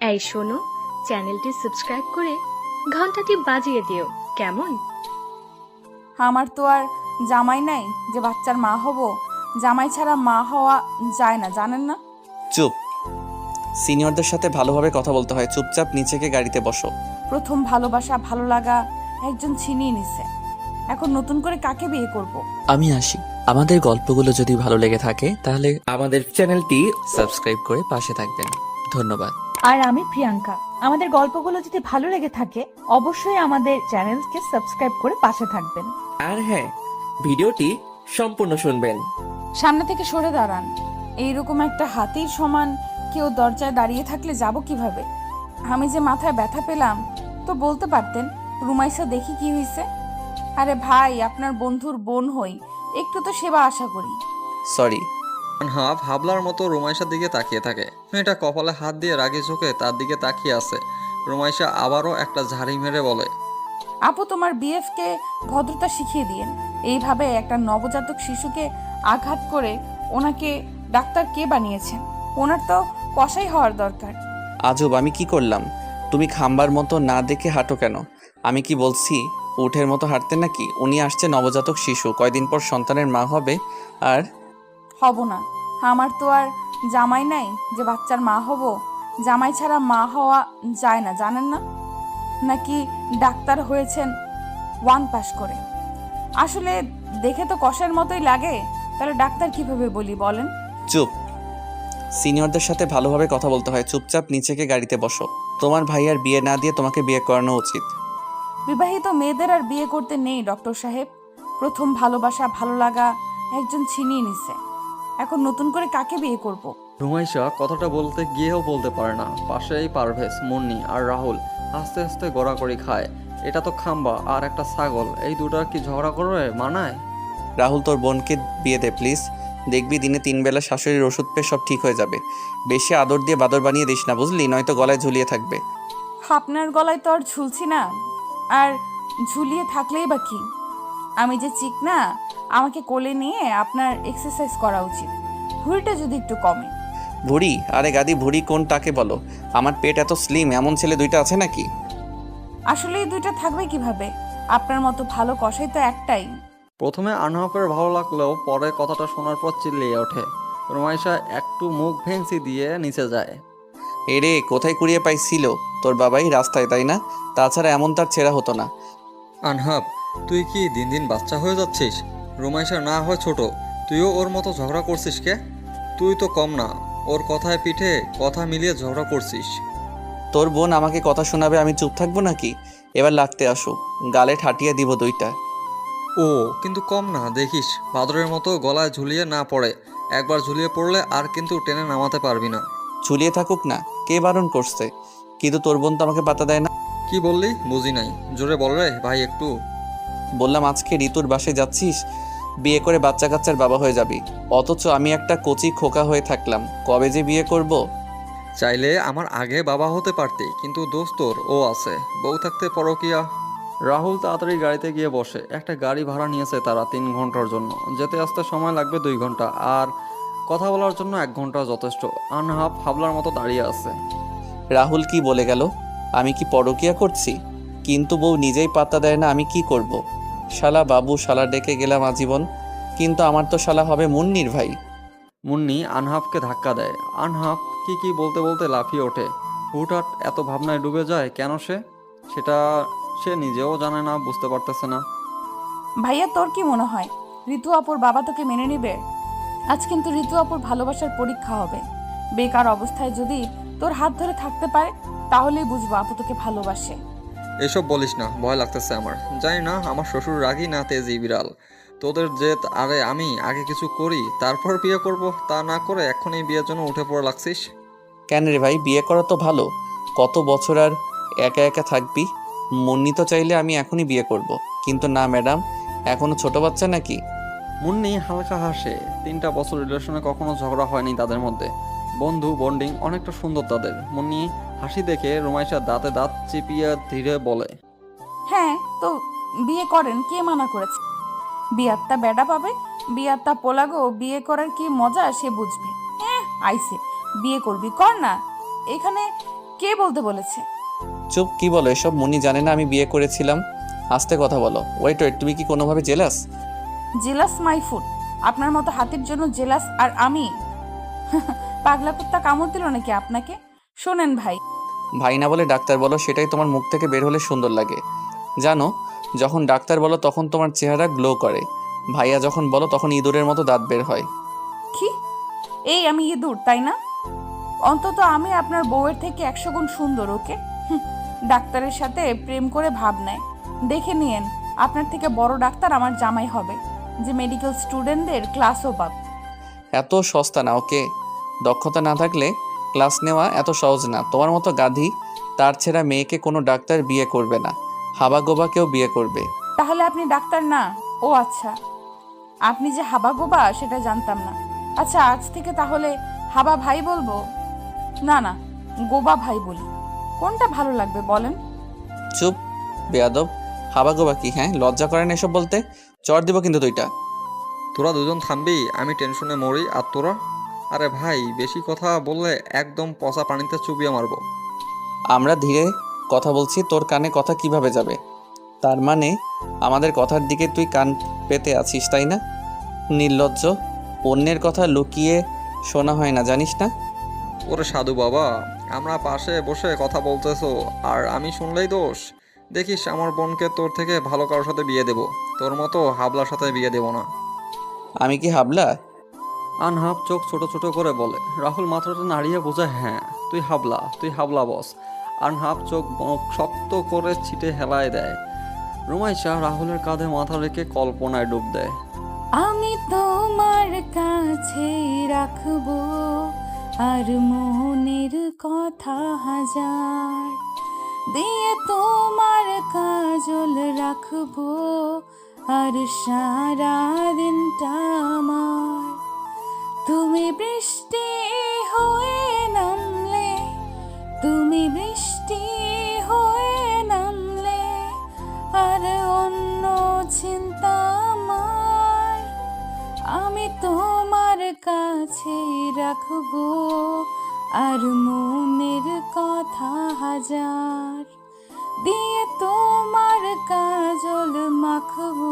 এই শোনো, চ্যানেলটি সাবস্ক্রাইব করে ঘন্টাটি বাজিয়ে দিও কেমন। আমার তো আর জামাই নাই যে বাচ্চার মা হব। জামাই ছাড়া মা হওয়া যায় না, জানেন না? চুপ। সিনিয়রদের সাথে ভালোভাবে কথা বলতে হয়। চুপচাপ নিচে গিয়ে গাড়িতে বসো। প্রথম ভালোবাসা ভালো লাগা একজন ছিনিয়ে নিছে, এখন নতুন করে কাকে বিয়ে করব? আমি আসি। আমাদের গল্পগুলো যদি ভালো লেগে থাকে তাহলে আমাদের চ্যানেলটি সাবস্ক্রাইব করে পাশে থাকবেন। ধন্যবাদ। আর আমি প্রিয়াঙ্কা। আমাদের গল্পগুলো যদি ভালো লেগে থাকে অবশ্যই আমাদের চ্যানেলকে সাবস্ক্রাইব করে পাশে থাকবেন। আর হ্যাঁ, ভিডিওটি সম্পূর্ণ শুনবেন। সামনে থেকে সরে দাঁড়ান। এইরকম একটা হাতির সমান কেউ দরজায় দাঁড়িয়ে থাকলে যাব কিভাবে? আমি যে মাথায় ব্যথা পেলাম তো বলতে পারতেন। রুমাইসা দেখি কি হয়েছে। আরে ভাই, আপনার বন্ধুর বোন হই, একটু তো সেবা আশা করি। সরি। হাফ হাবলার মতো রুমাইশার দিকে তাকিয়ে থাকে। মেয়েটা কপালে হাত দিয়ে রাগে চোখে তার দিকে তাকিয়ে আছে। রুমাইশা আবারও একটা ঝাড়ি মেরে বলে, আপু, তোমার বিএফকে ভদ্রতা শিখিয়ে দিয়েন। এইভাবে একটা নবজাতক শিশুকে আঘাত করে ওনাকে ডাক্তার কে বানিয়েছেন? ওনার তো কষাই হওয়ার দরকার। আজব, আমি কি করলাম? তুমি খাম্বার মতো না দেখে হাঁটো কেন? আমি কি বলছি উঠের মতো হাঁটতে নাকি? উনি আসছে নবজাতক শিশু, কয়দিন পর সন্তানের মা হবে। আর হব না। আমার তো আর জামাই নাই যে বাচ্চার মা হব। জামাই ছাড়া মা হওয়া যায় না, জানেন না? নাকি ডাক্তার হয়েছেন 1 পাস করে? আসলে দেখে তো কষার মতোই লাগে, তাহলে ডাক্তার কিভাবে বলি বলেন? চুপ। সিনিয়রদের সাথে ভালোভাবে কথা বলতে হয়। চুপচাপ নিচে গিয়ে গাড়িতে বসো। তোমার ভাইয়ার বিয়ে না দিয়ে তোমাকে বিয়ে করানো উচিত। বিবাহিত মেয়েদের আর বিয়ে করতে নেই ডক্টর সাহেব। প্রথম ভালোবাসা ভালো লাগা একজন ছিনিয়ে নিছে, এখন নতুন করে কাকে বিয়ে করব? রুমাইশা কথাটা বলতে গিয়েও বলতে পারে না। পাশেই পারভেজ, মুন্নি আর রাহুল আস্তে আস্তে গড়াগড়ি খায়। এটা তো খাম্বা আর একটা ছাগল, এই দুটার কি ঝগড়া করবে মানায়? রাহুল, তোর বোনকে বিয়ে দে প্লিজ। দেখবি দিনে 3 বেলা শাশুড়ির ওষুধ পেয়ে সব ঠিক হয়ে যাবে। বেশি আদর দিয়ে বাদর বানিয়ে দিস না, বুঝলি? নয়তো গলায় ঝুলিয়ে থাকবে। আপনার গলায় তো আর ঝুলছি না, আর ঝুলিয়ে থাকলেই বা কি? আমি যে চিকনা, আমাকে কোলে নিয়ে আপনার এক্সারসাইজ করা উচিত, ভুঁড়িটা যদি একটু কমে। ভুড়ি? আরে গাদি, ভুড়ি কোনটাকে বলো? আমার পেট এত স্লিম, এমন ছেলে 2টা আছে নাকি? আসলে এই দুইটা থাকবে কিভাবে? আপনার মতো ভালো কষাই তো একটাই। প্রথমে আনহাফের ভালো লাগলেও পরে কথাটা শোনার পর চিল্লিয়ে ওঠে। রুমাইশা একটু মুখ ভেঙচি দিয়ে নিচে যায়। এরে, কোথায় কুড়িয়ে পাইছিল? তোর বাবাই রাস্তায়, তাই না? তাছাড়া এমন তার ছেঁড়া হতো না। আনহাব, তুই কি দিন দিন বাচ্চা হয়ে যাচ্ছিস? রুমাইশা না হয় ছোট, তুইও ওর মতো ঝগড়া করছিস কে? তুই তো কম না, ওর কথায় পিঠে কথা মিলিয়ে ঝগড়া করছিস। তোর বোন আমাকে কথা শোনাবে, আমি চুপ থাকবো নাকি? এবার লাগতে আসুক, গালে ঠাটিয়ে দিব 2টা। ও কিন্তু কম না, দেখিস বাদরের মতো গলায় ঝুলিয়ে না পড়ে। একবার ঝুলিয়ে পড়লে আর কিন্তু টেনে নামাতে পারবি না। ঝুলিয়ে থাকুক না, কে বারণ করছে? কিন্তু তোর বোন তো আমাকে পাত্তা দেয় না। কি বললি বুঝি নাই, জোরে বল রে ভাই একটু। বললাম আজকে ঋতুর বাসায় যাচ্ছিস, বিয়ে করে বাচ্চা কাচ্চার বাবা হয়ে যাবি। অথচ আমি একটা কচি খোকা হয়ে থাকলাম, কবে যে বিয়ে করব। চাইলে আমার আগে বাবা হতে পারতি, কিন্তু দোস্তর ও আছে, বউ থাকতে পরকিয়া। রাহুল তাড়াতাড়ি গাড়িতে গিয়ে বসে। একটা গাড়ি ভাড়া নিয়েছে তারা 3 ঘন্টার জন্য। যেতে আসতে সময় লাগবে 2 ঘন্টা, আর কথা বলার জন্য 1 ঘন্টা যথেষ্ট। আনহাফ হাবলার মতো দাঁড়িয়ে আছে। রাহুল কি বলে গেল? আমি কি পরকিয়া করছি? কিন্তু বউ নিজেই পাত্তা দেয় না, আমি কি করব? শালা বাবু শালা ডেকে গেলাম আজীবন, কিন্তু আমার তো শালা হবে মুন্নির ভাই। মুন্নি আনহাফকে ধাক্কা দেয়। আনহাফ কি বলতে বলতে লাফিয়ে ওঠে। হুটহাট এত ভাবনায় ডুবে যায় কেন সেটা সে নিজেও জানে না, বুঝতে পারতেছে না। ভাইয়া, তোর কি মনে হয় ঋতু আপুর বাবা তোকে মেনে নেবে? আজ কিন্তু ঋতু আপুর ভালোবাসার পরীক্ষা হবে। বেকার অবস্থায় যদি তোর হাত ধরে থাকতে পারে তাহলেই বুঝবো আপু তোকে ভালোবাসে। এসব বলিস না, ভয় লাগতেছে আমার। জানি না আমার শ্বশুর রাগী না তেজি বিড়াল। তোদের জেদ আরে আমি আগে কিছু করি তারপর বিয়ে করব, তা না করে এখনই বিয়ের জন্য উঠে পড়ে লাগছিস। কেন রে ভাই, বিয়ে করা তো ভালো। কত বছর আর একা একা থাকবি? মুন্নি তো চাইলে আমি এখনই বিয়ে করব, কিন্তু না ম্যাডাম, এখনো ছোট বাচ্চা নাকি। মুন্নি হালকা হাসে। 3টা বছর রিলেশনে কখনো ঝগড়া হয়নি তাদের মধ্যে। বন্ধু বন্ডিং অনেকটা সুন্দর তাদের। মুন্নি হাসি দেখে রুমাইশা দাঁতে দাঁত চিপিয়ে ধীরে বলে, হ্যাঁ তো বিয়ে করেন, কে মানা করেছে? বিয়ারটা বেডা পাবে, বিয়ারটা পোলাগো, বিয়ে করার কি মজা সে বুঝবে। আইসে বিয়ে করবি কর না। এখানে কে বলতে বলেছে? চুপ, কি বলো এসব? মুনি জানে না আমি বিয়ে করেছিলাম? আস্তে কথা বলো। ওয়েট ওয়েট, তুমি কি কোনোভাবে জেলাস? Jealous my food. আপনার মতো হাতির জন্য জেলাস আর আমি? পাগলা কুত্তা কামড় দিল নাকি আপনাকে? শোনেন ভাই, ভাই না বলে ডাক্তার বলো, সেটাই তোমার মুখ থেকে বের হলে সুন্দর লাগে। জানো, যখন ডাক্তার বলো তখন তোমার চেহারা গ্লো করে, ভাইয়া যখন বলো তখন ইঁদুরের মতো দাঁত বের হয়। কি? এই আমি ইঁদুর তাই না? অন্তত আমি আপনার বউয়ের থেকে 100 গুণ সুন্দর, ওকে? ডাক্তারের সাথে প্রেম করে ভাব নেয়। দেখে নিয়েন, আপনার থেকে বড় ডাক্তার আমার জামাই হবে, যে মেডিকেল স্টুডেন্টদের ক্লাসও পাবে। এত সস্তা না, ওকে? দক্ষতা না থাকলে ক্লাস নেওয়া এত সহজ না। তোমার মতো গাধি তার ছেঁড়া মেয়েকে কোনো ডাক্তার বিয়ে করবে না, হাবাগোবা কেউ বিয়ে করবে। তাহলে আপনি ডাক্তার না? ও আচ্ছা, আপনি যে হাবা গোবা সেটা জানতাম না। আচ্ছা, আজ থেকে তাহলে হাবা ভাই বলবো? না না, গোবা ভাই বলি। কোনটা ভালো লাগবে বলেন? চুপ, বেয়াদব। হাবাগোবা কি? হ্যাঁ, লজ্জা করে না এসব বলতে? চড় দিব কিন্তু দুইটা। তোরা দুজন থামবি? আমি টেনশনে মরি আর তোরা? আরে ভাই, বেশি কথা বললে একদম পচা পানিতে চুবিয়ে মারবো। আমরা ধীরে কথা বলছি, তোর কানে কথা কিভাবে যাবে? তার মানে আমাদের কথার দিকে তুই কান পেতে আছিস, তাই না? নির্লজ্জ। অন্যের কথা লুকিয়ে শোনা হয় না, জানিস না? ওরে সাধু বাবা, আমরা পাশে বসে কথা বলতেছো আর আমি শুনলেই দোষ? দেখিস আমার বোনকে তোর থেকে ভালো কারোর সাথে বিয়ে দেবো, তোর মতো হাবলার সাথে বিয়ে দেবো না। আমি কি হাবলা? আনহাব চোখ ছোট ছোট করে বলে। রাহুল মাথাটা নাড়িয়ে বোঝায়, হ্যাঁ তুই হাবলা বস। আনহাব চোখ মুখ শক্ত করে ছিটে হেলায় দেয়। রুমাইশা রাহুলের কাঁধে মাথা রেখে কল্পনায় ডুব দেয়। আমি তোমার কাছে রাখবো আর মনের কথা হাজার, দিয়ে তোমার কাজল রাখবো আর সারা দিনটা আমার। তুমি বৃষ্টি হয়ে নামলে, তুমি বৃষ্টি হয়ে নামলে আর অন্য চিন্তা আমার। আমি তোমার কাছে রাখবো আর মনের কথা হাজার, দিয়ে তোমার কাজল মাখবো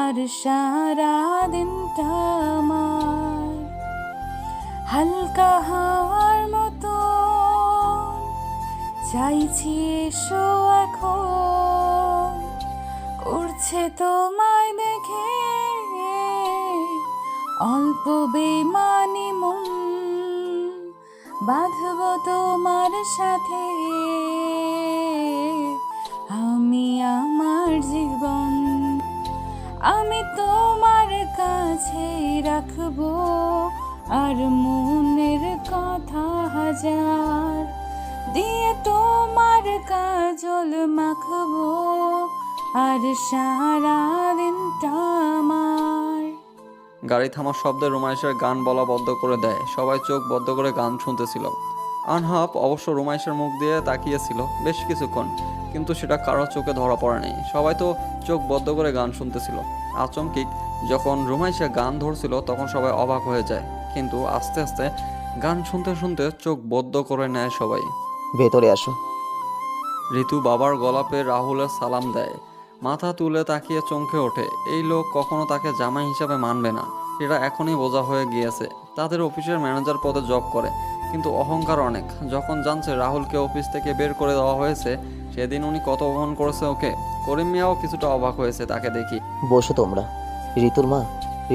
আর সারা দিনটা আমার। হালকা হাওয়ার মতো চাইছি এসো এখন, করছে তোমায় দেখে অল্প বেমানি মন, বাঁধবো তোমার সাথে আমি আমার জীবন। আমি তোমার কাছে রাখবো আর মনের কথা হাজার, দিয়ে তোমার কাজল মাখবো আর সারা দিনটা আমার। গাড়ি থামার শব্দে রুমাইশের গান বলা বন্ধ করে দেয়। সবাই চোখ বদ্ধ করে গান শুনতেছিল। আনহাব অবশ্য রুমাইশের মুখ দিয়ে তাকিয়েছিল বেশ কিছুক্ষণ, কিন্তু সেটা কারো চোখে ধরা পড়েনি। সবাই তো চোখ বদ্ধ করে গান শুনতেছিল। আচমকিক যখন রুমাইশা গান ধরছিল তখন সবাই অবাক হয়ে যায়, কিন্তু আস্তে আস্তে গান শুনতে শুনতে চোখ বদ্ধ করে নেয় সবাই। ভেতরে আসো। ঋতু বাবার গলাপে রাহুলের সালাম দেয়, মাথা তুলে তাকিয়ে চমকে ওঠে। এই লোক কখনো তাকে জামাই হিসাবে মানবে না, এটা এখনই বোঝা হয়ে গিয়েছে। তাদের অফিসের ম্যানেজার পদে জব করে, কিন্তু অহংকার অনেক। যখন জানছে রাহুলকে অফিস থেকে বের করে দেওয়া হয়েছে, সেদিন উনি কত অপমান করেছে ওকে। করিম মিয়াও কিছুটা অবাক হয়েছে তাকে দেখি। বসো তোমরা। ঋতুর মা,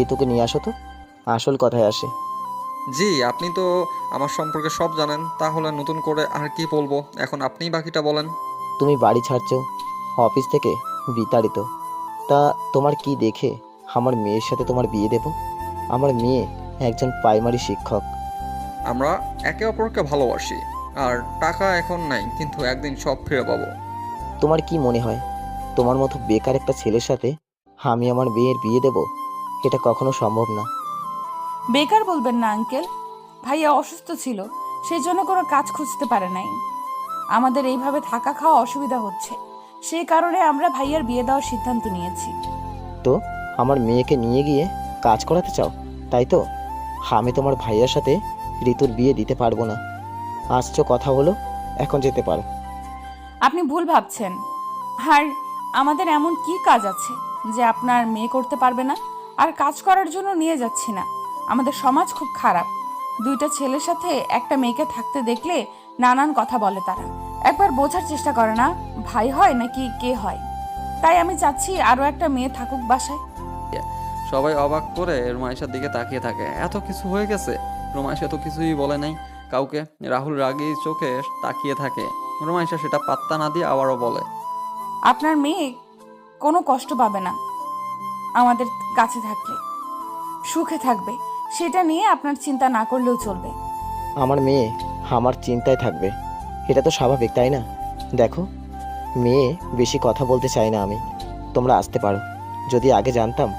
ঋতুকে নিয়ে আসো তো, আসল কথায় আসে। জি, আপনি তো আমার সম্পর্কে সব জানেন, তাহলে নতুন করে আর কি বলবো? এখন আপনিই বাকিটা বলেন। তুমি বাড়ি ছাড়ছো অফিস থেকে বিতাড়িত, তা তোমার কি দেখে আমার মেয়ের সাথে তোমার বিয়ে দেব? আমার মেয়ে একজন প্রাইমারি শিক্ষক। আমরা একে অপরকে ভালোবাসি, আর টাকা এখন নাই, কিন্তু একদিন সব ফিরে পাবো। তোমার কি মনে হয় তোমার মতো বেকার একটা ছেলের সাথে আমি আমার মেয়ের বিয়ে দেব? এটা কখনো সম্ভব না। বেকার বলবেন না আঙ্কেল, ভাইয়া অসুস্থ ছিল, সেই জন্য কোনো কাজ খুঁজতে পারে নাই। আমাদের এইভাবে থাকা খাওয়া অসুবিধা হচ্ছে, সেই কারণে আমরা ভাইয়ার বিয়ে দেওয়ার সিদ্ধান্ত নিয়েছি। তো আমার মেয়েকে নিয়ে গিয়ে কাজ করাতে চাও, তাই তো? আমি তোমার ভাইয়ার সাথে ঋতুর বিয়ে দিতে পারবো না। আসছো কথা হলো, এখন যেতে পারো। আপনি ভুল ভাবছেন। আর আমাদের এমন কি কাজ আছে যে আপনার মেয়ে করতে পারবে না? আর কাজ করার জন্য নিয়ে যাচ্ছি না। আমাদের সমাজ খুব খারাপ। দুইটা ছেলের সাথে একটা মেয়েকে থাকতে দেখলে নানান কথা বলে তারা। একবার বোঝার চেষ্টা করে না ভাই হয় নাকি কে হয়। তাই আমি চাচ্ছি আরও একটা মেয়ে থাকুক বাসায়। সবাই অবাক করে রুমাইশার দিকে তাকিয়ে থাকে। এত কিছু হয়ে গেছে, রুমাইশা তো কিছুই বলে নাই কাউকে। রাহুল রাগী চোখে তাকিয়ে থাকে। রুমাইশা সেটা পাত্তা না দিয়ে আবারও বলে, আপনার মেয়ে কোনো কষ্ট পাবে না আমাদের কাছে থাকলে, সুখে থাকবে। সেটা নিয়ে আপনার চিন্তা না করলেও চলবে। আমার মেয়ে আমার চিন্তায় থাকবে, এটা তো স্বাভাবিক, তাই না? দেখো, মেয়ে বেশি কথা বলতে চাই না আমি। তোমরা আসতে পারো। যদি আগে জানতাম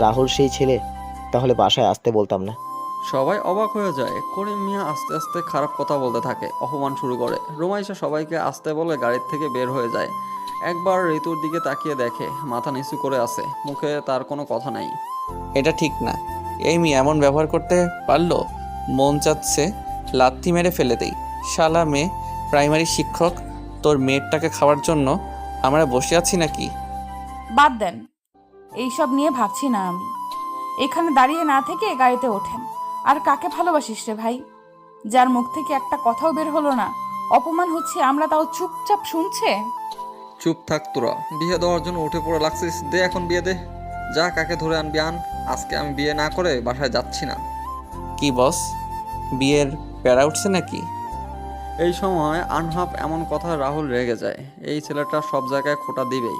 রাহুল সেই ছেলে, তাহলে বাসায় আসতে বলতাম না। সবাই অবাক হয়ে যায়। করিম মিয়া আস্তে আস্তে খারাপ কথা বলতে থাকে, অপমান শুরু করে। রুমাইশা সবাইকে আসতে বলে গাড়ির থেকে বের হয়ে যায়। একবার ঋতুর দিকে তাকিয়ে দেখে, মাথা নিচু করে আছে, মুখে তার কোনো কথা নাই। এটা ঠিক না। এই মেয়ে এমন ব্যবহার করতে পারলো? মন চাচ্ছে লাথি মেরে ফেলে দেই। শালা মেয়ে, প্রাইমারি শিক্ষক। তোর মেয়েরটাকে খাওয়ার জন্য আমরা বসে আছি নাকি? বাদ দেন, এইসব নিয়ে ভাবছি না আমি। এখানে দাঁড়িয়ে না থেকে গাড়িতে ওঠেন। আর কাকে ভালোবাসিস রে ভাই, যার মুখ থেকে একটা কথাও বের হলো না? অপমান হচ্ছে, আমরা তাও চুপচাপ শুনছে। চুপ থাক তোরা, বিয়ে দেওয়ার জন্য উঠে পড়ে লাগছিস। দে এখন বিয়ে দে, যা কাকে ধরে আনবি আন। আজকে আমি বিয়ে না করে বাসায় যাচ্ছি না। কি বস, বিয়ের প্যারা উঠছে নাকি? এই সময় আনহাফ এমন কথা রাহুল রেগে যায়। এই ছেলেটা সব জায়গায় খোঁটা দিবেই।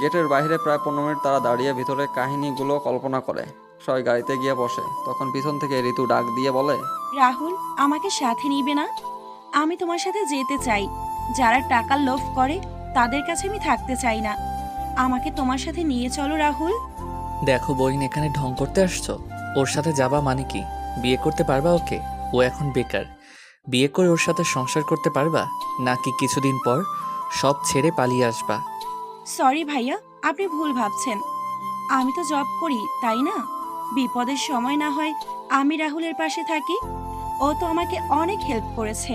গেটের বাইরে প্রায় 15 মিনিট তারা দাঁড়িয়ে ভিতরে কাহিনীগুলো কল্পনা করে। সবাই গাড়িতে গিয়ে বসে। তখন পিছন থেকে ঋতু ডাক দিয়ে বলে, রাহুল, আমাকে সাথে নিবে না? আমি তোমার সাথে যেতে চাই। যারা টাকার লোভ করে তাদের কাছে আমি থাকতে চাই না। আমাকে তোমার সাথে নিয়ে চলো রাহুল। দেখো বহিন, এখানে ঢং করতে আসছো? ওর সাথে যাবা মানে কি? বিয়ে করতে পারবা ওকে? ও এখন বেকার। বিয়ে করে ওর সাথে সংসার করতে পারবা, নাকি কিছুদিন পর সব ছেড়ে পালিয়ে আসবা? সরি ভাইয়া, আপনি ভুল ভাবছেন। আমি তো জব করি, তাই না? বিপদের সময় না হয় আমি রাহুলের পাশে থাকি। ও তো আমাকে অনেক হেল্প করেছে।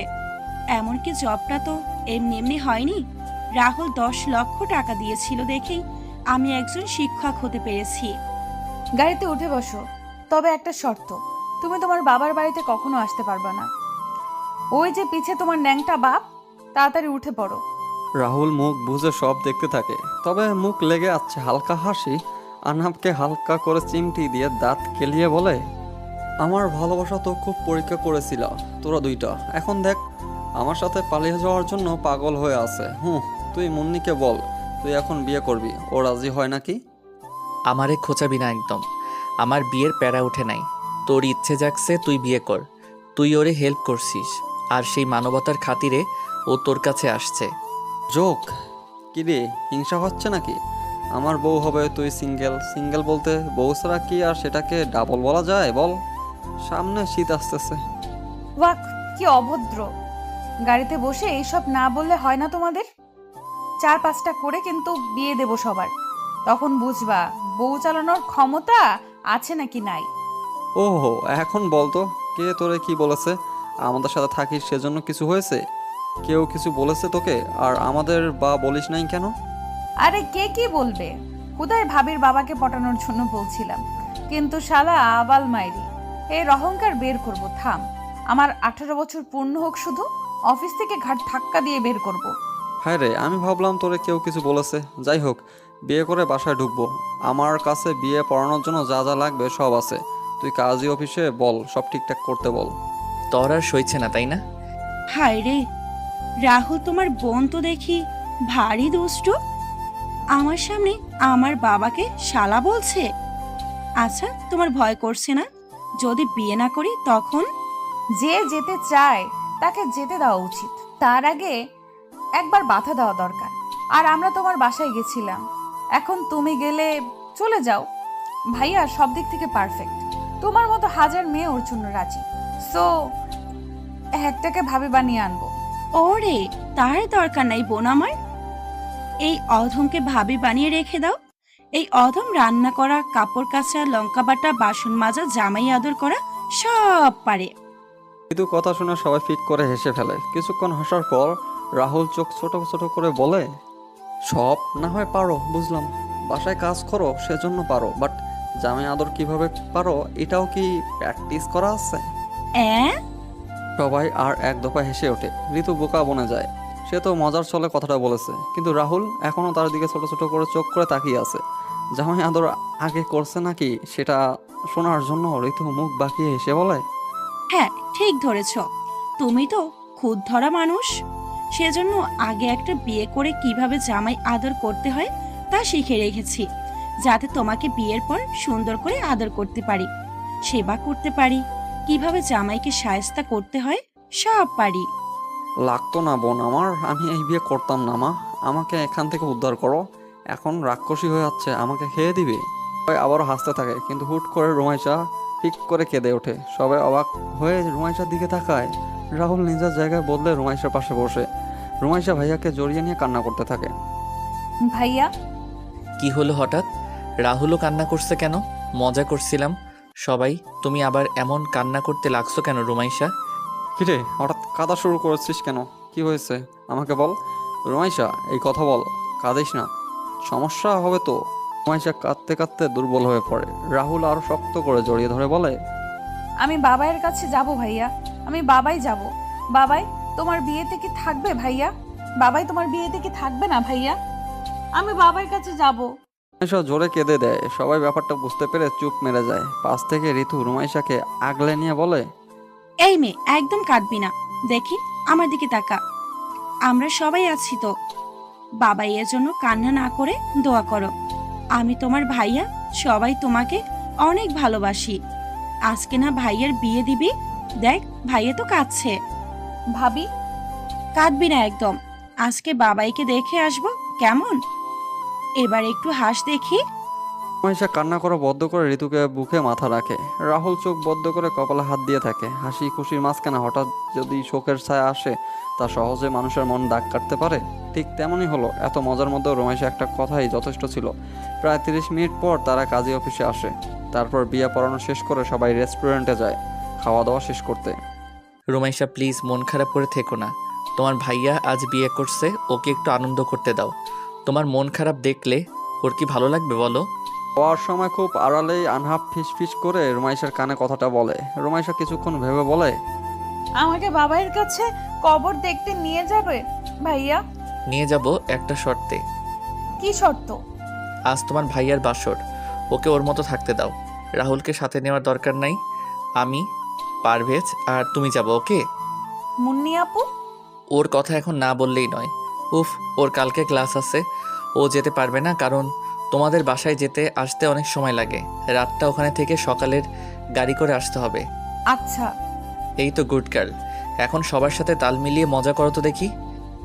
এমনকি জবটা তো এমনি এমনি হয়নি। রাহুল 10 লক্ষ টাকা দিয়েছিল দেখেই আমি একজন শিক্ষক হতে পেরেছি। গাড়িতে উঠে বসো, তবে একটা শর্ত, তুমি তোমার বাবার বাড়িতে কখনো আসতে পারবে না। ওই যে পিছে তোমার ন্যাংটা বাপ, তাড়াতাড়ি উঠে পড়ো। রাহুল মুখ বুঝে সব দেখতে থাকে, তবে মুখ লেগে আছে হালকা হাসি। আনহাবকে হালকা করে চিমটি দিয়ে দাঁত কেলিয়ে বলে, আমার ভালোবাসা তো খুব পরীক্ষা করেছিল তোরা দুইটা। এখন দেখ, আমার সাথে পালিয়ে যাওয়ার জন্য পাগল হয়ে আছে। তুই মুন্নিকে বল তুই এখন বিয়ে করবি, ও রাজি হয় নাকি? আমারে খোঁচাবি না একদম। আমার বিয়ের প্যারা ওঠে নাই। তোর ইচ্ছে জাগছে তুই বিয়ে কর। তুই ওরে হেল্প করছিস, আর সেই মানবতার খাতিরে ও তোর কাছে আসছে। জোক কি রে, হিংসা হচ্ছে নাকি? আমার বউ হবে, তুই সিঙ্গেল। সিঙ্গেল বলতে বউ ছাড়া কি আর সেটাকে ডাবল বলা যায় বল? সামনে শীত আসতেছে। ওয়াক, কি অভদ্র। গাড়িতে বসে এইসব না বললে হয় না তোমাদের? 4-5টা করে কিন্তু বিয়ে দেব সবার, তখন বুঝবা বউ চালানোর ক্ষমতা আছে নাকি নাই। ওহো, এখন বলতো কে তোরে কি বলেছে? আমাদের সাথে থাকিস সেজন্য কিছু হয়েছে? কেউ কিছু বলেছে তোকে? আর আমাদের বা বলিস নাই কেন? আরে কে কি বলবে, কোথায় ভাবির বাবাকে পটানোর জন্য বলছিলাম, কিন্তু শালা আবাল মাইরি। এর অহংকার বের করব, থাম। আমার 18 বছর পূর্ণ হোক শুধু, অফিস থেকে ঘাট ধাক্কা দিয়ে বের করব। হ্যাঁ রে, আমি ভাবলাম তোরে কেউ কিছু বলেছে। যাই হোক, বিয়ে করে বাসায় ঢুকবো। আমার কাছে বিয়ে পড়ানোর জন্য যা যা লাগবে সব আছে। তুই কাজী অফিসে বল সব ঠিকঠাক করতে বল। তোর আর সইছে না, তাই না? হায় রে, রাহুল তোমার বোন তো দেখি ভারী দুষ্টু। আমার সামনে আমার বাবাকে শালা বলছে। আচ্ছা, তোমার ভয় করছে না যদি বিয়ে না করি তখন? যে যেতে চায় তাকে যেতে দেওয়া উচিত, তার আগে একবার বাধা দেওয়া দরকার। আর আমরা তোমার বাসায় গেছিলাম, এখন তুমি গেলে চলে যাও। ভাইয়া সব দিক থেকে পারফেক্ট, তোমার মতো হাজার মেয়ে ওর জন্য রাজি। সো একটাকে ভাবে বানিয়ে আনবো। ওরে, তার দরকার নাই বোন আমার। এই অধমকে ভাবি বানিয়ে রেখে দাও। এই অধম রান্না করা, কাপড় কাচা, লঙ্কা বাটা, বাসন মাজা, জামাই আদর করা সব পারে। কিন্তু কথা শুনে সবাই ফিক করে হেসে ফেলে। কিছুক্ষণ হাসার পর রাহুল চোখ ছোট ছোট করে বলে, সব না হয় পারো বুঝলাম, বাসায় কাজ করো সেজন্য পারো, বাট জামাই আদর কিভাবে পারো এটাও কি প্র্যাকটিস করা আছে? সবাই আর এক দফা হেসে ওঠে। ঋতু বোকা বনে যায়। সে তো মজার ছলে কথাটা বলেছে, কিন্তু রাহুল এখনও তার দিকে ছোট ছোট করে চোখ করে তাকিয়ে আছে। জামাই আদর আগে করছে নাকি সেটা শোনার জন্য ঋতু মুখ বাঁকিয়ে হেসে বলে, হ্যাঁ, ঠিক ধরেছ। তুমি তো খুদ ধরা মানুষ, সেজন্য আগে একটা বিয়ে করে কিভাবে জামাই আদর করতে হয় তা শিখে রেখেছি, যাতে তোমাকে বিয়ের পর সুন্দর করে আদর করতে পারি, সেবা করতে পারি, কিভাবে জামাইকে শায়েস্তা করতে হয় সব পারি। লাগতো না বোন আমার, আমি এই বিয়ে করতাম না মা, আমাকে এখান থেকে উদ্ধার করো। এখন রাক্ষসী হয়ে যাচ্ছে, আমাকে খেয়ে দিবে। সবাই আবারও হাসতে থাকে, কিন্তু হুট করে রুমাইশা ঠিক করে কেঁদে ওঠে। সবাই অবাক হয়ে রুমাইশার দিকে তাকায়। রাহুল নিজের জায়গায় বদলে রুমাইশার পাশে বসে। রুমাইশা ভাইয়াকে জড়িয়ে নিয়ে কান্না করতে থাকে। ভাইয়া, কি হলো হঠাৎ? রাহুলও কান্না করছে কেন? মজা করছিলাম। সবাই তুমি আবার এমন কান্না করতে লাগছো কেন রুমাইশা? কিরে হঠাৎ কাঁদা শুরু করেছিস কেন? কি হয়েছে আমাকে বল। রুমাইশা এই কথা বল, কাঁদিস না, সমস্যা হবে তো। রুমাইশা কাঁদতে কাঁদতে দুর্বল হয়ে পড়ে। রাহুল আরো শক্ত করে জড়িয়ে ধরে বলে, আমি বাবাইয়ের কাছে যাব ভাইয়া, আমি বাবাই যাব। বাবাই তোমার বিয়েতে কি থাকবে ভাইয়া? বাবাই তোমার বিয়েতে কি থাকবে না ভাইয়া? আমি বাবার কাছে যাব। রুমাইশা জোরে কেঁদে দেয়। সবাই ব্যাপারটা বুঝতে পেরে চুপ মেরে যায়। পাশ থেকে ঋতু রুমাইশাকে আগলে নিয়ে বলে, এই মেয়ে, একদম কাঁদবি না, দেখি আমার দিকে তাকা, আমরা সবাই আছি তো। বাবা এর জন্য কান্না না করে দোয়া করো। আমি তোমার ভাইয়া, সবাই তোমাকে অনেক ভালোবাসি। আজকে না ভাইয়ের বিয়ে দিবি, দেখ ভাইয়া তো কাঁদছে। ভাবি, কাঁদবি না একদম, আজকে বাবাইকে দেখে আসবো কেমন? এবার একটু হাস দেখি। রুমাইশা কান্না করা বদ্ধ করে ঋতুকে বুকে মাথা রাখে। রাহুল চোখ বদ্ধ করে কপালে হাত দিয়ে থাকে। হাসি খুশির মাঝখানে হঠাৎ যদি শোকের ছায়া আসে, তা সহজে মানুষের মন দাগ কাটতে পারে। ঠিক তেমনই হলো। এত মজার মধ্যেও রুমাইশা একটা কথাই যথেষ্ট ছিল। প্রায় 30 মিনিট পর তারা কাজী অফিসে আসে। তারপর বিয়ে পড়ানো শেষ করে সবাই রেস্টুরেন্টে যায় খাওয়া দাওয়া শেষ করতে। রুমাইশা প্লিজ মন খারাপ করে থেকো না। তোমার ভাইয়া আজ বিয়ে করছে, ওকে একটু আনন্দ করতে দাও। তোমার মন খারাপ দেখলে ওর কি ভালো লাগবে বলো? হওয়ার সময় খুব আড়ালেই আনহাফ ফিস ফিস করে রুমাইশার কানে কথাটা বলে। রুমাইশা কিছুক্ষণ ভেবে বলে, আমাকে বাবাইয়ের কাছে কবর দেখতে নিয়ে যাবে ভাইয়া? নিয়ে যাব একটা শর্তে। কি শর্ত? আজ তোমার ভাইয়ার বাসর, ওকে ওর মতো থাকতে দাও। রাহুলকে সাথে নেওয়ার দরকার নাই। আমি, পারভেজ আর তুমি যাবো, ওকে? মুন্নি আপু? ওর কথা এখন না বললেই নয়। উফ, ওর কালকে ক্লাস আছে, ও যেতে পারবে না, কারণ তোমাদের বাসায় যেতে আসতে অনেক সময় লাগে। রাতটা ওখানে থেকে সকালের গাড়ি করে আসতে হবে। আচ্ছা। এই তো গুড গার্ল, এখন সবার সাথে তাল মিলিয়ে মজা করো তো দেখি।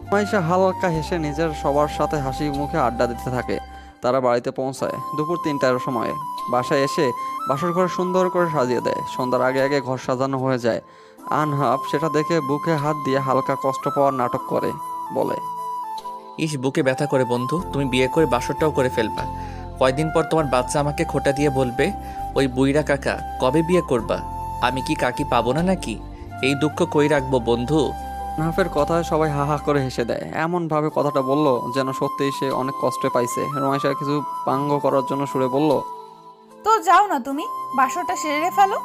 রুমাইশা হালকা হেসে নিজের সবার সাথে হাসি মুখে আড্ডা দিতে থাকে। তারা বাড়িতে পৌঁছায় দুপুর 3টার সময়। বাসায় এসে বাসর ঘর সুন্দর করে সাজিয়ে দেয়। সন্ধ্যার আগে আগে ঘর সাজানো হয়ে যায়। আনহাফ সেটা দেখে বুকে হাত দিয়ে হালকা কষ্ট পাওয়ার নাটক করে, বলে, ইস, বুকে ব্যথা করে বন্ধু, তুমি বিয়ে করে বাসরটাও করে ফেলবা। কয়দিন পর তোমার বাচ্চা আমাকে খোটা দিয়ে বলবে, ওই বুইরা কাকা কবে বিয়ে করবা? আমি কি কাকি পাবো না নাকি? এই দুঃখ কই রাখবো বন্ধু? আনহাফের কথায় সবাই হা হা করে হেসে দেয়। এমনভাবে কথাটা বলল যেন সত্যিই সে অনেক কষ্টে পাইছে। রুমাইশা কিছু পাঙ্গ করার জন্য সুরে বলল, তো যাও না তুমি, বাসরটা সেরে ফেলো।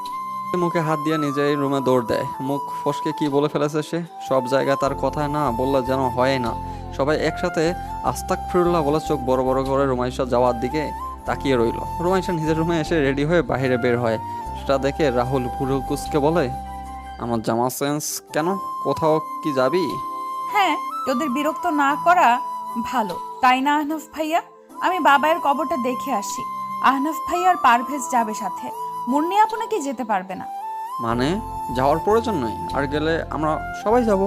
মুখে হাত দিয়ে নিজেই রুমে দৌড় দেয়। মুখ ফসকে কি বলে ফেলেছে সে। সব জায়গায় তার কথায় না বললে যেন হয় না। সবাই একসাথে আস্তাগফিরুল্লাহ বলে চোখ বড় বড় করে রুমাইশা যাওয়ার দিকে তাকিয়ে রইল। রুমাইশা নিজের রুমে এসে রেডি হয়ে বাইরে বের হয়। সেটা দেখে রাহুল ভুরু কুচকে বলে, আমার জামা সেন্স কেন? কোথাও কি যাবি? হ্যাঁ, তোদের বিরক্ত না করা ভালো, তাই না আহনাফ ভাইয়া? আমি বাবাইয়ের কবরটা দেখে আসি। আহনাফ ভাইয়া আর পারভেজ যাবে সাথে, মুন্নি আপু নাকি যেতে পারবে না। মানে যাওয়ার প্রয়োজন নেই, আর গেলে আমরা সবাই যাব।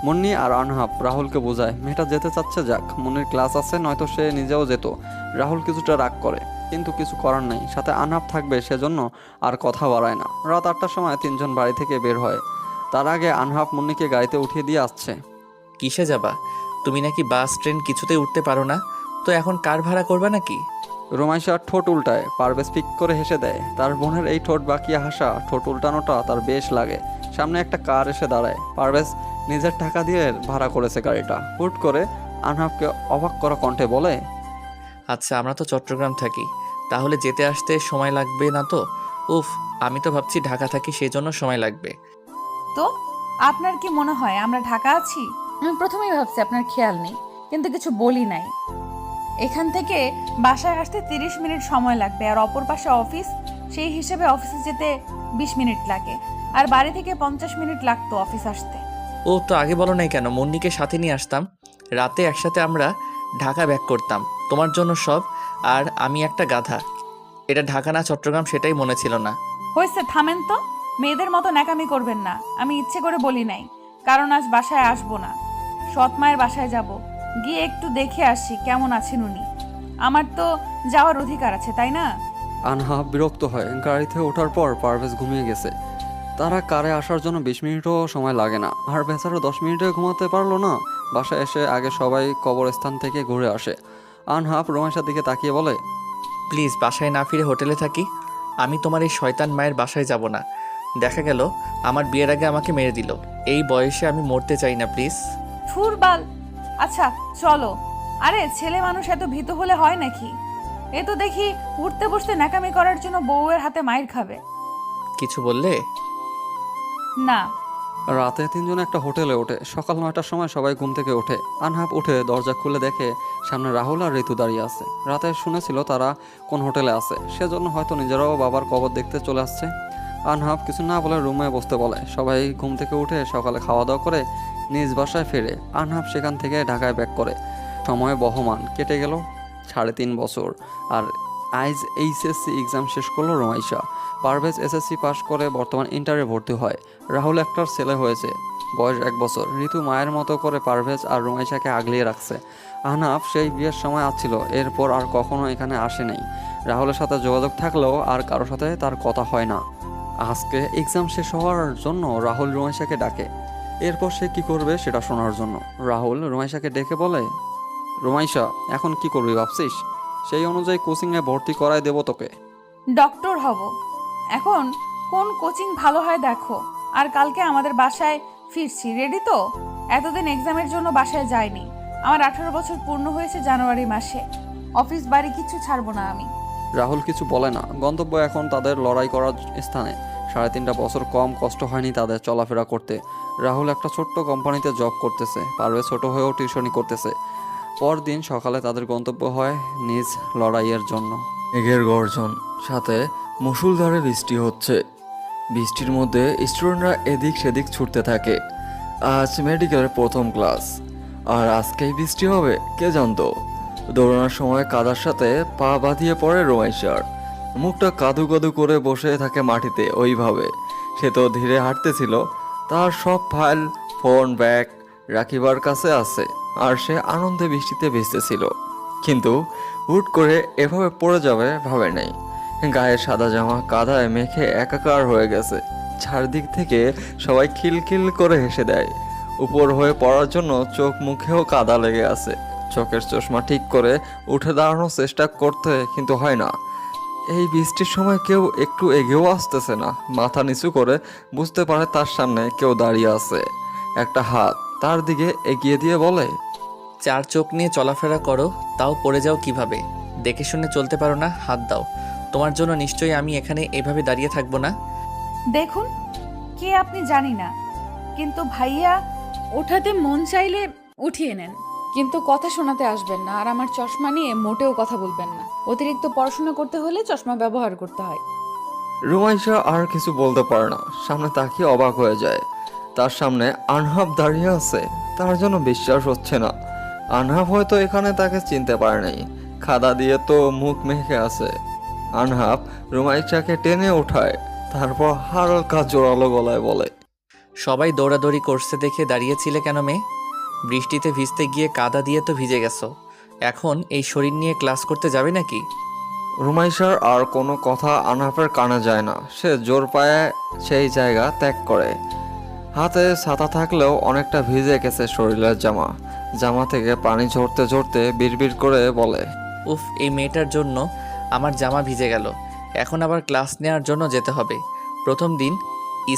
মুন্নি আর আনহাব রাহুলকে বোঝায় মেয়েটা যেতে চাচ্ছে যাক, মুন্নির ক্লাস আছে, নয়তো সে নিজেও যেত। রাহুল কিছুটা রাগ করে, কিন্তু কিছু করার নেই, সাথে আনহাব থাকবে সেজন্য আর কথা বাড়ায় না। রাত 8টার সময় 3জন বাড়ি থেকে বের হয়। তার আগে আনহাব মুন্নিকে গাড়িতে উঠিয়ে দিয়ে আসছে। কিসে যাবা? তুমি নাকি বাস ট্রেন কিছুতেই উঠতে পারো না, তো এখন কার ভাড়া করবা নাকি? রুমাইশা ঠোঁট উল্টায়। পারভেজ পিক করে হেসে দেয়। তার বোনের এই ঠোঁট বাঁকিয়ে হাসা, ঠোঁট উল্টানোটা তার বেশ লাগে। সামনে একটা কার এসে দাঁড়ায়। পারভেজ নিজের টাকা দিয়ে ভাড়া করেছে গাড়িটা। হুট করে আনহাবকে অবাক করা কণ্ঠে বলে, আচ্ছা আমরা তো চট্টগ্রাম থাকি, তাহলে যেতে আসতে সময় লাগবে না তো? উফ, আমি তো ভাবছি ঢাকা থাকি, সেই জন্য সময় লাগবে। তো আপনার কি মনে হয় আমরা ঢাকা আছি? আমি প্রথমেই ভাবছি আপনার খেয়াল নেই, কিন্তু কিছু বলি নাই। এখান থেকে বাসায় আসতে 30 মিনিট সময় লাগবে, আর অপর পাশে অফিস, সেই হিসেবে অফিসে যেতে 20 মিনিট লাগে, আর বাড়ি থেকে 50 মিনিট লাগতো অফিস আসতে। ও তো আগে বলো নাই কেন? মুন্নিকে সাথে নিয়ে আসতাম, রাতে একসাথে আমরা ঢাকা ব্যাক করতাম, তোমার জন্য সব। আর আমি একটা গাধা, এটা ঢাকা না চট্টগ্রাম সেটাই মনে ছিল না। হয়েছে, থামেন তো। মেয়েদের মতো ন্যাকামি করবেন না। আমি ইচ্ছে করে বলি নাই, কারণ আজ বাসায় আসবো না, সৎ মায়ের বাসায় যাব, গিয়ে একটু দেখে আসি কেমন আছেন উনি। আমার তো যাওয়ার অধিকার আছে, তাই না? আনহাব বিরক্ত হয়। গাড়িতে ওঠার পর পারভেজ ঘুমিয়ে গেছে। তারা কারে আসার জন্য 20 মিনিটও সময় লাগে না, আর বেচারা 10 মিনিটে ঘুমাতে পারলো না। বাসায় এসে আগে সবাই কবরস্থান থেকে ঘুরে আসে। আনহাব রোমাইশার দিকে তাকিয়ে বলে, প্লিজ বাসায় না ফিরে হোটেলে থাকি। আমি তোমার এই শয়তান মায়ের বাসায় যাব না। দেখা গেল আমার বিয়ের আগে আমাকে মেরে দিল। এই বয়সে আমি মরতে চাই না, প্লিজ। ফুরবাল। আচ্ছা চলো। আরে ছেলে মানুষ এত ভীতু হলে হয় নাকি? এ তো দেখি উঠতে বসতে ন্যাকামি করার জন্য বউয়ের হাতে মাইর খাবে। কিছু বললে? না। রাতে তিনজন একটা হোটেলে ওঠে। সকাল 9টার সময় সবাই ঘুম থেকে ওঠে। আনহাব উঠে দরজা খুলে দেখে সামনে রাহুল আর ঋতু দাঁড়িয়ে আছে। রাতে শুনেছিল তারা কোন হোটেলে আছে, সেজন্য হয়তো নিজেরাও বাবার কবর দেখতে চলে আসছে। আনহাব কিছু না বলে রুমে বসতে বলে। সবাই ঘুম থেকে উঠে সকালে খাওয়া দাওয়া করে নিজ বাসায় ফেরে। আনহাব সেখান থেকে ঢাকায় ব্যাক করে। সময় বহমান কেটে গেল 3.5 বছর। আর আইজ এইচএসসি এক্সাম শেষ করলো রোমাইশা। পারভেজ এসএসসি পাশ করে বর্তমান ইন্টারে ভর্তি হয়। রাহুল একটার ছেলে হয়েছে, বয়স 1 বছর। ঋতু মায়ের মতো করে পারভেজ আর রোমাইশাকে আগলিয়ে রাখছে। আহনাফ সেই বিয়ের সময় আসছিল, এরপর আর কখনো এখানে আসে নাই। রাহুলের সাথে যোগাযোগ থাকলেও আর কারোর সাথে তার কথা হয় না। আজকে এক্সাম শেষ হওয়ার জন্য রাহুল রোমাইশাকে ডাকে। এরপর সে কি করবে সেটা শোনার জন্য রাহুল রোমাইশাকে ডেকে বলে, রোমাইশা এখন কি করবি ভাবছিস? সেই অনুযায়ী কোচিংয়ে ভর্তি করায় দেবো তোকে। ডক্টর হব। এখন কোন কোচিং ভালো হয় দেখো। আর কালকে আমাদের বাসায় ফিরছি, রেডি তো? এতদিন এক্সামের জন্য বাসায় যাইনি। আমার 18 বছর পূর্ণ হয়েছে জানুয়ারি মাসে। অফিস বাড়ি কিছু ছাড়বো না আমি। রাহুল কিছু বলে না। গন্তব্য এখন তাদের লড়াই করার স্থানে। 3.5 বছর কম কষ্ট হয়নি তাদের চলাফেরা করতে। রাহুল একটা ছোট্ট কোম্পানিতে জব করতেছে, পারভেজ ছোট হয়েও টিউশনি করতেছে। পরদিন সকালে তাদের গন্তব্য হয় নিজ লড়াইয়ের জন্য। মেঘের গর্জন, সাথে মুষলধারে বৃষ্টি হচ্ছে। বৃষ্টির মধ্যে স্টুডেন্টরা এদিক সেদিক ছুটতে থাকে। আজ মেডিকেলের প্রথম ক্লাস, আর আজকেই বৃষ্টি হবে কে জানতো। দৌড়ানোর সময় কাদার সাথে পা বাঁধিয়ে পড়ে রোমাইশার। মুখটা কাদু কাদু করে বসে থাকে মাটিতে ওইভাবে। সে তো ধীরে হাঁটতেছিল, তার সব ফাইল, ফোন, ব্যাগ রাখিবার কাছে আছে, আর সে আনন্দে বৃষ্টিতে ভিজতেছিল। কিন্তু হুট করে এভাবে পড়ে যাবে ভাবে নাই। গায়ে সাদা জামা কাদায় মেখে একাকার হয়ে গেছে। চারদিক থেকে সবাই খিলখিল করে হেসে দেয়। উপর হয়ে পড়ার জন্য চোখ মুখেও কাদা লেগে আছে। চোখের চশমা ঠিক করে উঠে দাঁড়ানোর চেষ্টা করতে কিন্তু হয় না। এই বৃষ্টির সময় কেউ একটু এগিয়েও আসতেছে না। মাথা নিচু করে বুঝতে পারে তার সামনে কেউ দাঁড়িয়ে আছে। একটা হাত তার দিকে এগিয়ে দিয়ে বলে, 4 চোখ নিয়ে চলাফেরা করো, তাও পড়ে যাও কিভাবে? দেখে শুনে চলতে পারো না? হাত দাও। তোমার জন্য নিশ্চয়ই আমি এখানে এভাবে দাঁড়িয়ে থাকবো না। দেখুন, কে আপনি জানি না, কিন্তু ভাইয়া ওঠাতে মন চাইলে উঠিয়ে নেন, কিন্তু কথা শোনাতে আসবেন না। আর আমার চশমা নিয়ে মোটেও কথা বলবেন না। অতিরিক্ত পড়াশোনা করতে হলে চশমা ব্যবহার করতে হয়। রোমাইশা আর কিছু বলতে পারে না, সামনে তাকিয়ে অবাক হয়ে যায়। তার সামনে আনহাব দাঁড়িয়ে আছে। তার জন্য বিশ্বাস হচ্ছে না। আনহাব হয়তো এখানে তাকে চিনতে পারে নাই, খাদা দিয়ে তো মুখ মেখে আছে। আনহাব রোমাইশাকে টেনে ওঠায়, তারপর হালকা জোরালো গলায় বলে, সবাই দৌড়াদৌড়ি করছে দেখে দাঁড়িয়েছিলে কেন মেয়ে? বৃষ্টিতে ভিজতে গিয়ে কাদা দিয়ে তো ভিজে গেছো। এখন এই শরীর নিয়ে ক্লাস করতে যাবে নাকি? রোমাইশার আর কোনো কথা আনহাবের কানে যায় না। সে জোর পায়ে সেই জায়গা ত্যাগ করে। হাতে ছাতা থাকলেও অনেকটা ভিজে গেছে শরীরের জামা। জামা থেকে পানি ঝরতে ঝরতে বিড়বিড় করে বলে, উফ, এই মেয়েটার জন্য আমার জামা ভিজে গেল। এখন আবার ক্লাস নেওয়ার জন্য যেতে হবে। প্রথম দিন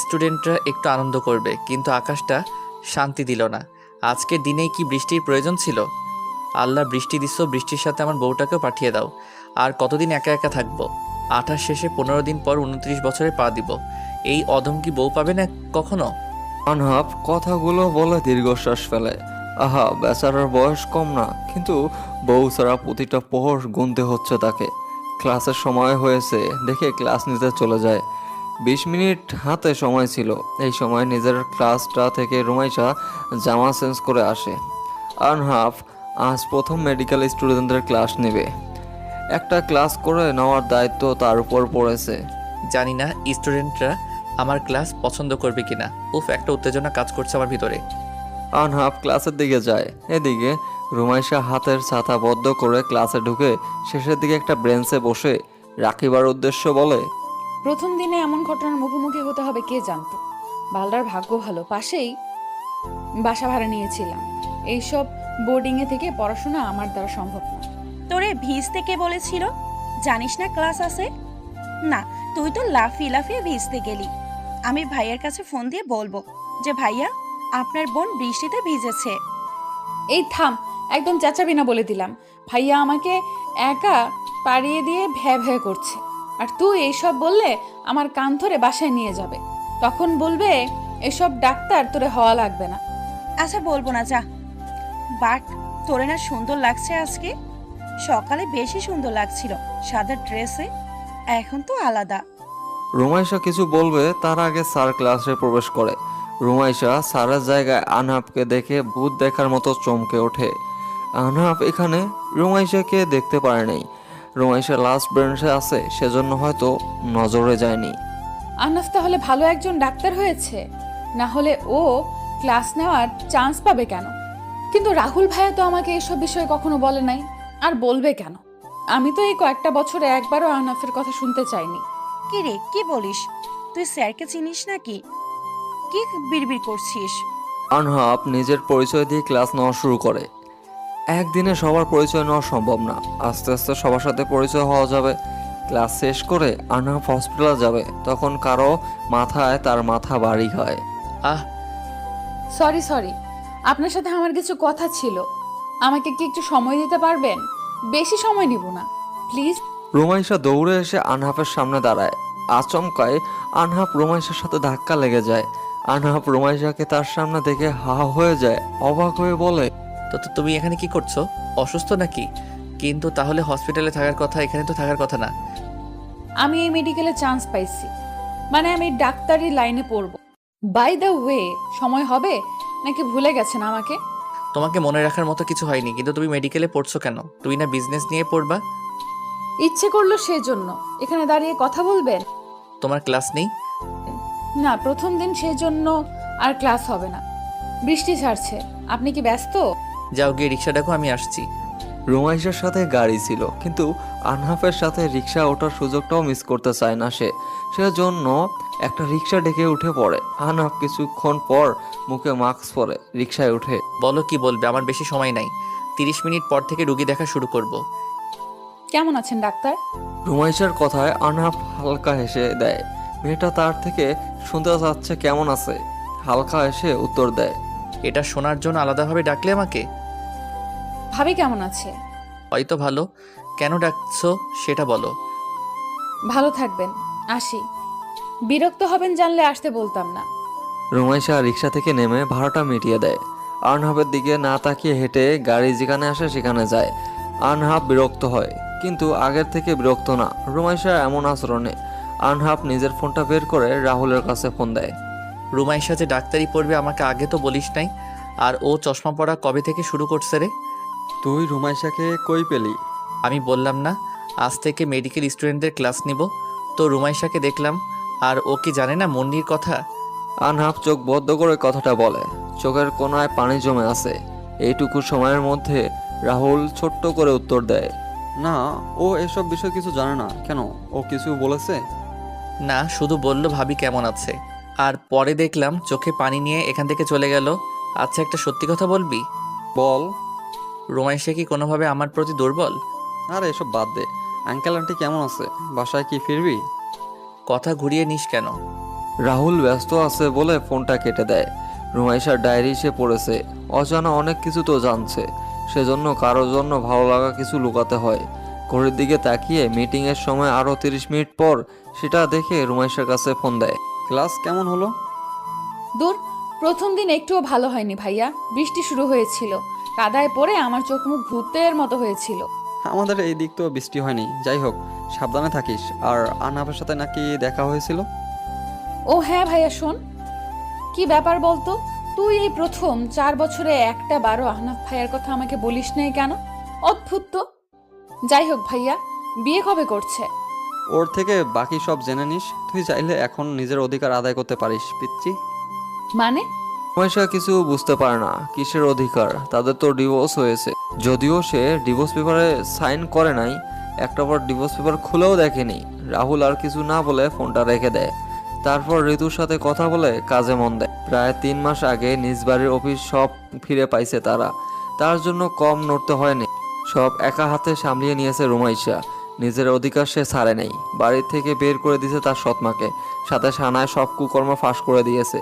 স্টুডেন্টরা একটু আনন্দ করবে, কিন্তু আকাশটা শান্তি দিল না। আজকের দিনেই কি বৃষ্টির প্রয়োজন ছিল? আল্লাহ বৃষ্টি দিচ্ছ, বৃষ্টির সাথে আমার বউটাকেও পাঠিয়ে দাও। আর কতদিন একা একা থাকবো? 28 শেষে 15 দিন পর 29 বছরে পা দিব। এই অদম কি বউ পাবে না কখনো? আনহাব কথাগুলো বলে দীর্ঘশ্বাস ফেলে। আহা, বেচারার বয়স কম না, কিন্তু বউ ছাড়া প্রতিটা প্রহর গুনতে হচ্ছে তাকে। ক্লাসের সময় হয়েছে দেখে ক্লাস নিতে চলে যায়। 20 মিনিট হাতে সময় ছিল। এই সময় নিজের ক্লাসটা থেকে রুমাইশা জামা চেঞ্জ করে আসে। আনহাব আজ প্রথম মেডিকেল স্টুডেন্টদের ক্লাস নেবে। একটা ক্লাস করে নেওয়ার দায়িত্ব তার উপর পড়েছে। জানি না স্টুডেন্টরা আমার ক্লাস পছন্দ করবে কিনা। উফ, একটা উত্তেজনা কাজ করছে আমার ভিতরে। আনহাব ক্লাসের দিকে যায়। এদিকে রুমাইশা হাতের ছাতা বদ্ধ করে ক্লাসে ঢুকে শেষের দিকে একটা বেঞ্চে বসে রাখিবার উদ্দেশ্য বলে, প্রথম দিনে এমন ঘটনার মুখোমুখি হতে হবে কে জানতো। বালদার ভাগ্য ভালো, পাশেই বাসা ভাড়া নিয়েছিলাম। এইসব বোর্ডিংয়ে থেকে পড়াশোনা আমার দ্বারা সম্ভব না। তোরে ভিজতে কে বলেছিল? জানিস না ক্লাস আছে? না, তুই তো লাফিয়ে লাফিয়ে ভিজতে গেলি। আমি ভাইয়ার কাছে ফোন দিয়ে বলবো যে ভাইয়া, আপনার বোন বৃষ্টিতে ভিজেছে। এই থাম, একদম চেঁচাবি না বলে দিলাম। ভাইয়া আমাকে একা পাড়িয়ে দিয়ে ভ্যা ভ্যা করছে, আর তুই এইসব বললে আমার কান ধরে বাসায় নিয়ে যাবে। তখন বলবে এসব ডাক্তার তোরে হওয়া লাগবে না। আচ্ছা বলবো না, যা। বাট তোরে না সুন্দর লাগছে আজকে। সকালে বেশি সুন্দর লাগছিল সাদা ড্রেসে, এখন তো আলাদা। রুমাইশা কিছু বলবে তার আগে স্যার ক্লাসে প্রবেশ করে। রুমাইশা স্যারের জায়গায় আনহাবকে দেখে ভূত দেখার মতো চমকে ওঠে। আনহাব এখানে রুমাইশাকে দেখতে পারে নাই। রুমাইশা লাস্ট বেঞ্চে আছে, সেজন্য হয়তো নজরে যায়নি। আহনাফ তাহলে ভালো একজন ডাক্তার হয়েছে, না হলে ও ক্লাস নেওয়ার চান্স পাবে কেন? কিন্তু রাহুল ভাইয়া তো আমাকে এসব বিষয়ে কখনো বলে নাই, আর বলবে কেন? আমি তো এই কয়েকটা বছরে একবারও আহনাফের কথা শুনতে চাইনি। কি রে, কি বলিস? তুই স্যারকে চিনিস নাকি? কি বিড়বিড় করছিস? আনহাব নিজের পরিচয় দিয়ে ক্লাস নেওয়া শুরু করে। একদিনে সবার পরিচয় নেওয়া সম্ভব না, আস্তে আস্তে সবার সাথে পরিচয় হওয়া যাবে। ক্লাস শেষ করে আনহাব হসপিটালে যাবে, তখন কারো মাথায় তার মাথা বাড়ি হয়। আহ, সরি, আপনার সাথে আমার কিছু কথা ছিল। আমাকে কি একটু সময় দিতে পারবেন? বেশি সময় নিব না, প্লিজ। রুমাইশা দৌড়ে এসে আনহাফের সামনে দাঁড়ায়। আচমকায় আনহাফ রুমাইশার সাথে ধাক্কা লেগে যায়। আনহাফ রুমাইশাকে তার সামনে দেখে হা হয়ে যায়, অবাক হয়ে বলে, তো তুমি এখানে কি করছো? অসুস্থ নাকি? কিন্তু তাহলে হসপিটালে থাকার কথা, এখানে তো থাকার কথা না। আমি এই মেডিকেলে চান্স পাইছি, মানে আমি ডাক্তারি লাইনে পড়ব। বাই দ্য ওয়ে, সময় হবে নাকি ভুলে গেছেন আমাকে? তোমাকে মনে রাখার মতো কিছু হয়নি, কিন্তু তুমি মেডিকেলে পড়ছো কেন? তুমি না বিজনেস নিয়ে পড়বা? ইচ্ছে করলো সেজন্য। এখানে দাঁড়িয়ে কথা বলবেন? তোমার ক্লাস নেই? না, প্রথম দিন সেজন্য আর ক্লাস হবে না। বৃষ্টি ছাড়ছে, আপনি কি ব্যস্ত? যাও গিয়ে রিক্সা ডাকো, আমি আসছি। রুমাইশার সাথে গাড়ি ছিল, কিন্তু আনহাফের সাথে রিক্সা ওঠার সুযোগটাও মিস করতে চায় না সে। সেজন্য একটা রিক্সা ডেকে উঠে পড়ে। আনহাফ কিছুক্ষণ পর মুখে মাস্ক পরে রিক্সায় উঠে। বলো কি বলবে, আমার বেশি সময় নাই। 30 মিনিট পর থেকে রুগী দেখা শুরু করব। কেমন আছেন ডাক্তার? রুমাইশার কথায় আনহাফ হালকা হেসে দেয়। মেয়েটা তার থেকে শুনতে চাচ্ছে কেমন আছে। হালকা হেসে উত্তর দেয়, এটা শোনার জন্য আলাদাভাবে ডাকলে আমাকে? ভাবি কেমন আছে? হয়তো ভালো। কেন ডাকছো সেটা বলো। ভালো থাকবেন, আসি। বিরক্ত হবেন জানলে আসতে বলতাম না। রুমাইশা রিক্সা থেকে নেমে ভাড়াটা মিটিয়ে দেয়। আনহাফের দিকে না তাকিয়ে হেঁটে গাড়ি যেখানে আসে সেখানে যায়। আনহাফ বিরক্ত হয়, কিন্তু আগের থেকে বিরক্ত না রুমাইশার এমন আচরণে। আনহাফ নিজের ফোনটা বের করে রাহুলের কাছে ফোন দেয়। রুমাইশা যে ডাক্তারি পড়বে আমাকে আগে তো বলিস নাই। আর ও চশমা পড়া কবে থেকে শুরু করছে রে? তুই রুমাইশাকে কই পেলি? আমি বললাম না আজ থেকে মেডিকেল স্টুডেন্টদের ক্লাস নিব, তো রুমাইশাকে দেখলাম। আর ও কি জানে না মুন্নির কথা? আনহাফ চোখ বদ্ধ করে কথাটা বলে। চোখের কোণায় পানি জমে আছে। এইটুকু সময়ের মধ্যে রাহুল ছোট্ট করে উত্তর দেয়, না, ও এসব বিষয় কিছু জানে না। কেন, ও কিছু বলেছে? না, শুধু বলল ভাবি কেমন আছে। আর পরে দেখলাম চোখে পানি নিয়ে এখান থেকে চলে গেল। আচ্ছা, একটা সত্যি কথা বলবি? বল। রুমাইশা কি কোনোভাবে আমার প্রতি দুর্বল? আরে এসব বাদ দে। আঙ্কেল আন্টি কেমন আছে? বাসায় কি ফিরবি? কথা ঘুরিয়ে নিস কেন? রাহুল ব্যস্ত আছে বলে ফোনটা কেটে দেয়। রুমাইশার ডায়েরি সে পড়েছে, অজানা অনেক কিছু তো জানছে, সেজন্য কারোর জন্য ভালো লাগা কিছু লুকাতে হয়। ঘড়ির দিকে তাকিয়ে মিটিংয়ের সময় আরও 30 মিনিট পর সেটা দেখে রুমাইশার কাছে ফোন দেয়। ক্লাস কেমন হলো? দূর, প্রথম দিন একটুও ভালো হয়নি ভাইয়া। বৃষ্টি শুরু হয়েছিল, কাদায় পড়ে আমার চোখ মুখ ভূতের মতো হয়েছিল। আমাদের এই দিক তো বৃষ্টি হয়নি। যাই হোক, সাবধানে থাকিস। আর আনাফের সাথে নাকি দেখা হয়েছিল? ও হ্যাঁ ভাইয়া, শোন, কি ব্যাপার বলতো? তুই এই প্রথম 4 বছরে একটা বারো আহনাফ ভাইয়ার কথা আমাকে বলিস নাই কেন? অদ্ভুত তো। যাই হোক ভাইয়া, বিয়ে কবে করছে? ওর থেকে বাকি সব জেনে নিস। তুই চাইলে এখন নিজের অধিকার আদায় করতে পারিস, পিচ্চি। মানে? রুমাইশা কিছু বুঝতে পারে না। কিসের অধিকার? তাদের তো ডিভোর্স হয়েছে। যদিও সে ডিভোর্স পেপারে সাইন করে নাই, একটা বার ডিভোর্স পেপার খুলেও দেখেনি। রাহুল আর কিছু না বলে ফোনটা রেখে দেয়। তারপর ঋতুর সাথে কথা বলে কাজে মন দেয়। প্রায় 3 মাস আগে নিজ বাড়ির অফিস সব ফিরে পাইছে তারা। তার জন্য কম নড়তে হয়নি। সব একা হাতে সামলিয়ে নিয়েছে রুমাইশা। নিজের অধিকার সে ছাড়ে নেই। বাড়ি থেকে বের করে দিয়েছে তার সৎমাকে, সাথে সানায় সব কুকর্ম ফাঁস করে দিয়েছে।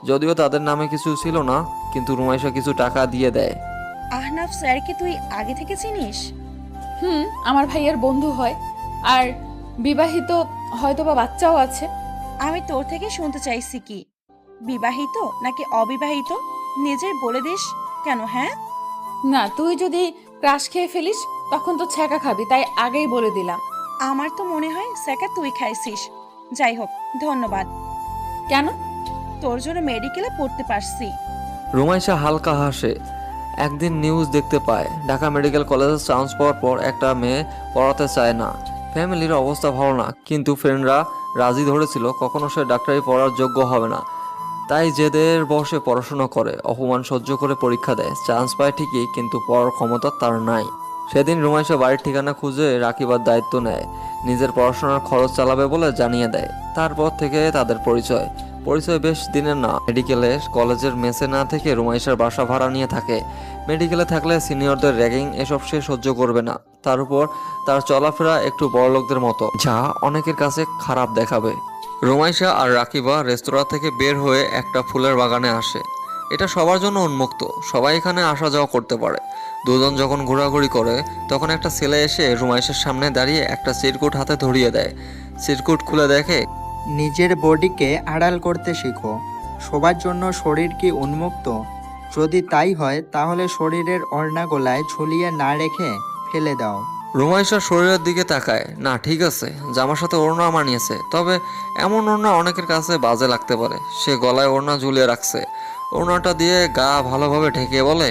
যদিও তাদের নামে কিছু ছিল না, কিন্তু রুমাইশা কিছু টাকা দিয়ে দেয়। আহনাফ স্যারকে তুই আগে থেকে চিনিস? আমার ভাইয়ের বন্ধু হয়, আর বিবাহিত, হয়তোবা বাচ্চাও আছে। আমি তোর থেকে শুনতে চাইছি কি, বিবাহিত নাকি অবিবাহিত? নিজের বলে দিস কেন? হ্যাঁ, না, তুই যদি ক্রাশ খেয়ে ফেলিস তখন তো ছ্যাঁকা খাবি, তাই আগেই বলে দিলাম। আমার তো মনে হয় স্যাকা তুই খাইছিস। যাই হোক, ধন্যবাদ। কেন? তোর জন্য মেডিকেলে পড়তে পারছি। রুমাইশা হালকা হাসে। একদিন নিউজ দেখতে পায়, ঢাকা মেডিকেল কলেজে চান্স পাওয়ার পর একটা মেয়ে পড়াতে চায় না। ফ্যামিলির অবস্থা ভালো না, কিন্তু ফ্রেন্ডরা রাজি ধরেছিল কখনো সে ডাক্তারি পড়ার যোগ্য হবে না। তাই জেদের বসে পড়াশোনা করে, অপমান সহ্য করে পরীক্ষা দেয়। চান্স পায় ঠিকই, কিন্তু পড়ার ক্ষমতা তার নাই। সেদিন রুমাইশা বাড়ির ঠিকানা খুঁজে রাখিবার দায়িত্ব নেয়। নিজের পড়াশোনার খরচ চালাবে বলে জানিয়ে দেয়। তারপর থেকে তাদের পরিচয় বেশ দিনের না। মেডিকেলে কলেজের মেসে না থেকে রুমাইশার বাসা ভাড়া নিয়ে থাকে। মেডিকেলে থাকলে সিনিয়রদের র্যাগিং এসব সে সহ্য করবে না। তার উপর তার চলাফেরা একটু বড়লোকদের মতো, যা অনেকের কাছে খারাপ দেখাবে। রুমাইশা আর রাকিবা রেস্তোরাঁ থেকে বের হয়ে একটা ফুলের বাগানে আসে। এটা সবার জন্য উন্মুক্ত, সবাই এখানে আসা যাওয়া করতে পারে। দুজন যখন ঘোরাঘুরি করে, তখন একটা ছেলে এসে রুমাইশার সামনে দাঁড়িয়ে একটা চিরকুট হাতে ধরিয়ে দেয়। চিরকুট খুলে দেখে, নিজের বডিকে আড়াল করতে শিখো। সবার জন্য শরীর কি উন্মুক্ত? যদি তাই হয় তাহলে শরীরের ওড়না গলায় ঝুলিয়ে না রেখে ফেলে দাও। রুমাইশার শরীরের দিকে তাকায়। না, ঠিক আছে, জামার সাথে ওড়না মানিয়েছে, তবে এমন ওড়না অনেকের কাছে বাজে লাগতে পারে। সে গলায় ওড়না ঝুলিয়ে রাখছে। ওড়নাটা দিয়ে গা ভালোভাবে ঢেকে বলে,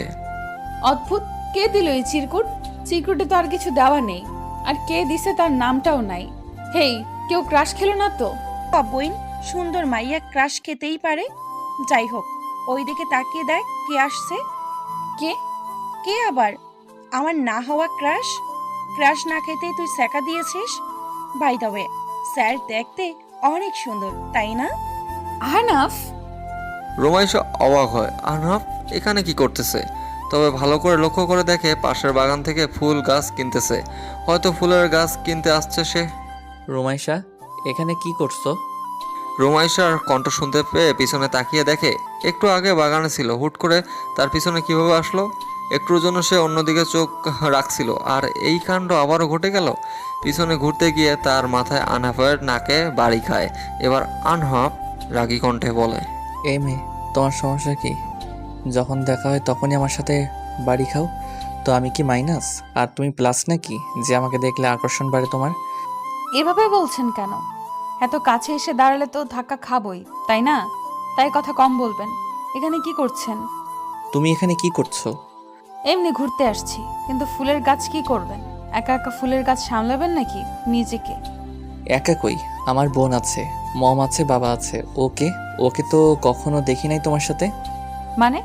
অদ্ভুত, কে দিল এই চিরকুট? চিরকুটে তো আর কিছু দেওয়া নেই, আর কে দিছে তার নামটাও নাই। হেই, কেউ ক্রাশ খেলো না তো? বইন, সুন্দর মাইয়া ক্রাশ খেতেই পারে। যাই হোক, ওই দিকে তাকিয়ে দেখ কে আসছে। কে? কে আবার? আমার না হওয়া ক্রাশ। ক্রাশ না খেতেই তুই স্যাকা দিয়েছিস। বাই দ্য ওয়ে, স্যার দেখতে অনেক সুন্দর, তাই না? আহনাফ? রুমাইশা অবাক হয়। আনহাফ এখানে কি করতেছে? তবে ভালো করে লক্ষ্য করে দেখে পাশের বাগান থেকে ফুল গাছ কিনতেছে। হয়তো ফুলের গাছ কিনতে আসছে সে। রুমাইশা, এখানে কি করছো? রুমাইশার কণ্ঠ শুনতে পেয়ে পিছনে তাকিয়ে দেখে একটু আগে বাগানে ছিল, হুট করে তার পিছনে কিভাবে আসলো। একটুর জন্য সে অন্যদিকে চোখ রাখছিল, আর এই কাণ্ড আবারও ঘটে গেল। পিছনে ঘুরতে গিয়ে তার মাথায় আনহাফের নাকে বাড়ি খায়। এবার আনহাফ রাগী কণ্ঠে বলে, এই মেয়ে, তোমার সমস্যা কি? যখন দেখা হয় তখনই আমার সাথে বাড়ি খাও। তো আমি কি মাইনাস আর তুমি প্লাস নাকি, যে আমাকে দেখলে আকর্ষণ বাড়ে তোমার? এভাবে বলছেন কেন? এত কাছে এসে দাঁড়ালে তো ধাক্কা খাবই, তাই না? তাই কথা কম বলবেন। এখানে কি করছেন? তুমি এখানে কি করছো? এমনি ঘুরতে আসছি। কিন্তু ফুলের গাছ কি করবেন? একা একা ফুলের গাছ সামলাবেন নাকি নিজেকে? একা কই, আমার বোন আছে, মম আছে, বাবা আছে। ওকে ওকে তো কখনো দেখি নাই তোমার সাথে। মানে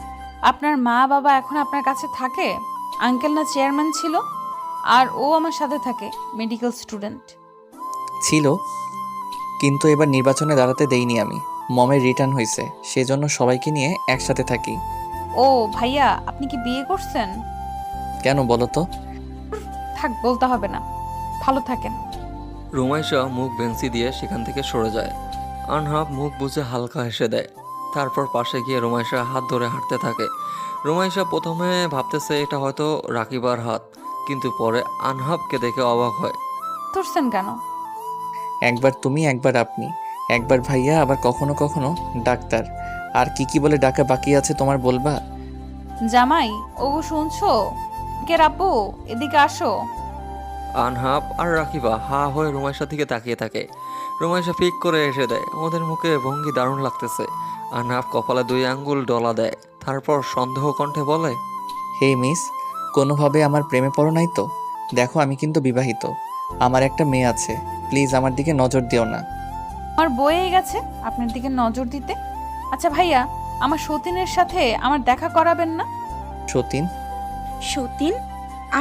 আপনার মা বাবা এখন আপনার কাছে থাকে? আঙ্কেল না চেয়ারম্যান ছিল, আর ও আমার সাথে থাকে, মেডিকেল স্টুডেন্ট ছিল, কিন্তু এবার নির্বাচনে দাঁড়াতে দেইনি আমি। মমের রিটার্ন হয়েছে, সেজন্য সবাইকে নিয়ে একসাথে থাকি। ও ভাইয়া, আপনি কি বিয়ে করছেন? কেন বলো তো? থাক, বলতে হবে না। ভালো থাকেন। রুমাইশা মুখ বেঞ্চি দিয়ে সেখান থেকে সরে যায়। আনহাব মুখ বুজে হালকা হেসে দেয়। তারপর পাশে গিয়ে রুমাইশা হাত ধরে হাঁটতে থাকে। রুমাইশা প্রথমে ভাবতেছে এটা হয়তো রাকিবার হাত, কিন্তু পরে আনহাবকে দেখে অবাক হয়। ধরছেন কেন? একবার তুমি, একবার আপনি, একবার ভাইয়া, আবার কখনো কখনো ডাক্তার। আর কি কি বলে ডাকা বাকি আছে তোমার বলবা? জামাই, ওগো শুনছো? কে রাপু, এদিকে আসো। আনহাব আর রাকিবা হা হয়ে রুমাইশার দিকে তাকিয়ে থাকে। রুমাইশা ফিক করে এসে দেয়। ওদের মুখে ভঙ্গি দারুণ লাগতেছে। আনহাব কপালে 2 আঙ্গুল ডলা দেয়, তারপর সন্দেহ কণ্ঠে বলে, হে মিস, কোনোভাবে আমার প্রেমে পড়ো নাই তো? দেখো আমি কিন্তু বিবাহিত, আমার একটা মেয়ে আছে, প্লিজ আমার দিকে নজর দিও না। আমার বয়ে গেছে আপনার দিকে নজর দিতে। আচ্ছা ভাইয়া, আমার সতীনের সাথে আমার দেখা করাবেন না? সতীন? সতীন?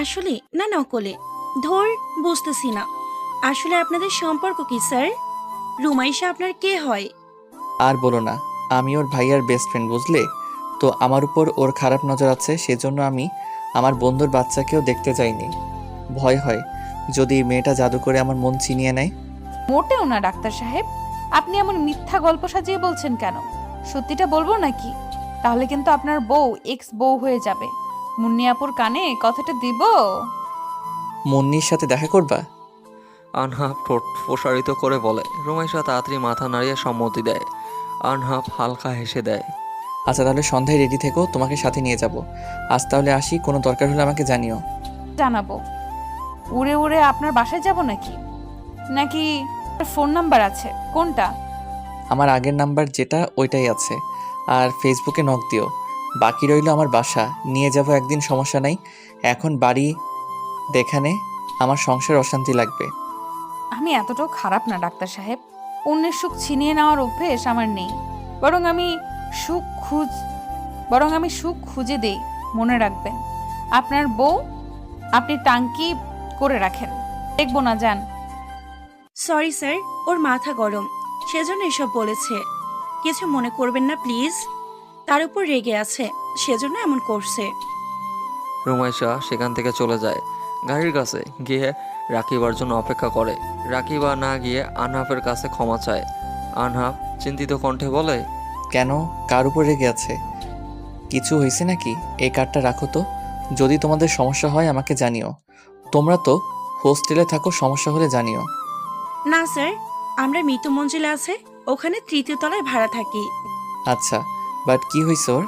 আসলে না নকলে? ধর, বুঝতেছি না। আসলে আপনাদের সম্পর্ক কি স্যার? রুমাইশা আপনার কে হয়? আর বলো না, আমি ওর ভাইয়ার বেস্ট ফ্রেন্ড, বুঝলে তো। আমার উপর ওর খারাপ নজর আছে, সেজন্য আমি আমার বন্ধুর বাচ্চাকেও দেখতে যাইনি। ভয় হয় যদি এই মেয়েটা জাদু করে আমার মন চিনিয়ে নেয়। মোটেও না ডাক্তার সাহেব, আপনি এমন মিথ্যা গল্প সাজিয়ে বলছেন কেন? সত্যিটা বলবো নাকি? তাহলে কিন্তু আপনার বউ এক্স বউ হয়ে যাবে। মুন্নিয়াপুর কানে কথাটা দিব। মুন্নির সাথে দেখা করবা? আনহাব ঠোঁট প্রসারিত করে বলে। রুমাইশা তাড়াতাড়ি মাথা নাড়িয়ে সম্মতি দেয়। আনহাব হালকা হেসে দেয়। আচ্ছা তাহলে সন্ধ্যায় রেডি থেকো, তোমাকে সাথে নিয়ে যাব। আজ তাহলে আসি, কোনো দরকার হলে আমাকে জানিও। জানাবো। উড়ে উড়ে আপনার বাসায় যাব নাকি? নাকি ফোন নাম্বার আছে? কোনটা? আমার আগের নাম্বার যেটা, ওইটাই আছে। আর ফেসবুকে নক দিও। বাকি রইল আমার বাসা, নিয়ে যাব একদিন, সমস্যা নাই। এখন বাড়ি দেখানে আমার সংসার অশান্তি লাগবে। আমি এতটাও খারাপ না ডাক্তার সাহেব। অন্যের সুখ ছিনিয়ে নেওয়ার অভ্যেস আমার নেই। বরং আমি সুখ খুঁজে দেই। মনে রাখবেন, আপনার বউ আপনি টাঙ্কি করে রাখেন। দেখবো না, যান। সরি স্যার, ওর মাথা গরম, সেজন্য এসব বলেছে। কিছু মনে করবেন না প্লিজ। তার উপর রেগে আছে, সেজন্য এমন করছে। রুমাইশা সেখান থেকে চলে যায়। গাড়ির কাছে গিয়ে রাকিবার জন্য অপেক্ষা করে। রাকিবা না গিয়ে আনহাফের কাছে ক্ষমা চায়। আনহাফ চিন্তিত কণ্ঠে বলে, কেন, কার উপর রেগে আছে? কিছু হয়েছে নাকি? এই কার্ডটা রাখো তো, যদি তোমাদের সমস্যা হয় আমাকে জানিও। তোমরা তো হোস্টেলে থাকো, সমস্যা হলে জানিও। না স্যার, আমরা মৃত্যু মঞ্জিলে আছে, ওখানে 3য় তলায় ভাড়া থাকি। আচ্ছা, বাট কি হয়েছে ওর?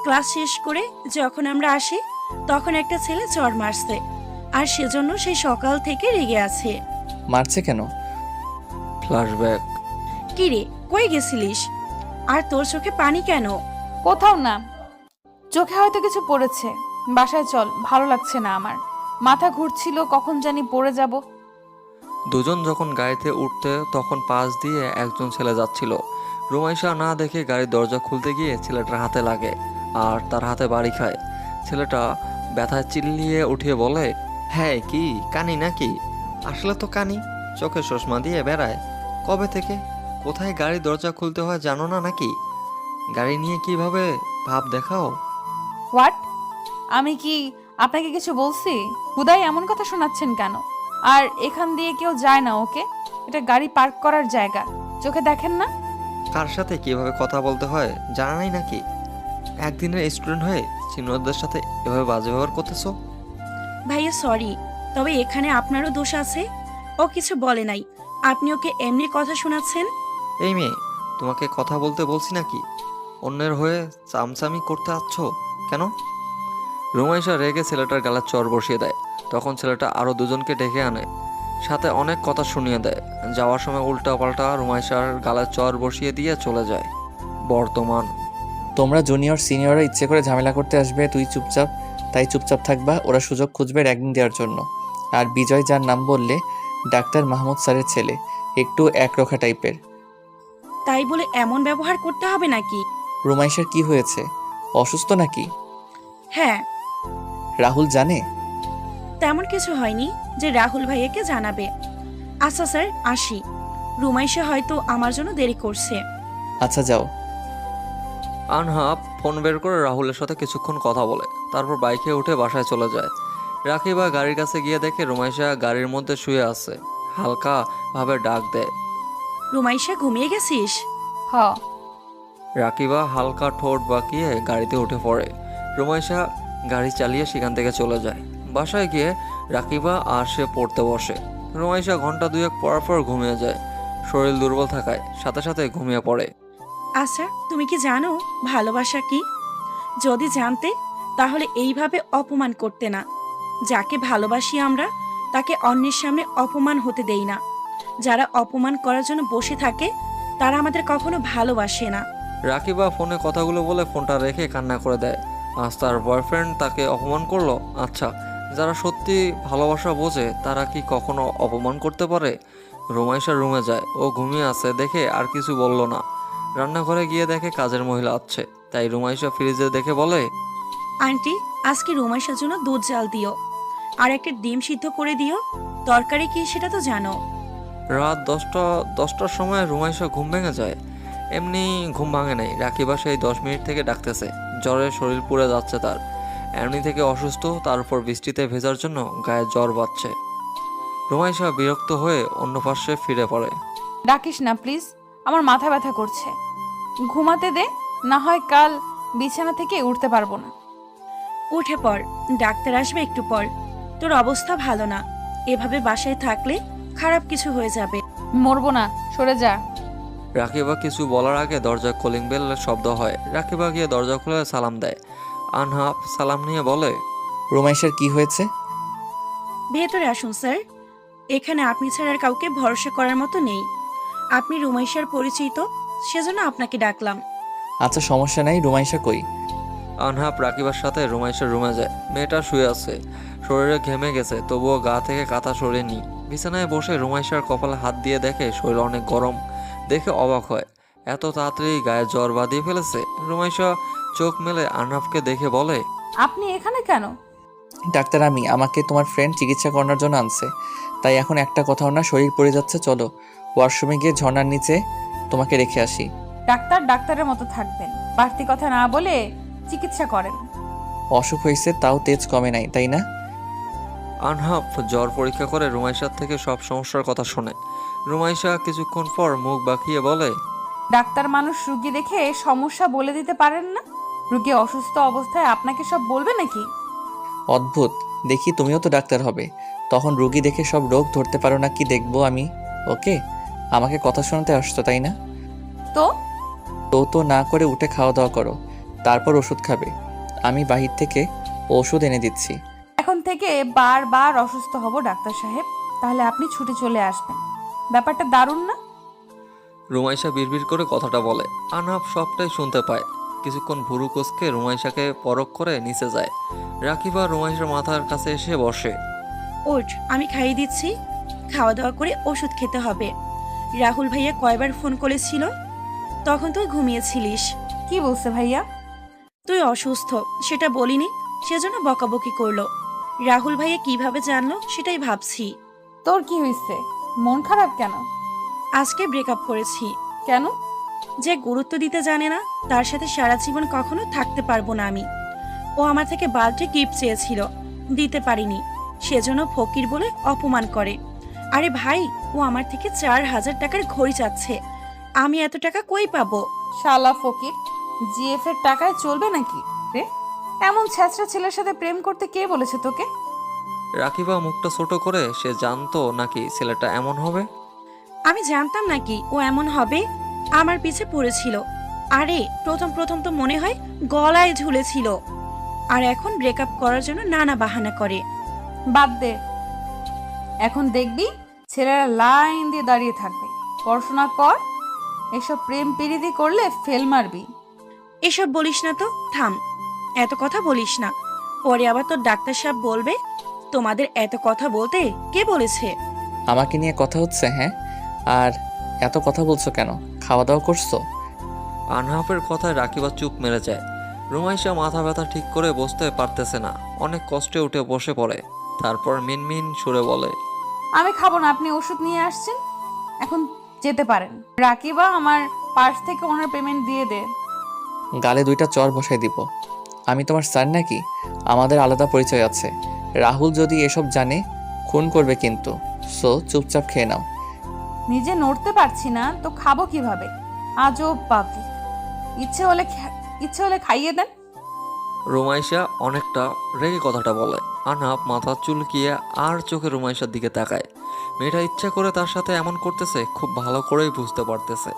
ক্লাস শেষ করে যখন আমরা আসি তখন একটা ছেলে চড় মারছে, আর সেজন্য সেই সকাল থেকে রেগে আছে। মারছে কেন? ফ্ল্যাশব্যাক। কিরে, কই গেছিলিস? আর তোর চোখে পানি কেন? কোথাও না, চোখে হয়তো কিছু পড়েছে। বাসায় চল, ভালো লাগছে না আমার। মাথা ঘুরছিল, কখন জানি পড়ে যাব। দুজন যখন গাড়িতে উঠতে তখন পাশ দিয়ে একজন ছেলে যাচ্ছিল। রুমাইশা না দেখে গাড়ির দরজা খুলতে গিয়ে ছেলেটার হাতে লাগে আর তার হাতে বাড়ি খায়। ছেলেটা ব্যথায় চিল্লিয়ে উঠিয়ে বলে, হ্যাঁ কি কানি নাকি? আসলে তো কানি, চোখে চশমা দিয়ে বেড়ায়। কবে থেকে? কোথায় গাড়ির দরজা খুলতে হয় জানো না নাকি? গাড়ি নিয়ে কিভাবে ভাব দেখাও। হোয়াট? আমি কি আপনাকে কিছু বলছি? হুদাই এমন কথা শোনাচ্ছেন কেন? আর এখান দিয়ে কেউ যায় না, ওকে? এটা গাড়ি পার্ক করার জায়গা, চোখে দেখেন না? কার সাথে কিভাবে কথা বলতে হয় জানা নাই নাকি? একদিনের স্টুডেন্ট হয়ে সিনিয়রদের সাথে এভাবে বাজে ব্যবহার করতেছো? ভাইয়া সরি, তবে এখানে আপনারও দোষ আছে। ও কিছু বলে নাই, আপনি ওকে এমনি কথা শোনাচ্ছেন। এই মেয়ে, তোমাকে কথা বলতে বলছি নাকি? অন্যের হয়ে চামচামি করতে আসছো কেন? রুমাইশা রেগে ছেলেটার গালে চর বসিয়ে দেয়। তখন ছেলেটা আরও দুজনকে ডেকে আনে, সাথে অনেক কথা শুনিয়ে দেয়। যাওয়ার সময় উল্টা পাল্টা রুমাইশার গালে চর বসিয়ে দিয়ে চলে যায়। বর্তমান। তোমরা জুনিয়র সিনিয়ররা ইচ্ছে করে ঝামেলা করতে আসবে, তুই চুপচাপ, তাই চুপচাপ থাকবা। ওরা সুযোগ খুঁজবে র্যাগিং দেওয়ার জন্য। আর বিজয়, যার নাম বললে, ডাক্তার মাহমুদ স্যারের ছেলে, একটু একরোখা টাইপের। তাই বলে এমন ব্যবহার করতে হবে নাকি? রুমাইশার কি হয়েছে? অসুস্থ নাকি? হ্যাঁ, রাহুল জানে? তেমন কিছু হয়নি যে রাহুল ভাইয়াকে জানাবে। আচ্ছা স্যার, আসি। রুমাইশা হয়তো আমার জন্য দেরি করছে। আচ্ছা যাও। আনহাব ফোন বের করে রাহুলের সাথে কিছুক্ষণ কথা বলে, তারপর বাইকে উঠে বাসায় চলে যায়। রাকিবা গাড়ির কাছে গিয়ে দেখে রুমাইশা গাড়ির মধ্যে শুয়ে আছে। হালকা ভাবে ডাক দেয়, রুমাইশা ঘুমিয়ে গেছিস? হ। রাকিবা হালকা ঠোঁট বাঁকিয়ে গাড়িতে উঠে পড়ে। রুমাইশা গাড়ি চালিয়ে সেখান থেকে চলে যায়। বাসায় গিয়ে রাকিবা আর সে পড়তে বসে। রুমাইশা ঘন্টা দুয়েক পর পর ঘুমিয়ে যায়। শরীর দুর্বল থাকায় সাথে সাথে ঘুমিয়ে পড়ে। আচ্ছা, তুমি কি জানো ভালোবাসা কি? যদি জানতে তাহলে এইভাবে অপমান করতে না। যাকে ভালোবাসি আমরা তাকে অন্যের সামনে অপমান হতে দেই না। যারা অপমান করার জন্য বসে থাকে তারা আমাদের কখনো ভালোবাসে না। রাকিবা ফোনে কথাগুলো বলে ফোনটা রেখে কান্না করে দেয়। আজ তার বয়ফ্রেন্ড তাকে অপমান করলো। আচ্ছা, যারা সত্যি ভালোবাসা বোঝে তারা কি কখনো অপমান করতে পারে? রুমাইশা রুমে যায়। ও ঘুমিয়ে আছে দেখে আর কিছু বলল না। রান্নাঘরে গিয়ে দেখে কাজের মহিলা আছে, তাই রুমাইশা ফ্রিজে দেখে বলে, আন্টি, আজকে রুমাইশার জন্য দুধ জাল দিও আর একটা ডিম সিদ্ধ করে দিও। তরকারি কি সেটা তো জানো। রাত 10টার সময় রুমাইশা ঘুম ভেঙে যায়। এমনি ঘুম ভাঙে নাই, রাকিবা সেই 10 মিনিট থেকে ডাকতেছে। জ্বরে শরীর পুড়ে যাচ্ছে তার। এমনি থেকে অসুস্থ, তার উপর বৃষ্টিতে ভেজার জন্য গায়ে জ্বর বাজছে। রুমাইশা বিরক্ত হয়ে অন্য পাশে ফিরে পড়ে। ডাকিস না প্লিজ, আমার মাথা ব্যথা করছে। ঘুমাতে দে, না হয় কাল বিছানা থেকে উঠতে পারবো না। উঠে পড়, ডাক্তার আসবে একটু পর। তোর অবস্থা ভালো না, এভাবে বাসায় থাকলে খারাপ কিছু হয়ে যাবে। মরবো না, সরে যা। রাকিবা কিছু বলার আগে দরজায় কলিং বেলের শব্দ হয়। রাকিবা গিয়ে দরজা খুলে সালাম দেয়। আনহাফ সালাম নিয়ে বলে, রুমাইশার কি হয়েছে? ভেতরে আসুন স্যার। এখানে আপনি ছাড়া আর কাউকে ভরসা করার মতো নেই। আপনি রুমাইশার পরিচিত, সেজন্য আপনাকে ডাকলাম। আচ্ছা, সমস্যা নাই। রুমাইশা কই? আনহাফ রাকিবার সাথে রুমাইশার রুমে যায়। মেয়েটা শুয়ে আছে, শরীরে ঘেমে গেছে, তবুও গা থেকে কাঁথা সরেনি। বিছানায় বসে রুমাইশার কপালে হাত দিয়ে দেখে শরীর অনেক গরম। দেখে অবাক হয়, এত তাড়াতাড়ি গায়ে জ্বর বাঁধিয়ে ফেলেছে। রুমাইশা চোখ মেলে আনহাফকে দেখে বলে, আপনি এখানে কেন? ডাক্তার, আমাকে তোমার ফ্রেন্ড চিকিৎসা করানোর জন্য আনছে। তাই এখন একটা কথাও না, শরীর পড়ে যাচ্ছে। চলো ওয়াশরুমে গিয়ে ঝর্ণার নিচে তোমাকে রেখে আসি। ডাক্তার ডাক্তারের মতো থাকবেন, বাড়তি কথা না বলে চিকিৎসা করেন। অসুখ হয়েছে, তাও তেজ কমে নাই, তাই না? আনহাফ জ্বর পরীক্ষা করে রুমাইশার থেকে সব সমস্যার কথা শোনে। রুমাইশা কিছুক্ষণ পর মুখ বাঁকিয়ে বলে, ডাক্তার মানুষ রুগী দেখে সমস্যা বলে দিতে পারেন না? রুগী অসুস্থ অবস্থায় আপনাকে সব বলবে নাকি? অদ্ভুত, দেখি তুমিও তো ডাক্তার হবে, তখন রোগী দেখে সব রোগ ধরতে পারো না। কি দেখবো আমি? ওকে, আমাকে কথা শোনাতে আসছো তাই না? তো তো না করে উঠে খাওয়া দাওয়া করো, তারপর ওষুধ খাবে। আমি বাহির থেকে ওষুধ এনে দিচ্ছি। এখন থেকে বারবার অসুস্থ হব ডাক্তার সাহেব, তাহলে আপনি ছুটে চলে আসবেন। ব্যাপারটা দারুণ না? রুমাইশা বিড়বিড় করে কথাটা বলে। আনহাফ সবটাই শুনতে পায়। কিছুক্ষণ ভুরু কোসকে রুমাইশাকে পরখ করে নিচে যায়। রাকিবা রুমাইশার মাথার কাছে এসে বসে। ওঠ, আমি খাইয়ে দিচ্ছি। খাওয়া দাওয়া করে ওষুধ খেতে হবে। রাহুল ভাইয়া কয়বার ফোন করেছিল? তখন তুই ঘুমিয়েছিলিস। কি বলছে ভাইয়া? তুই অসুস্থ সেটা বলিনি, সেজন্য বকাবকি করলো। রাহুল ভাইয়া কিভাবে জানলো সেটাই ভাবছি। তোর কি হয়েছে? মন খারাপ কেন? আজকে ব্রেকআপ করেছি। কেন? যে গুরুত্ব দিতে জানে না তার সাথে সারা জীবন কখনো থাকতে পারবো না আমি। ও আমার থেকে বার্থডে গিফট চেয়েছিল, দিতে পারিনি, সেজন্য ফকির বলে অপমান করে। আরে ভাই, ও আমার থেকে 4,000 টাকার ঘড়ি চাচ্ছে। আমি এত টাকা কই পাবো? শালা ফকির, জিএফ এর টাকায় চলবে নাকি রে? এমন ছ্যাচরা ছেলের সাথে প্রেম করতে কে বলেছে তোকে? রাকিবা মুখটা ছোট করে, সে জানতো নাকি ছেলেটা এমন হবে? আমি জানতাম নাকি ও এমন হবে? আমার পিছে পড়েছিল। আরে প্রথম প্রথম তো মনে হয় গলায় ঝুলেছিল, আর এখন ব্রেকআপ করার জন্য নানা বাহানা করে। বাদ দে, এখন দেখবি ছেলেরা লাইন দিয়ে দাঁড়িয়ে থাকবে। পড়াশোনা কর, এসব প্রেম প্রীতি করলে ফেল মারবি। এসব বলিস না তো, থাম। এত কথা বলিস না, পরে আবার তোর ডাক্তার সাহেব বলবে তোমাদের এত কথা বলতে কে বলেছে। আমাকে নিয়ে কথা হচ্ছে? হ্যাঁ, আর এত কথা বলছো কেন? খাওয়া দাওয়া করছো? আনহাফের কথায় রাকিবা চুপ মেরে যায়। রুমাইশা মাথা ব্যথা ঠিক করে বসতে পারতেছে না, অনেক কষ্টে উঠে বসে পড়ে। তারপর মিনমিন সুরে বলে, আমি খাবো না, আপনি ওষুধ নিয়ে আসছেন, এখন যেতে পারেন। রাকিবা, আমার পার্স থেকে ওনার পেমেন্ট দিয়ে দে। গালে 2টা চর বসাই দিব। আমি তোমার স্যার নাকি? আমাদের আলাদা পরিচয় আছে। রাহুল যদি এসব জানে খুন করবে কিন্তু। সো চুপচাপ খেয়ে নাও। নিজে নড়তে পারছি না তো খাবো কিভাবে? আজব পাবলিক। ইচ্ছে হলে খাইয়ে দেন। রুমাইশা অনেকটা রেগে কথাটা বলে। আহনাফ মাথা চুলকিয়ে আর চোখে রুমাইশার দিকে তাকায়। মেয়েটা ইচ্ছা করে তার সাথে এমন করতেছে খুব ভালো করেই বুঝতে পারতেছে।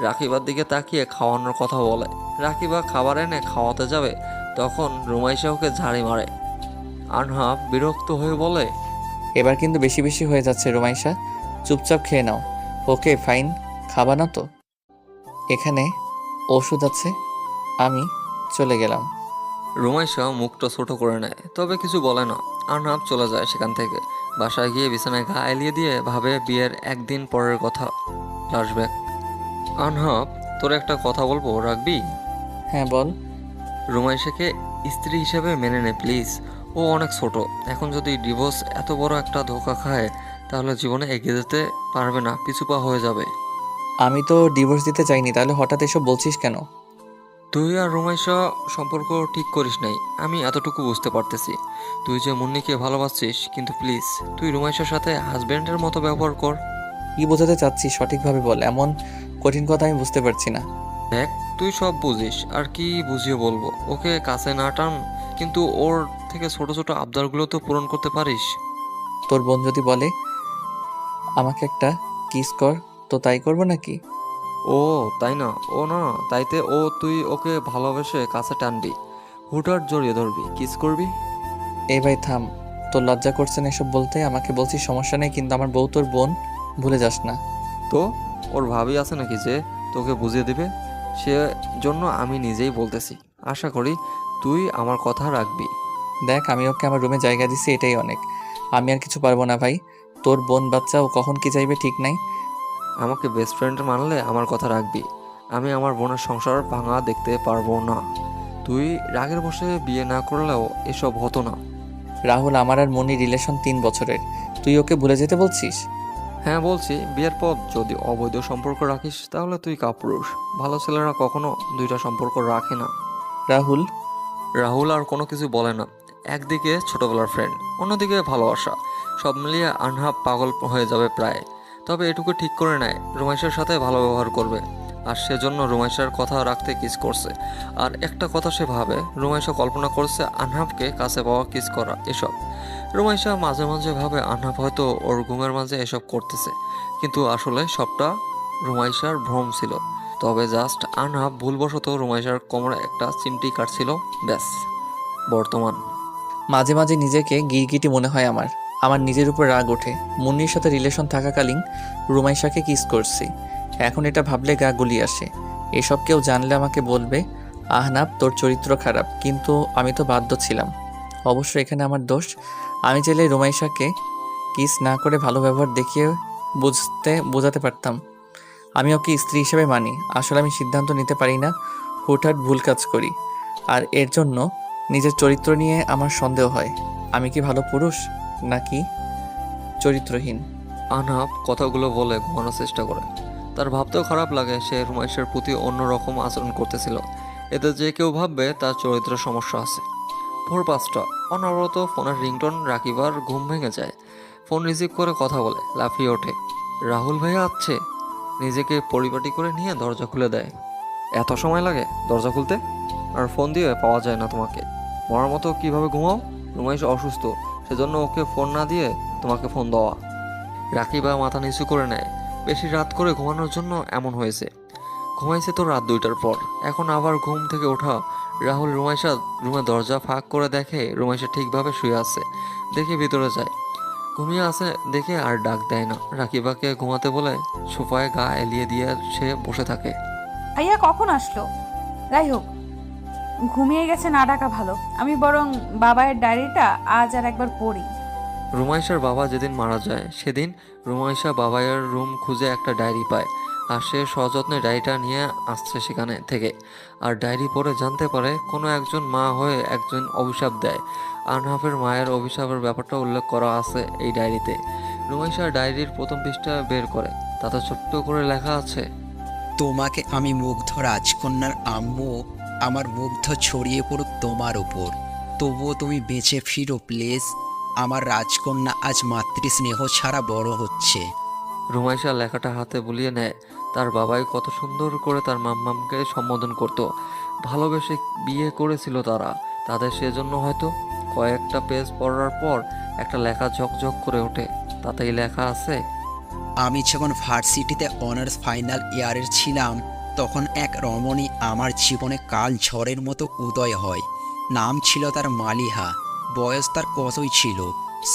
রাকিবার দিকে তাকিয়ে খাওয়ানোর কথা বলে। রাকিবা খাবার এনে খাওয়াতে যাবে, তখন রুমাইশা ওকে ঝাড়ি মারে। আহনাফ বিরক্ত হয়ে বলে, এবার কিন্তু বেশি বেশি হয়ে যাচ্ছে রুমাইশা, চুপচাপ খেয়ে নাও। ওকে ফাইন, খাবা না তো? এখানে ওষুধ আছে, আমি চলে গেলাম। রুমাইশা মুখটা ছোট করে নেয়, তবে কিছু বলে না। আহনাফ চলে যায় সেখান থেকে। বাসায় গিয়ে বিছানায় গা এলিয়ে দিয়ে ভাবে বিয়ের একদিন পরের কথা। ফ্ল্যাশব্যাক। আহনাফ, তোর একটা কথা বলবো, রাখবি? হ্যাঁ বল। রুমাইশাকে স্ত্রী হিসেবে মেনে নে প্লিজ। ও অনেক ছোট, এখন যদি ডিভোর্স এত বড় একটা ধোঁকা খায় তাহলে জীবনে এগিয়ে যেতে পারবে না, পিছুপা হয়ে যাবে। আমি তো ডিভোর্স দিতে চাইনি, তাহলে হঠাৎ এসব বলছিস কেন? তুই আর রুমাইশা সম্পর্ক ঠিক করিস নাই, আমি এতটুকু বুঝতে পারতেছি। তুই যে মুন্নিকে ভালোবাসছিস, কিন্তু প্লিজ তুই রুমাইশার সাথে হাজব্যান্ডের মতো ব্যবহার কর। কি বোঝাতে চাচ্ছিস সঠিকভাবে বল, এমন কঠিন কথা আমি বুঝতে পারছি না। দেখ, তুই সব বুঝিস, আর কি বুঝিয়ে বলবো। ওকে কাছে না টান, কিন্তু ওর থেকে ছোট ছোট আবদারগুলো তো পূরণ করতে পারিস। তোর বোন যদি বলে আমাকে একটা কিস কর, তো তাই করবো নাকি? ও তাই না, ও না তাইতে ও, তুই ওকে ভালোবেসে কাছে টানবি, হুটহাট জড়িয়ে ধরবি, কিস করবি। এই ভাই থাম, তোর লজ্জা করছে না এসব বলতে? আমাকে বলছিস সমস্যা নেই, কিন্তু আমার বউ তোর বোন, ভুলে যাস না। তো ওর ভাবি আছে নাকি যে তোকে বুঝিয়ে দিবে? সে জন্য আমি নিজেই বলতেছি, আশা করি তুই আমার কথা রাখবি। দেখ, আমি ওকে আমার রুমে জায়গা দিছি, এটাই অনেক। আমি আর কিছু পারবো না ভাই। তোর বোন বাচ্চা, ও কখন কি চাইবে ঠিক নাই। আমাকে বেস্ট ফ্রেন্ড মানলে আমার কথা রাখবি। আমি আমার বোনের সংসার ভাঙা দেখতে পারবো না। তুই রাগের বসে বিয়ে না করলেও এসব হতো না। রাহুল, আমার আর মনির রিলেশন 3 বছরের, তুই ওকে ভুলে যেতে বলছিস? হ্যাঁ বলছি, বিয়ের পর যদি অবৈধ সম্পর্ক রাখিস তাহলে তুই কাপুরুষ। ভালো ছেলেরা কখনো দুইটা সম্পর্ক রাখে না। রাহুল। রাহুল আর কোনো কিছু বলে না। একদিকে ছোটবেলার ফ্রেন্ড, অন্যদিকে ভালোবাসা, সব মিলিয়ে আনহাব পাগল হয়ে যাবে প্রায়। তবে এটুকু ঠিক করে নেয় রুমাইশার সাথে ভালো ব্যবহার করবে, আর সেজন্য রুমাইশার কথা রাখতে কিস করছে। আর একটা কথা সে ভাবে, রুমাইশা কল্পনা করছে আনহাবকে কাছে পাওয়া, কিস করা এসব। রুমাইশা মাঝে মাঝে ভাবে আনহাব হয়তো ওর ঘুমের মাঝে এসব করতেছে, কিন্তু আসলে সবটা রুমাইশার ভ্রম ছিল। তবে জাস্ট আনহাব ভুলবশত রুমাইশার কোমরে একটা চিমটি কাটছিল, ব্যাস। বর্তমান। মাঝে মাঝে নিজেকে গিরগিটি মনে হয় আমার। আমার নিজের উপর রাগ ওঠে। মুন্নির সাথে রিলেশন থাকাকালীন রুমাইশাকে কিস করছি, এখন এটা ভাবলে গা গুলি আসে। এসব কেউ জানলে আমাকে বলবে আহনাব তোর চরিত্র খারাপ, কিন্তু আমি তো বাধ্য ছিলাম। অবশ্য এখানে আমার দোষ। আমি চাইলে রুমাইশাকে কিস না করে ভালো ব্যবহার দেখিয়ে বোঝাতে পারতাম আমি ওকে স্ত্রী হিসেবে মানি। আসলে আমি সিদ্ধান্ত নিতে পারি না, হুটহাট ভুল কাজ করি, আর এর জন্য নিজের চরিত্র নিয়ে আমার সন্দেহ হয়। আমি কি ভালো পুরুষ নাকি চরিত্রহীন? আনহাব কথাগুলো বলে ঘুমানোর চেষ্টা করে। তার ভাবতেও খারাপ লাগে, সে রুমাইশের প্রতি অন্যরকম আচরণ করতেছিল। এতে যে কেউ ভাববে তার চরিত্রের সমস্যা আছে। ভোর 5টা, অনবরত ফোনের রিংটোন। রাকিবার ঘুম ভেঙে যায়। ফোন রিসিভ করে কথা বলে, লাফিয়ে ওঠে। রাহুল ভাইয়া আছে। নিজেকে পরিপাটি করে নিয়ে দরজা খুলে দেয়। এত সময় লাগে দরজা খুলতে? আর ফোন দিয়ে পাওয়া যায় না তোমাকে? মরার মতো কিভাবে ঘুমাও? রুমাইশ অসুস্থ, সেজন্য ওকে ফোন না দিয়ে তোমাকে ফোন দেওয়া। রাকিবা মাথা নিচু করে নেয়। বেশি রাত করে ঘুমানোর জন্য এমন হয়েছে। ঘুমাইছে তো রাত 2টার পর, এখন আবার ঘুম থেকে ওঠা। রাহুল রুমাইশা রুমের দরজা ফাঁক করে দেখে রুমাইশা ঠিকভাবে শুয়ে আছে। দেখে ভিতরে যায়, ঘুমিয়ে আছে দেখে আর ডাক দেয় না। রাকিবাকে ঘুমাতে বলে সোফায় গা এলিয়ে দিয়ে সে বসে থাকে। ভাইয়া কখন আসলো? যাই হোক, ঘুমিয়ে গেছে, না ডাকা ভালো। আমি বরং বাবায়ের ডায়েরিটা আজ আর একবার পড়ি। রুমাইশার বাবা যেদিন মারা যায় সেদিন রুমাইশা বাবাইয়ের রুম খুঁজে একটা ডায়েরি পায়, আর সে সযত্নে ডায়েরিটা নিয়ে আসছে সেখানে থেকে। আর ডায়েরি পড়ে জানতে পারে কোনো একজন মা হয়ে একজন অভিশাপ দেয়। আনহাফের মায়ের অভিশাপের ব্যাপারটা উল্লেখ করা আছে এই ডায়েরিতে। রুমাইশা ডায়েরির প্রথম পৃষ্ঠা বের করে, তাতে ছোট্ট করে লেখা আছে, তোমাকে আমি মুগ্ধ রাজকন্যার আম্মু, আমার মুগ্ধ ছড়িয়ে পড়ুক তোমার উপর, তবুও তুমি বেঁচে ফিরো প্লিজ। আমার রাজকন্যা আজ মাতৃস্নেহ ছাড়া বড় হচ্ছে। রুমাইশা লেখাটা হাতে বুলিয়ে নেয়। তার বাবাই কত সুন্দর করে তার মাম্মামকে সম্বোধন করত। ভালোবেসে বিয়ে করেছিল তারা। তাদের সেজন্য হয়তো কয়েকটা পেজ পড়ার পর একটা লেখা ঝকঝক করে ওঠে। তাতেই লেখা আছে, আমি যখন ভার্সিটিতে অনার্স ফাইনাল ইয়ারের ছিলাম তখন এক রমণী আমার জীবনে কাল ঝড়ের মতো উদয় হয়। নাম ছিল তার মালিহা। বয়স তার কতই ছিল,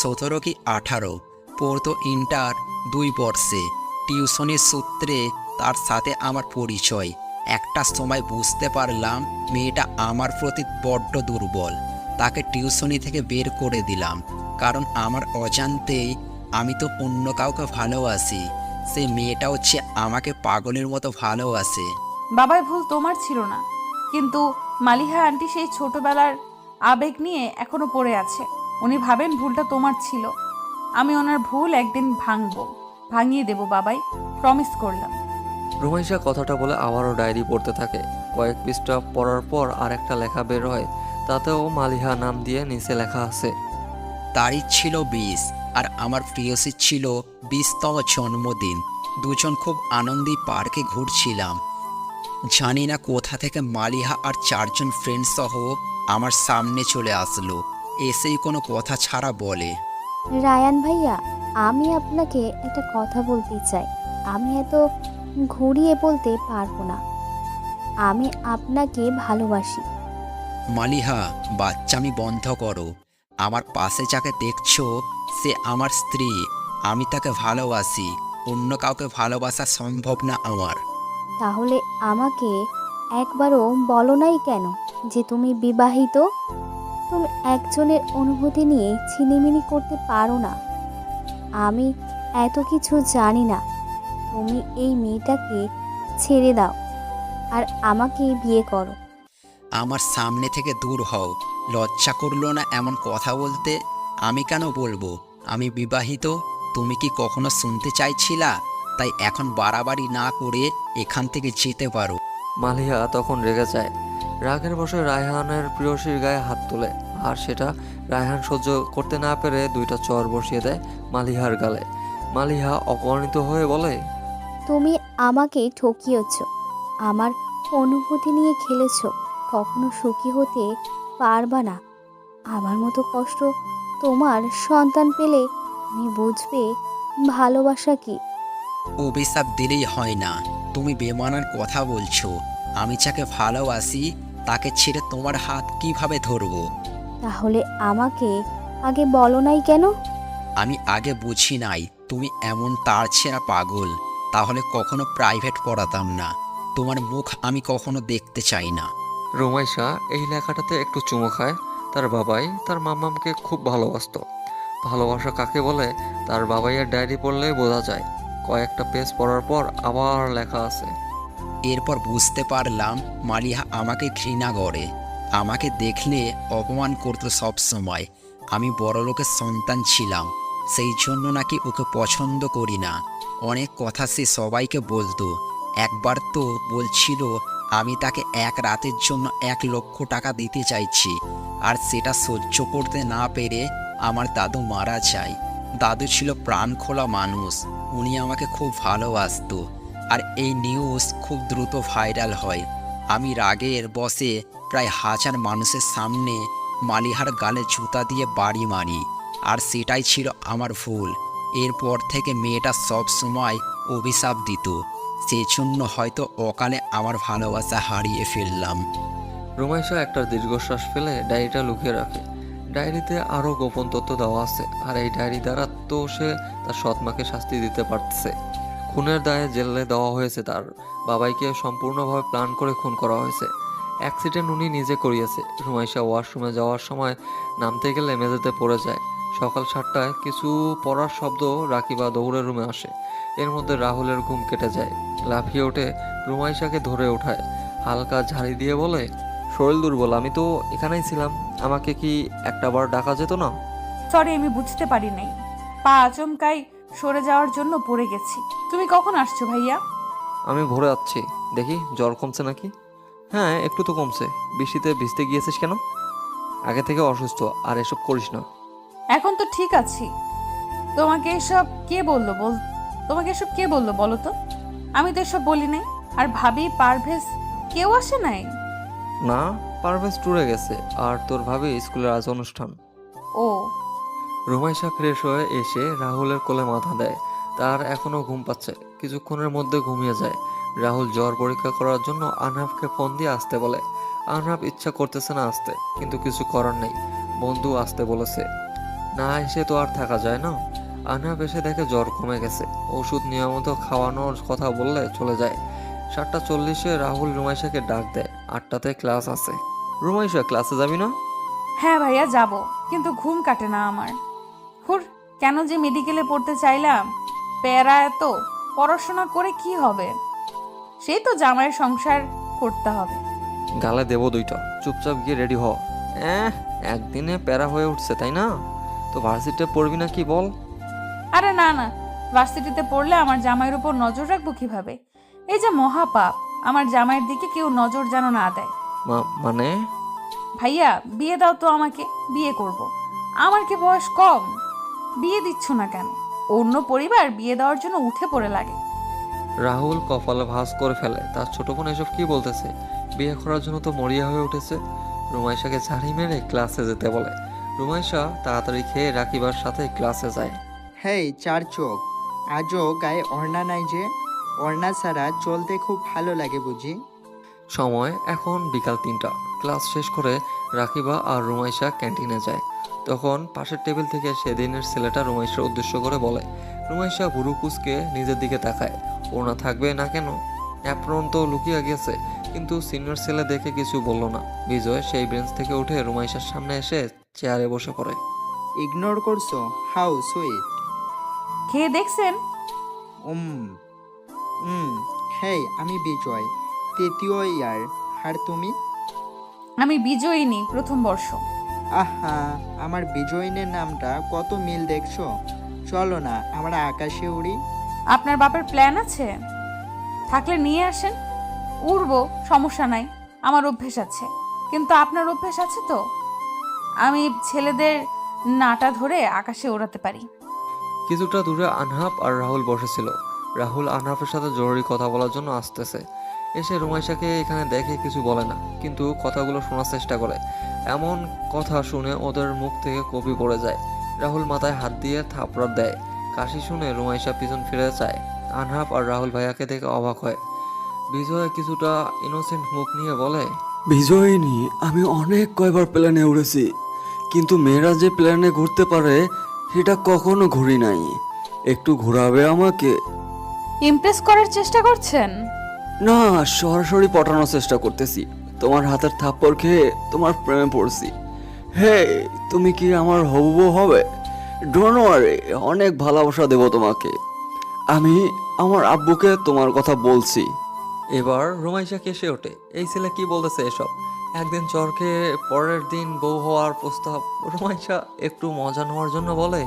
17 কি 18। পড়তো ইন্টার 2 বর্ষে। টিউশনির সূত্রে তার সাথে আমার পরিচয়। একটা সময় বুঝতে পারলাম মেয়েটা আমার প্রতি বড্ড দুর্বল। তাকে টিউশনি থেকে বের করে দিলাম, কারণ আমার অজান্তেই আমি তো অন্য কাউকে ভালোবাসি। সে মেয়েটা হচ্ছে আমাকে পাগলের মতো ভালোবাসে। বাবার ভুল তোমার ছিল না, কিন্তু মালিহা আন্টি সেই ছোটবেলার আবেগ নিয়ে এখনো পড়ে আছে। উনি ভাবেন ভুলটা তোমার ছিল। আমি ওনার ভুল একদিন ভাঙিয়ে দেব বাবাই, প্রমিস করলাম। রুমাইশা কথাটা বলে আবারও ডায়েরি পড়তে থাকে। কয়েক পৃষ্ঠা পড়ার পর আর একটা লেখা বের হয়। তাতেও মালিহা নাম দিয়ে নিচে লেখা আছে, তারিখ ছিল 20 আর আমার প্রিয়সী ছিল 20তম জন্মদিন। দুজন খুব আনন্দে পার্কে ঘুরছিলাম। জানি না কোথা থেকে মালিহা আর 4 জন ফ্রেন্ড সহ আমার সামনে চলে আসলো। এসেই কোনো কথা ছাড়া বলে, রায়ান ভাইয়া, আমি আপনাকে একটা কথা বলতে চাই। আমি এত ঘুরিয়ে বলতে পারবো না। আমি আপনাকে ভালোবাসি। মালিহা, বাচ্চামি বন্ধ করো। আমার পাশে যাকে দেখছো সে আমার স্ত্রী। আমি তাকে ভালোবাসি। অন্য কাউকে ভালোবাসা সম্ভব না আমার। তাহলে আমাকে একবারও বলো নাই কেন যে তুমি বিবাহিত? তুমি একজনের অনুভূতি নিয়ে ছিনিমিনি করতে পারো না। আমি এত কিছু জানি না। তুমি এই মেয়েটাকে ছেড়ে দাও আর আমাকে বিয়ে করো। আমার সামনে থেকে দূর হও। লজ্জা করলো না এমন কথা বলতে? আমি কেন বলবো আমি বিবাহিত? তুমি কি কখনো শুনতে চাইছিলা? তাই এখন বাড়াবাড়ি না করে এখান থেকে যেতে পারো। মালিহা তখন রেগে যায়। রাগের বশে রায়হানের প্রিয়সীর গায়ে হাত তোলে, আর সেটা রায়হান সহ্য করতে না পেরে 2টা চর বসিয়ে দেয় মালিহার গালে। মালিহা অপমানিত হয়ে বলে, তুমি আমাকে ঠকিয়েছ, আমার অনুভূতি নিয়ে খেলেছ। কখনো সুখী হতে পারবা না। আমার মতো কষ্ট তোমার সন্তান পেলে তুমি বুঝবে ভালোবাসা কি। অভিশাপ দিলেই হয় না। তুমি বেমানার কথা বলছো। আমি যাকে ভালোবাসি তাকে ছেড়ে তোমার হাত কিভাবে ধরবো? তাহলে আমাকে আগে বলো নাই কেন? আমি আগে বুঝি নাই তুমি এমন তার ছেঁড়া পাগল। তাহলে কখনো প্রাইভেট পড়াতাম না। তোমার মুখ আমি কখনো দেখতে চাই না। রুমাইশা এই লেখাটাতে একটু চুমো খায়। তার বাবাই তার মাম্মামকে খুব ভালোবাসতো। ভালোবাসা কাকে বলে তার বাবাইয়ের ডায়েরি পড়লেই বোঝা যায়। কয়েকটা পেজ পড়ার পর আবার লেখা আছে, এরপর বুঝতে পারলাম মালিহা আমাকে ঘৃণা করে। আমাকে দেখলে অপমান করতো সব সময়। আমি বড়লোকের সন্তান ছিলাম, সেই জন্য নাকি ওকে পছন্দ করি না। অনেক কথা সে সবাইকে বলতো। একবার তো বলছিল আমি তাকে এক রাতের জন্য 1 লক্ষ টাকা দিতে চাইছি। আর সেটা সহ্য করতে না পেরে আমার দাদু মারা যায়। দাদু ছিল প্রাণ খোলা মানুষ। উনি আমাকে খুব ভালোবাসতো। আর এই নিউজ খুব দ্রুত ভাইরাল হয়। আমি রাগের বশে প্রায় 1000 মানুষের সামনে মালিহার গালে জুতা দিয়ে বাড়ি মারি। আর সেটাই ছিল আমার ভুল। এরপর থেকে মেয়েটা সব সময় অভিশাপ দিত। সেজন্য হয়তো অকালে আমার ভালোবাসা হারিয়ে ফেললাম। রুমাইশা একটা দীর্ঘশ্বাস ফেলে ডায়েরিটা লুকিয়ে রাখে। ডায়েরিতে আরও গোপন তথ্য দেওয়া আছে, আর এই ডায়েরি দ্বারা তো সে তার সৎমাকে শাস্তি দিতে পারছে। খুনের দায়ে জেলে দেওয়া হয়েছে। তার বাবাইকে সম্পূর্ণভাবে প্ল্যান করে খুন করা হয়েছে। অ্যাক্সিডেন্ট উনি নিজে করিয়েছে। রুমাইশা ওয়াশরুমে যাওয়ার সময় নামতে গেলে মেঝেতে পড়ে যায়। সকাল 7টায় কিছু পড়ার শব্দ রাকিবা দৌড়ে রুমে আসে। এর মধ্যে রাহুলের ঘুম কেটে যায়। লাফিয়ে ওঠে, রুমাইশাকে ধরে ওঠায়, হালকা ঝাড়ি দিয়ে বলে, শরীর দুর্বল, আমি তো এখানেই ছিলাম, আমাকে কি একটাবার ডাকা যেত না? সরি, আমি বুঝতে পারি নাই। পা আচমকাই সরে যাওয়ার জন্য পড়ে গেছি। তুমি কখন আসছো ভাইয়া? আমি ভোরে আসছি। দেখি জ্বর কমছে নাকি। হ্যাঁ, একটু তো কমছে। বৃষ্টিতে ভিজতে গিয়েছিস কেন? আগে থেকে অসুস্থ, আর এসব করিস না। এখন তো ঠিক আছি। তোমাকে এসব কে বললো তোমাকে এসব কে বললো বলো তো? আমি তো এসব বলি নাই। আর ভাবি, পারভেজ কেউ আসে নাই? না, পারভেজ ট্যুরে গেছে, আর তোর ভাবি স্কুলের আজ অনুষ্ঠান। ও, রুমাইশা ফ্রেশ হয়ে এসে রাহুলের কোলে মাথা দেয়। তার এখনো ঘুম পাচ্ছে, কিছুক্ষণের মধ্যে ঘুমিয়ে যায়। রাহুল জ্বর পরীক্ষা করার জন্য আনহাফকে ফোন দিয়ে আসতে বলে। আনহাফ ইচ্ছা করতেছে না আসতে, কিন্তু কিছু করার নেই, বন্ধু আসতে বলেছে, না এসে তো আর থাকা যায় না। আনহাফ এসে দেখে জ্বর কমে গেছে, ওষুধ নিয়মিত খাওয়ানোর কথা বললে চলে যায়। 7:40-এ রাহুল রুমাইশাকে ডাক দেয়, 8টাতে ক্লাস আছে। রুমাইশা, ক্লাসে যাবি না? হ্যাঁ ভাইয়া যাব, কিন্তু ঘুম কাটে না আমার। হুর, কেন যে মেডিকেলে পড়তে চাইলাম। প্যারা এত, পড়াশোনা করে কি হবে? সেই তো জামাইয়ের সংসার করতে হবে। গালে দেবো 2টা, চুপচাপ গিয়ে রেডি হ। একদিনে প্যারা হয়ে উঠছে তাই না? তো ভার্সিটিতে পড়বি না কি বল? আরে না না, ভার্সিটিতে পড়লে আমার জামাইয়ের উপর নজর রাখবো কিভাবে? এই যে মহাপাপ, আমার জামাইয়ের দিকে কেউ নজর যেন না দেয়। মানে? ভাইয়া বিয়ে দাও তো আমাকে, বিয়ে করব। আমার কি বয়স কম? বিয়ে দিচ্ছ না কেন? অন্য পরিবার বিয়ে দেওয়ার জন্য উঠে পড়ে লাগে। রাহুল কপালে ভাঁজ করে ফেলে, তার ছোট বোন এসব কি বলতেছে? বিয়ে করার জন্য তো মরিয়া হয়ে উঠেছে। রুমাইশাকে ঝাড়ি মেরে ক্লাসে যেতে বলে। রুমাইশা তাড়াতাড়ি খেয়ে রাকিবার সাথে ক্লাসে যায়। হেই চার চোখ, আজও গায়ে ওড়না নাই যে? ওড়না ছাড়া চলতে খুব ভালো লাগে বুঝি? সময় এখন বিকাল 3টা। ক্লাস শেষ করে রাকিবা আর রুমাইশা ক্যান্টিনে যায়। তখন পাশের টেবিল থেকে সেদিনের ছেলেটা রুমাইশার উদ্দেশ্য করে বলে। রুমাইশা ভুরু কুঁচকে নিজের দিকে তাকায়, ওনা থাকবে না কেন? অ্যাপ্রন তো লুকিয়ে গেছে, কিন্তু সিনিয়র ছেলে দেখে কিছু বলল না। বিজয় সেই বেঞ্চ থেকে উঠে রুমাইশার সামনে এসে চেয়ারে বসে পড়ে। ইগনোর করছো? How sweet. খেয়ে দেখছেন? উম হেই, আমি বিজয়, 3য় ইয়ার। আর তুমি? আমি বিজয়িনী, প্রথম বর্ষ। আহা, আমার বিজয়িনের নামটা কত মিল দেখছো। চলো না আমরা আকাশে উড়ি। আপনার বাপের প্ল্যান আছে? থাকলে নিয়ে আসেন, উড়বো, সমস্যা নাই। আমার অভ্যেস আছে, কিন্তু আপনার অভ্যেস আছে তো? আমি ছেলেদের নাটা ধরে আকাশে ওড়াতে পারি। কিছুটা দূরে আনহাফ আর রাহুল বসেছিল। রাহুল আনহাফের সাথে জরুরি কথা বলার জন্য আসতেছে। এসে রুমাইশাকে এখানে দেখে কিছু বলে না, কিন্তু কথাগুলো শোনার চেষ্টা করে। এমন কথা শুনে ওদের মুখ থেকে কপি পড়ে যায়। রাহুল মাথায় হাত দিয়ে থাপড়াত দেয়। কাশি শুনে রুমাইশা পিছন ফিরে চায়। আনহাফ আর রাহুল ভাইয়াকে দেখে অবাক হয়। বিজয় কিছুটা ইনোসেন্ট মুখ নিয়ে বলে, বিজয়িনী, আমি অনেক কয়বার প্ল্যানে উড়েছি, কিন্তু মেয়েরা যে প্ল্যানে ঘুরতে পারে সেটা কখনো ঘুরি নাই। একটু ঘোরাবে আমাকে? ইমপ্রেস করার চেষ্টা করছেন? না, সরাসরি পটানোর চেষ্টা করতেছি। তোমার হাতের থাপ্পড় খেয়ে তোমার প্রেমে পড়ছি। হে, তুমি কি আমার হবু বউ হবে? ডোন্ট ওয়ারি, অনেক ভালোবাসা দেব তোমাকে। আমি আমার আব্বুকে তোমার কথা বলছি। এবার রুমাইশা কেসে ওঠে। এই ছেলে কি বলতেছে এসব? একদিন চর খেয়ে পরের দিন বউ হওয়ার প্রস্তাব। রুমাইশা একটু মজা নেওয়ার জন্য বলে,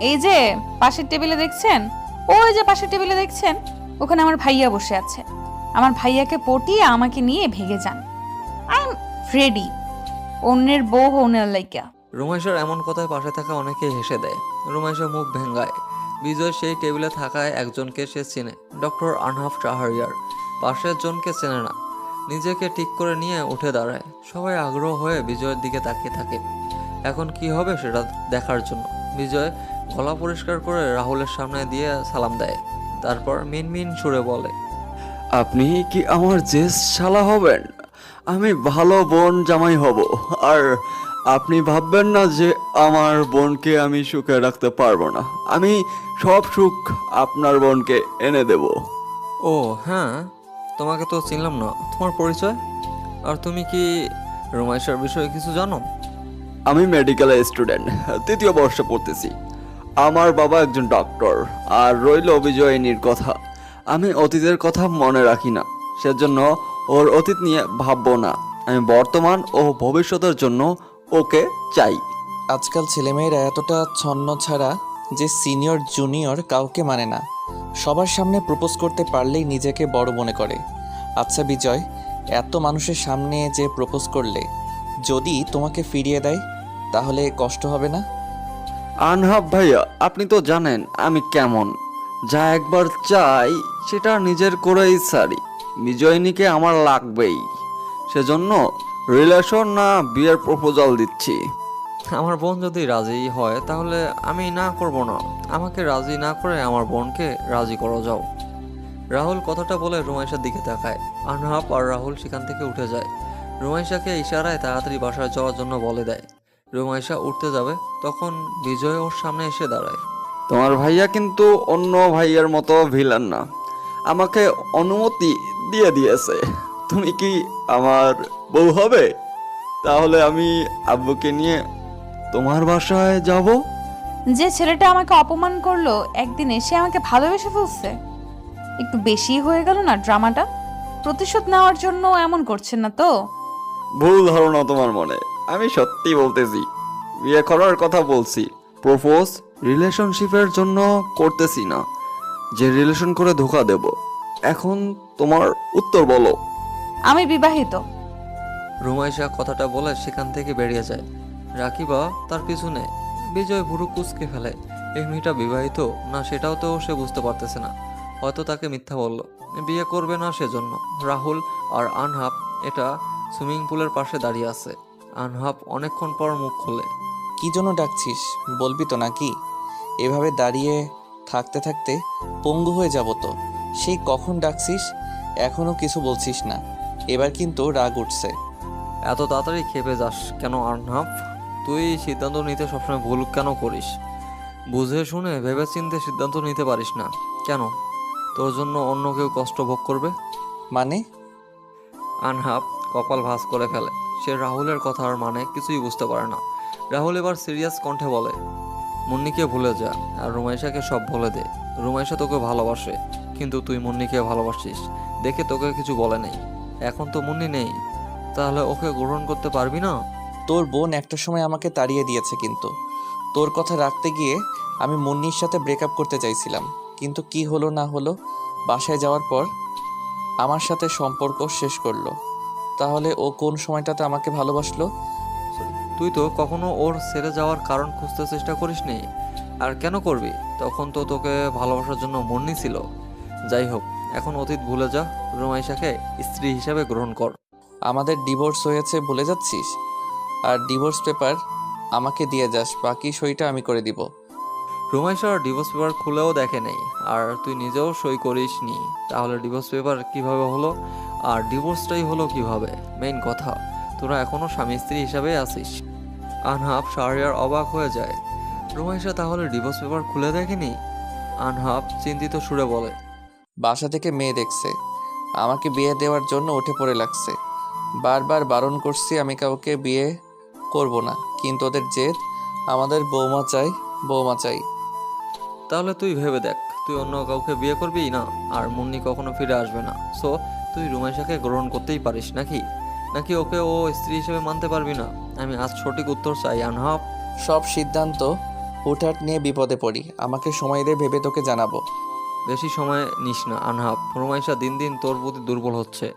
এই যে পাশের টেবিলে দেখছেন, ওই যে পাশের টেবিলে দেখছেন, ওখানে আমার ভাইয়া বসে আছে। আমার ভাইয়াকে পটিয়ে আমাকে নিয়ে ভেগে যান। আই এম রেডি, অন্যের বউ অন্যের লাইকা। রুমাইশার এমন কথায় পাশে থাকা অনেকেই হেসে দেয়। রুমাইশা মুখ ভেঙ্গায়। বিজয় সেই টেবিলে থাকায় একজনকে সে চেনে, ডক্টর আনহাফ শাহরিয়ার। পাশের জনকে চেনে না। নিজেকে ঠিক করে নিয়ে উঠে দাঁড়ায়। সবাই আগ্রহ হয়ে বিজয়ের দিকে তাকিয়ে থাকে, এখন কি হবে সেটা দেখার জন্য। বিজয় গলা পরিষ্কার করে রাহুলের সামনে দিয়ে সালাম দেয়, তারপর মিনমিন সুরে বলে, আপনি কি আমার জেস শালা হবেন? আমি ভালো বোন জামাই হব। আর আপনি ভাববেন না যে আমার বোনকে আমি সুখে রাখতে পারবো না। আমি সব সুখ আপনার বোনকে এনে দেব। ও হ্যাঁ, তোমাকে তো চিনলাম না, তোমার পরিচয়? আর তুমি কি রুমাইশার বিষয়ে কিছু জানো? আমি মেডিকেল স্টুডেন্ট, 3য় বর্ষে পড়তেছি। আমার বাবা একজন ডক্টর। আর রইল বিজয়িনীর কথা, আমি অতীতের কথা মনে রাখি না, সেজন্য ওর অতীত নিয়ে ভাববো না। আমি বর্তমান ও ভবিষ্যতের জন্য ওকে চাই। আজকাল ছেলেমেয়েরা এতটা ছন্ন ছাড়া যে সিনিয়র জুনিয়র কাউকে মানে না। সবার সামনে প্রপোজ করতে পারলেই নিজেকে বড় মনে করে। আচ্ছা বিজয়, এত মানুষের সামনে যে প্রপোজ করলে যদি তোমাকে ফিরিয়ে দেয় তাহলে কষ্ট হবে না? আনহাব ভাইয়া, আপনি তো জানেন আমি কেমন। যা একবার চাই সেটা নিজের করেই ছাড়ি। বিজয়িনীকে আমার লাগবেই, সেজন্য রিলেশন না বিয়ের প্রপোজাল দিচ্ছি। আমার বোন যদি রাজি হয় তাহলে আমি না করব না। আমাকে রাজি না করে আমার বোনকে রাজি করো যাও। রাহুল কথাটা বলে রুমাইশার দিকে তাকায়। আনহাপ আর রাহুল সেখান থেকে উঠে যায়। রুমাইশাকে ইশারায় তাড়াতাড়ি বাসায় যাওয়ার জন্য বলে দেয়। রুমাইশা উঠতে যাবে, তখন বিজয় ওর সামনে এসে দাঁড়ায়। তোমার ভাইয়া কিন্তু অন্য ভাইয়ার মতো ভিলেন না, আমাকে অনুমতি দিয়ে দিয়েছে। তুমি কি আমার বউ হবে? তাহলে আমি আব্বুকে নিয়ে তোমার বাসায় যাব। যে ছেলেটা আমাকে অপমান করলো একদিন এসে আমাকে ভালোবেসে ফেলছে, একটু বেশি হয়ে গেল না ড্রামাটা? প্রতিশোধ নেওয়ার জন্য এমন করছেন না তো? ভুল ধারণা তোমার মনে। আমি সত্যি বলতেছি, বিয়ে করার কথা বলছি। প্রপোজ রিলেশনশিপের জন্য করতেছি না, যে রিলেশন করে ধোকা দেব। এখন তোমার উত্তর বলো। আমি বিবাহিত। রুমাইশা কথাটা বলে সেখান থেকে বেরিয়ে যায়। রাকিবা তার পিছনে। বিজয় ভুরু কুচকে ফেলে। এই মেয়েটা বিবাহিত না সেটাও তো সে বুঝতে পারতেছে না। হয়তো তাকে মিথ্যা বলল, বিয়ে করবে না সেজন্য। রাহুল আর আনহাপ এটা সুইমিং পুলের পাশে দাঁড়িয়ে আছে। আনহাপ অনেকক্ষণ পর মুখ খোলে। কি জন্য ডাকছিস বলবি তো নাকি? এভাবে দাঁড়িয়ে থাকতে থাকতে পঙ্গু হয়ে যাব তো। সেই কখন ডাকছিস, এখনো কিছু বলছিস না। এবার কিন্তু রাগ উঠছে। এত তাড়াতাড়ি খেপে যাস কেন আনহাপ? তুই সিদ্ধান্ত নিতে সবসময় ভুল কেন করিস? বুঝে শুনে ভেবে চিন্তে সিদ্ধান্ত নিতে পারিস না কেন? তোর জন্য অন্য কেউ কষ্ট ভোগ করবে মানে? আনহাপ কপাল ভাঁজ করে ফেলে। সে রাহুলের কথার মানে কিছুই বুঝতে পারে না। রাহুল এবার সিরিয়াস কণ্ঠে বলে, মুন্নিকে ভুলে যা আর রুমাইশাকে সব বলে দে। রুমাইশা তোকে ভালোবাসে, কিন্তু তুই মুন্নিকে ভালোবাসিস দেখে তোকে কিছু বলে নেই। এখন তো মুন্নি নেই, তাহলে ওকে গ্রহণ করতে পারবি না? তোর বোন একটা সময় আমাকে তাড়িয়ে দিয়েছে, কিন্তু তোর কথা রাখতে গিয়ে আমি মুন্নির সাথে ব্রেকআপ করতে চাইছিলাম, কিন্তু কি হলো না হলো বাসায় যাওয়ার পর আমার সাথে সম্পর্ক শেষ করলো। তাহলে ও কোন সময়টাতে আমাকে ভালোবাসলো? তুই তো কখনো ওর ছেড়ে যাওয়ার কারণ খুঁজতে চেষ্টা করিসনি, আর কেন করবি? তখন তো তোকে ভালোবাসার জন্য মুন্নি ছিল। যাই হোক, এখন অতীত ভুলে যা, রুমাইশাকে স্ত্রী হিসাবে গ্রহণ কর। আমাদের ডিভোর্স হয়েছে ভুলে যাচ্ছিস? আর ডিভোর্স পেপার আমাকে দিয়ে যাস, বাকি সইটা আমি করে দিব। রুমাইশা ডিভোর্স পেপার খুলেও দেখে নেই, আর তুই নিজেও সই করিস নি। তাহলে ডিভোর্স পেপার কিভাবে হলো, আর ডিভোর্সটাই হলো কিভাবে? মেইন কথা, তোরা এখনো স্বামী স্ত্রী হিসাবে আছিস। আনহাপ শাহরিয়ার অবাক হয়ে যায়। রুমাইশা তাহলে ডিভোর্স পেপার খুলে দেখেনি? আনহাপ চিন্তিত সুরে বলে, বাসা থেকে মেয়ে দেখছে, আমাকে বিয়ে দেওয়ার জন্য উঠে পড়ে লাগছে। বারবার বারণ করছি আমি কাউকে বিয়ে করব না, কিন্তু ওদের জেদ আমাদের বৌমা চাই, বৌমা চাই। তাহলে তুই ভেবে দেখ, তুই অন্য কাউকে বিয়ে করবি না, আর মুন্নি কখনো ফিরে আসবে না। সো তুই রুমাইশাকে গ্রহণ করতেই পারিস নাকি? নাকি ওকে ও স্ত্রী হিসেবে মানতে পারবি না? আমি আজ সঠিক উত্তর চাই আনহাপ। সব সিদ্ধান্ত হুটহাট নিয়ে বিপদে পড়ি, আমাকে সময় দে, ভেবে তোকে জানাবো। বেশি সময় নিস না আনহাপ। রুমাইশা দিন দিন তোর প্রতি দুর্বল হচ্ছে,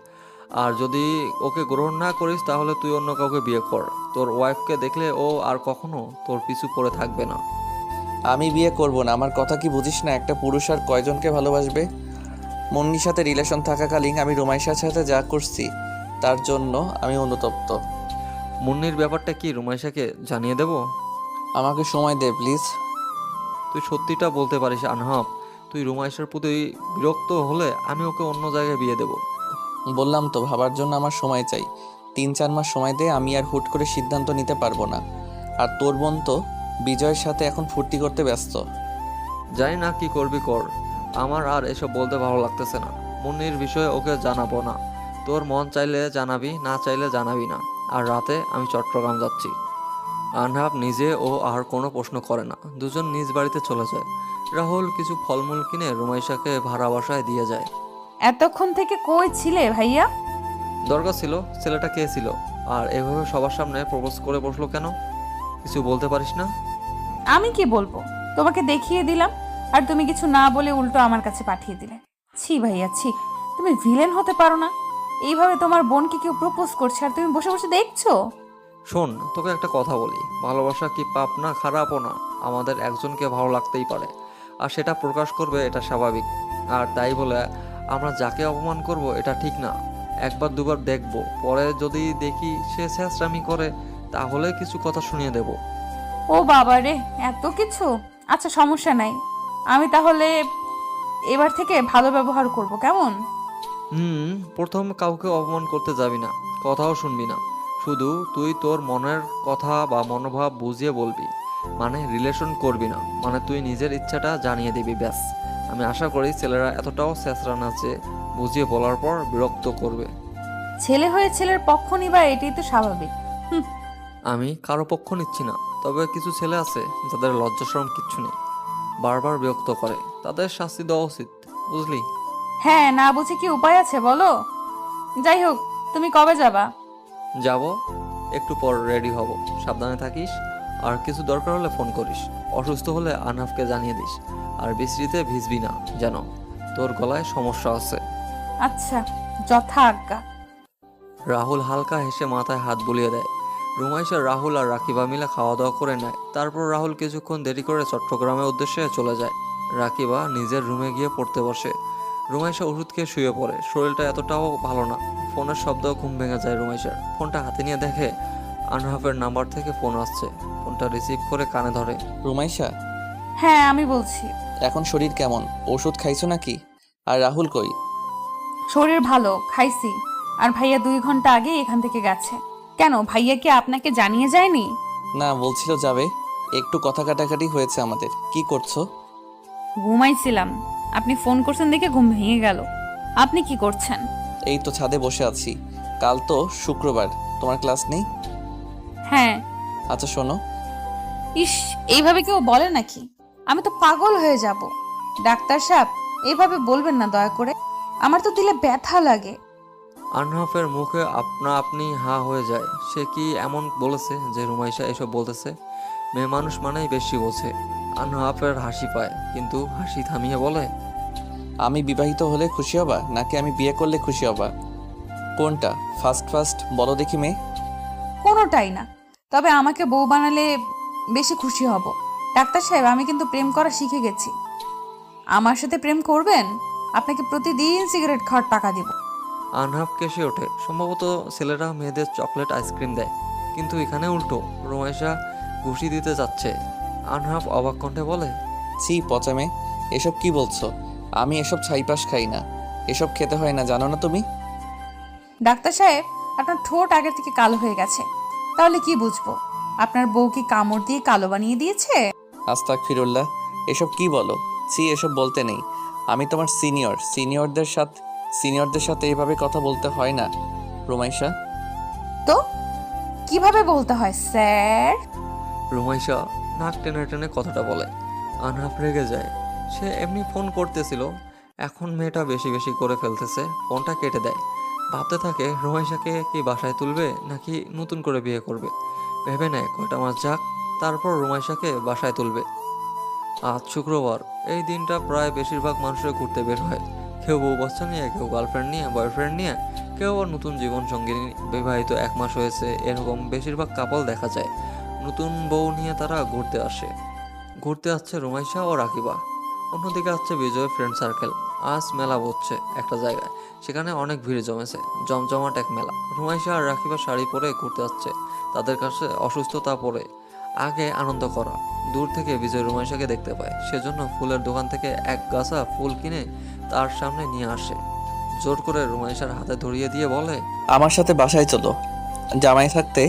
আর যদি ওকে গ্রহণ না করিস তাহলে তুই অন্য কাউকে বিয়ে কর। তোর ওয়াইফকে দেখলে ও আর কখনো তোর পিছু পড়ে থাকবে না। আমি বিয়ে করব না, আমার কথা কি বুঝিস না? একটা পুরুষ আর কয়জনকে ভালোবাসবে? মুন্নির সাথে রিলেশন থাকাকালীন আমি রুমাইশার সাথে যা করছি তার জন্য আমি অনুতপ্ত। মুন্নির ব্যাপারটা কি রুমাইশাকে জানিয়ে দেব? আমাকে সময় দে প্লিজ। তুই সত্যিটা বলতে পারিস আনহাপ। তুই রুমাইশার প্রতি বিরক্ত হলে আমি ওকে অন্য জায়গায় বিয়ে দেব। বললাম তো ভাবার জন্য আমার সময় চাই। 3-4 মাস সময় দে, আমি আর হুট করে সিদ্ধান্ত নিতে পারবো না। আর তোর বোন তো বিজয়ের সাথে এখন ফুর্তি করতে ব্যস্ত। জানি না কি করবি কর, আমার আর এসব বলতে ভালো লাগতেছে না। মুন্নির বিষয়ে ওকে জানাবো না। তোর মন চাইলে জানাবি, না চাইলে জানাবি না। আর রাতে আমি চট্টগ্রাম যাচ্ছি। আনহাপ নিজে ও আর কোনো প্রশ্ন করে না। দুজন নিজ বাড়িতে চলে যায়। রাহুল কিছু ফলমূল কিনে রুমাইশাকে ভাড়া বাসায় দিয়ে যায়। এতক্ষণ থেকে কই ছিলে ভাইয়া? দরকার ছিল, ছেলেটা কে ছিল? আর এভাবে সবার সামনে প্রপোজ করে বসলো কেন? কিছু বলতে পারিস না? আমি কি বলবো? তোমাকে দেখিয়ে দিলাম আর তুমি কিছু না বলে উল্টো আমার কাছে পাঠিয়ে দিলে। ছি ভাইয়া ছি, তুমি ভিলেন হতে পারো না? এইভাবে তোমার বোনকে কেউ প্রপোজ করছে আর তুমি বসে বসে দেখছো? শোন, তোকে একটা কথা বলি, ভালোবাসা কি পাপ না খারাপও না। আমাদের একজনকে ভালো লাগতেই পারে। আর সেটা প্রকাশ করবে, এটা স্বাভাবিক। আর তাই বলে আমরা যাকে অপমান করব এটা ঠিক না। একবার দুবার দেখব, পরে যদি দেখি সে ছেঁচড়ামি করে তাহলে কিছু কথা শুনিয়ে দেব। ও বাবা রে, এত কিছু! আচ্ছা, সমস্যা নাই। আমি তাহলে এবার থেকে ভালো ব্যবহার করব, কেমন? প্রথম কাউকে অপমান করতে যাবি না, কথাও শুনবি না। শুধু তুই তোর মনের কথা বা মনোভাব বুঝিয়ে বলবি, মানে রিলেশন করবি না, মানে তুই নিজের ইচ্ছাটা জানিয়ে দিবি, ব্যাস। আমি আশা করি ছেলেরা এতটাও ছেঁচড়া না যে বুঝিয়ে বলার পর বিরক্ত করবে। ছেলে হয়ে ছেলের পক্ষ নিবা, এটাই তো স্বাভাবিক। আমি কারো পক্ষ নিচ্ছি না, তবে কিছু ছেলে আছে যাদের লজ্জাশরম কিচ্ছু নেই, বারবার বিরক্ত করে, তাদের শাস্তি দেওয়া উচিত, বুঝলি? হ্যাঁ, না বুঝে কি উপায় আছে বলো? যাই হোক, তুমি কবে যাবা? যাব, একটু পর রেডি হব। সাবধানে থাকিস, আর কিছু দরকার হলে ফোন করিস। অসুস্থ হলে আনহাফকে জানিয়ে দিস। আর বৃষ্টিতে ভিজবি না যেন, তোর গলায় সমস্যা আছে। আচ্ছা, যথা আজ্ঞা। রাহুল হালকা হেসে মাথায় হাত বুলিয়ে দেয়। রুমাইশা, রাহুল আর রাকিবা মিলে খাওয়া দাওয়া করে নেয়। তারপর রাহুল কিছুক্ষণ দেরি করে চট্টগ্রামের উদ্দেশ্যে চলে যায়। রাকিবা নিজের রুমে গিয়ে পড়তে বসে। রুমাইশা ওষুধ খেয়ে শুয়ে পড়ে। শরীরটা এতটাও ভালো না। ফোনের শব্দ ঘুম ভেঙে যায় রুমাইশার। ফোনটা হাতে নিয়ে দেখে আনহাফের নাম্বার থেকে ফোন আসছে। ফোনটা রিসিভ করে কানে ধরে। রুমাইশা, হ্যাঁ, আমি বলছি। এখন শরীর কেমন? ওষুধ খাইছো নাকি? আর রাহুল কই? শরীর ভালো, খাইছি। আর ভাইয়া 2 ঘন্টা আগে এখান থেকে গেছে। কেন, ভাইয়া কি আপনাকে জানিয়ে যায়নি? না, বলছিল যাবে। একটু কথা কাটাকাটি হয়েছে আমাদের। কি করছো? ঘুমাইছিলাম, আপনি ফোন করছেন দেখে ঘুম ভেঙে গেল। আপনি কি করছেন? এই তো ছাদে বসে আছি। কাল তো শুক্রবার, তোমার ক্লাস নেই? হ্যাঁ। আচ্ছা শোনো। ইস, এইভাবে কেউ বলে নাকি? আমি তো পাগল হয়ে যাব। ডাক্তার সাহেব, এইভাবে বলবেন না দয়া করে। আমার তো দিলে ব্যথা লাগে। আনহাফের মুখে আপনা আপনি হা হয়ে যায়। সে কি এমন বলেছে যে রুমাইশা এসব বলতেছে? মেয়ে মানুষ মানেই বেশি বোঝে। আনহাফের হাসি পায়, কিন্তু হাসি থামিয়ে বলে, আমি বিবাহিত হলে খুশি হবা নাকি আমি বিয়ে করলে খুশি হবা? কোনটা? ফার্স্ট বলো দেখি মেয়ে। কোনোটাই না, তবে আমাকে বউ বানালে বেশি খুশি হব। ডাক্তার সাহেব, আমি কিন্তু প্রেম করা শিখে গেছি। আমার সাথে প্রেম করবেন? আপনাকে প্রতিদিন সিগারেট খাওয়ার টাকা দিব। আনহাফ কেসে ওঠে। সম্ভবত ছেলেরা মেয়েদের চকলেট আইসক্রিম দেয়, কিন্তু এখানে উল্টো। রুমাইশা ঘুষি দিতে যাচ্ছে। আনহাফ অবাক কণ্ঠে বলে, ছি পচা মেয়ে, এসব কি বলছো? আমি এসব ছাইপাশ খাই না। এসব খেতে হয় না, জানো না তুমি? ডাক্তার সাহেব, আপনার ঠোঁট আগে থেকে কালো হয়ে গেছে। তাহলে কি বুঝবো? আপনার বউ কি কামড় দিয়ে কালো বানিয়ে দিয়েছে? আস্তাগফিরুল্লাহ, এসব কি বলো? ছি, এসব বলতে নেই। আমি তোমার সিনিয়রদের সাথে এইভাবে কথা বলতে হয় না রুমাইশা। তো কিভাবে বলতে হয় স্যার? রুমাইশা নাক টেনে টেনে কথাটা বলে। আনহাফ রেগে যায়। সে এমনি ফোন করতেছিল, এখন মেয়েটা বেশি বেশি করে ফেলতেছে। ফোনটা কেটে দেয়। ভাবতে থাকে রুমাইশাকে কি বাসায় তুলবে নাকি নতুন করে বিয়ে করবে। ভেবে নেয় কয়টা মাস যাক, তারপর রুমাইশাকে বাসায় তুলবে। আজ শুক্রবার। এই দিনটা প্রায় বেশিরভাগ মানুষের ঘুরতে বের হয়। কেউ বউ বাচ্চা নিয়ে, কেউ গার্লফ্রেন্ড নিয়ে, বয়ফ্রেন্ড নিয়ে, কেউ আবার নতুন জীবন সঙ্গিনী। বিবাহিত 1 মাস হয়েছে এরকম বেশিরভাগ কাপল দেখা যায়। নতুন বউ নিয়ে তারা ঘুরতে আসে। ঘুরতে আসছে রুমাইশা ও রাকিবা। অন্যদিকে আসছে বিজয় ফ্রেন্ড সার্কেল। আজ মেলা বসছে একটা জায়গায়, সেখানে অনেক ভিড় জমেছে। জমজমাট এক মেলা। রুমাইশা আর রাকিবা শাড়ি পরে ঘুরতে আসছে। তাদের কাছে অসুস্থতা পড়ে আগে আনন্দ করা। দূর থেকে বিজয় রুমাইশাকে দেখতে পায়, সেজন্য ফুলের দোকান থেকে এক গাছা ফুল কিনে তার সামনে নিয়ে আসে। জোর করে রুমাইশার হাতে ধরিয়ে দিয়ে বলে, আমার সাথে বাসায় চলো। জামাই থাকতে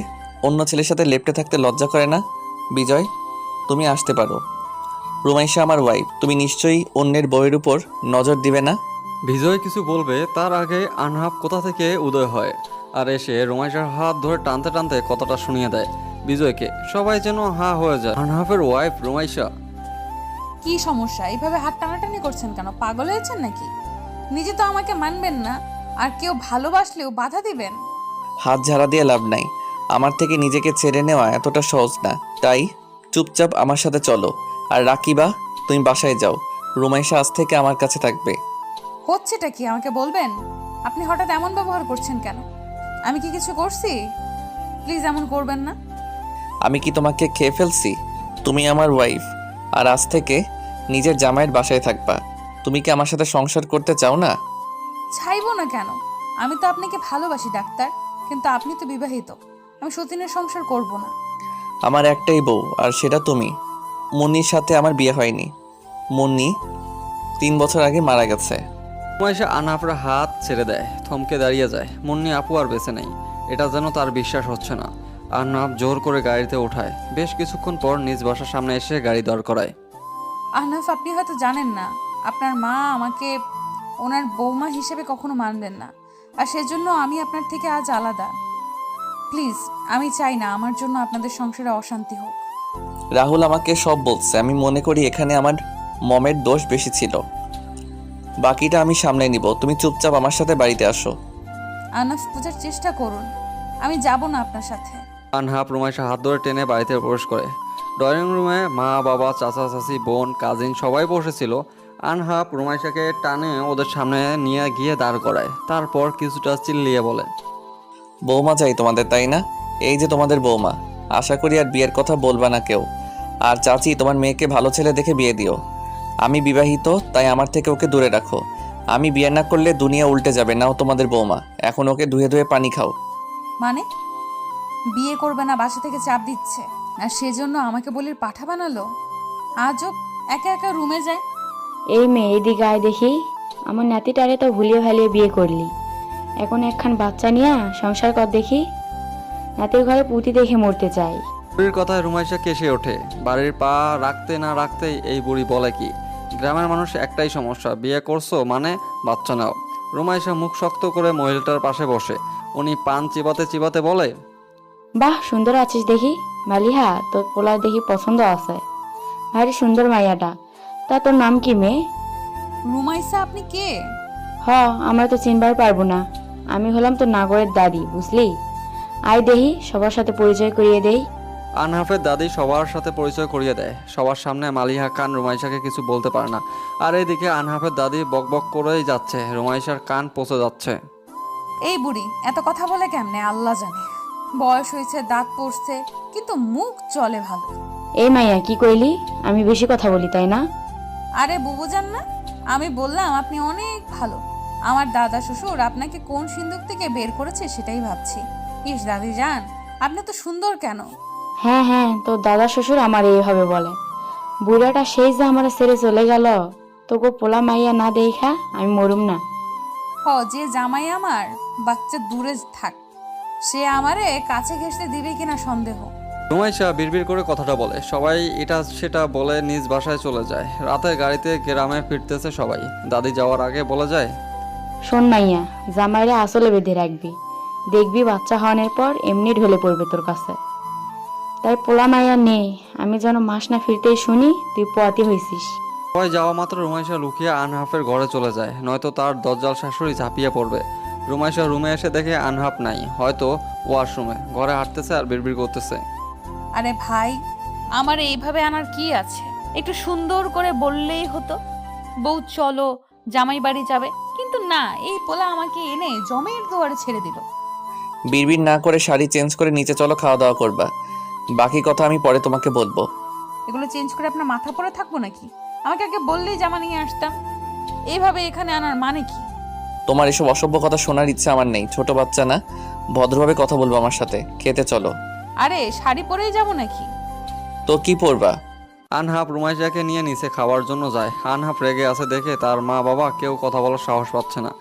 অন্য ছেলের সাথে লেপ্টে থাকতে লজ্জা করে না? বিজয়, তুমি আসতে পারো। রুমাইশা আমার ওয়াইফ, তুমি নিশ্চয়ই অন্যের বউয়ের উপর নজর দিবে না। বিজয় কিছু বলবে তার আগে আনহাফ কোথা থেকে উদয় হয় আর এসে রুমাইশার হাত ধরে টানতে টানতে কথাটা শুনিয়ে দেয় বিজয়কে। সবাই যেন হা হয়ে যায়। আনহাফের ওয়াইফ রুমাইশা। কি সমস্যা? এইভাবে হাত টানাটানি করছেন কেন? পাগল হয়েছেন নাকি? নিজে তো আমাকে মানবেন না, আর কেউ ভালোবাসলেও বাধা দিবেন? হাত ঝাড়া দিয়ে লাভ নাই। আমার থেকে নিজেকে ছেড়ে নেওয়া এতটা সহজ না। তাই চুপচাপ আমার সাথে চলো। আর রাকিবা, তুমি বাসায় যাও। রুমাইশা আজ থেকে আমার কাছে থাকবে। হচ্ছেটা কি আমাকে বলবেন? আপনি হঠাৎ এমন ব্যবহার করছেন কেন? আমি কি কিছু করছি? প্লিজ এমন করবেন না। আমি কি তোমাকে খেয়ে ফেলছি? তুমি আমার ওয়াইফ, আর আজ থেকে নিজের জামাইয়ের বাসায় থাকবা। তুমি কি আমার সাথে সংসার করতে চাও না? চাইবো না কেন? আমি তো আপনাকে ভালোবাসি ডাক্তার, কিন্তু আপনি তো বিবাহিত। আমি সতীনের সংসার করব না। আমার একটাই বউ, আর সেটা তুমি। মুন্নির সাথে আমার বিয়ে হয়নি। মুন্নি 3 বছর আগে মারা গেছে। রুমাইশা আনহাফের হাত ছেড়ে দেয়, থমকে দাঁড়িয়ে যায়। মুন্নি আপু আর বেঁচে নেই, এটা যেন তার বিশ্বাস হচ্ছে না। আহনাফ জোর করে গাড়িতে ওঠায়। বেশ কিছুক্ষণ পর নিজ বাসার সামনে এসে গাড়ি দাঁড় করায়। আহনাফ, আপনি হয়তো জানেন না, আপনার মা আমাকে ওনার বৌমা হিসেবে কখনো মানবেন না, আর সেজন্য আমি আপনার থেকে আজ আলাদা। প্লিজ, আমি চাই না আমার জন্য আপনাদের সংসারে অশান্তি হোক। রাহুল আমাকে সব বলছে। আমি মনে করি এখানে আমার মমের দোষ বেশি ছিল। বাকিটা আমি সামলে নিব। তুমি চুপচাপ আমার সাথে বাড়িতে আসো। আহনাফ, বোঝার চেষ্টা করুন, আমি যাব না আপনার সাথে। আনহাফ রুমাইশা হাত ধরে টেনে বাড়িতে প্রবেশ করে। ড্রয়িং রুমে মা, বাবা, চাচা, চাচি, বোন, কাজিন সবাই বসেছিল। আনহাফ রুমাইশাকে টানে ওদের সামনে নিয়ে গিয়ে দাঁড় করায়। তারপর কিছুটা চিল্লিয়ে বলে, বৌমা চাই তোমাদের, তাই না? এই যে তোমাদের বৌমা। আশা করি আর বিয়ের কথা বলবা না কেউ। আর চাচি, তোমার মেয়েকে ভালো ছেলে দেখে বিয়ে দিও। আমি বিবাহিত, তাই আমার থেকে ওকে দূরে রাখো। আমি বিয়ে না করলে দুনিয়া উল্টে যাবে। নাও তোমাদের বৌমা, এখন ওকে ধুয়ে ধুয়ে পানি খাও। মানে বিয়ে করবে না বাসা থেকে চাপ দিচ্ছে, আর সেজন্য আমাকে বলির পাঠা বানালো। আজও একা একা রুমে যায়। এই মেয়ে, এদিকে আয় দেখি। আমার নাতিটারে তো ভুলিয়ে ভালিয়ে বিয়ে করলি, এখন একখান বাচ্চা নিয়ে সংসার কর দেখি। নাতির ঘরে পুঁতি দেখে মরতে চাই। বুড়ির কথায় রুমাইশা কেসে ওঠে। বাড়ির পা রাখতে না রাখতেই এই বুড়ি বলে কি, গ্রামের মানুষ একটাই সমস্যা, বিয়ে করছো মানে বাচ্চা নাও। রুমাইশা মুখ শক্ত করে মহিলাটার পাশে বসে। উনি পান চিবাতে চিবাতে বলে, বাহ, সুন্দর আছিস দেখি। মালিহা, তোর পোলার দেখি পছন্দ আছে। ভারী সুন্দর মাইয়াটা। তা তোর নাম কি মেয়ে? রুমাইসা, আপনি কে? আমরা তো চিনবার পারবো না। আমি হলাম তোর নাগরের দাদি, বুঝলি? আয় দেহি, সবার সাথে পরিচয় করিয়ে দেই। আনহাফের দাদি সবার সাথে পরিচয় করিয়ে দেয়। সবার সামনে মালিহা খান রুমাইশাকে কিছু বলতে পারে না। আর এইদিকে আনহাফের দাদি বকবক করেই যাচ্ছে। রুমাইশার কান পচে যাচ্ছে। এই বুড়ি এত কথা বলে কেমনে আল্লাহ জানে। বয়স হয়েছে, দাঁত পড়ছে, কিন্তু মুখ চলে ভালো। এই মাইয়া, কি কইলি? আমি বেশি কথা বলি, তাই না? আরে বুবু জান না, আমি বললাম আপনি অনেক ভালো। আমার দাদা শ্বশুর আপনাকে কোন সিন্ধুক থেকে বের করেছে সেটাই ভাবছি। ইস দাদি যান, আপনি তো সুন্দর কেন? হ্যাঁ, তোর দাদা শ্বশুর আমার এইভাবে বলে। বুড়াটা সেই যে আমার ছেড়ে চলে গেল, তোকে পোলা মাইয়া না দেখা আমি মরুম না। যে জামাই আমার বাচ্চা দূরে থাক, সে আমারে কাছে ঘেঁষতে দিবে কিনা সন্দেহ। রুমাইশা বিড়বিড় করে কথাটা বলে। সবাই এটা সেটা বলে নিজ বাসায় চলে যায়। রাতে গাড়িতে গ্রামে ফিরতেছে সবাই। দাদি যাওয়ার আগে বলে যায়, শোন মাইয়া, জামাইরা আসলে বেঁধে রাখবি। দেখবি বাচ্চা হওয়ানোর পর এমনি ঢলে পড়বে তোর কাছে। তাই পোলা মাইয়া নেই, আমি যেন মাস না ফিরতেই শুনি তুই পোয়াতি হয়েছিস। সবাই যাওয়া মাত্র রুমাইশা লুকিয়ে আনহাফের ঘরে চলে যায়, নয়তো তার দজ্জাল শাশুড়ি ঝাঁপিয়ে পড়বে। রুমাইশা রুমে এসে দেখে আনহাফ নাই, হয়তো ওয়াশরুমে। ঘরে হাঁটতেছে আর বিড়বিড় করতেছে। আরে ভাই, আমার এইভাবে আনার কি আছে? একটু সুন্দর করে বললেই হতো, বউ চলো জামাই বাড়ি যাবে। কিন্তু না, এই পোলা আমাকে এনে জমের দুয়ারে ছেড়ে দিল। বিড়বিড় না করে শাড়ি চেঞ্জ করে নিচে চলো, খাওয়া দাওয়া করবা। বাকি কথা আমি পরে তোমাকে বলবো। এগুলো চেঞ্জ করে আপনার মাথা পরে থাকবো নাকি? আমাকে আগে বললেই জামা নিয়ে আসতাম। এইভাবে এখানে আনার মানে কি? তোমার এসব অসভ্য কথা শোনার ইচ্ছা আমার নেই। ছোট বাচ্চা না, ভদ্রভাবে কথা বলবো আমার সাথে। খেতে চলো। আরে শাড়ি পরেই যাবো নাকি? তো কি পরবা? আনহাফ রুমাইশাকে নিয়ে নিচে খাওয়ার জন্য যায়। আনহাফ রেগে আছে দেখে তার মা বাবা কেউ কথা বলার সাহস পাচ্ছে না।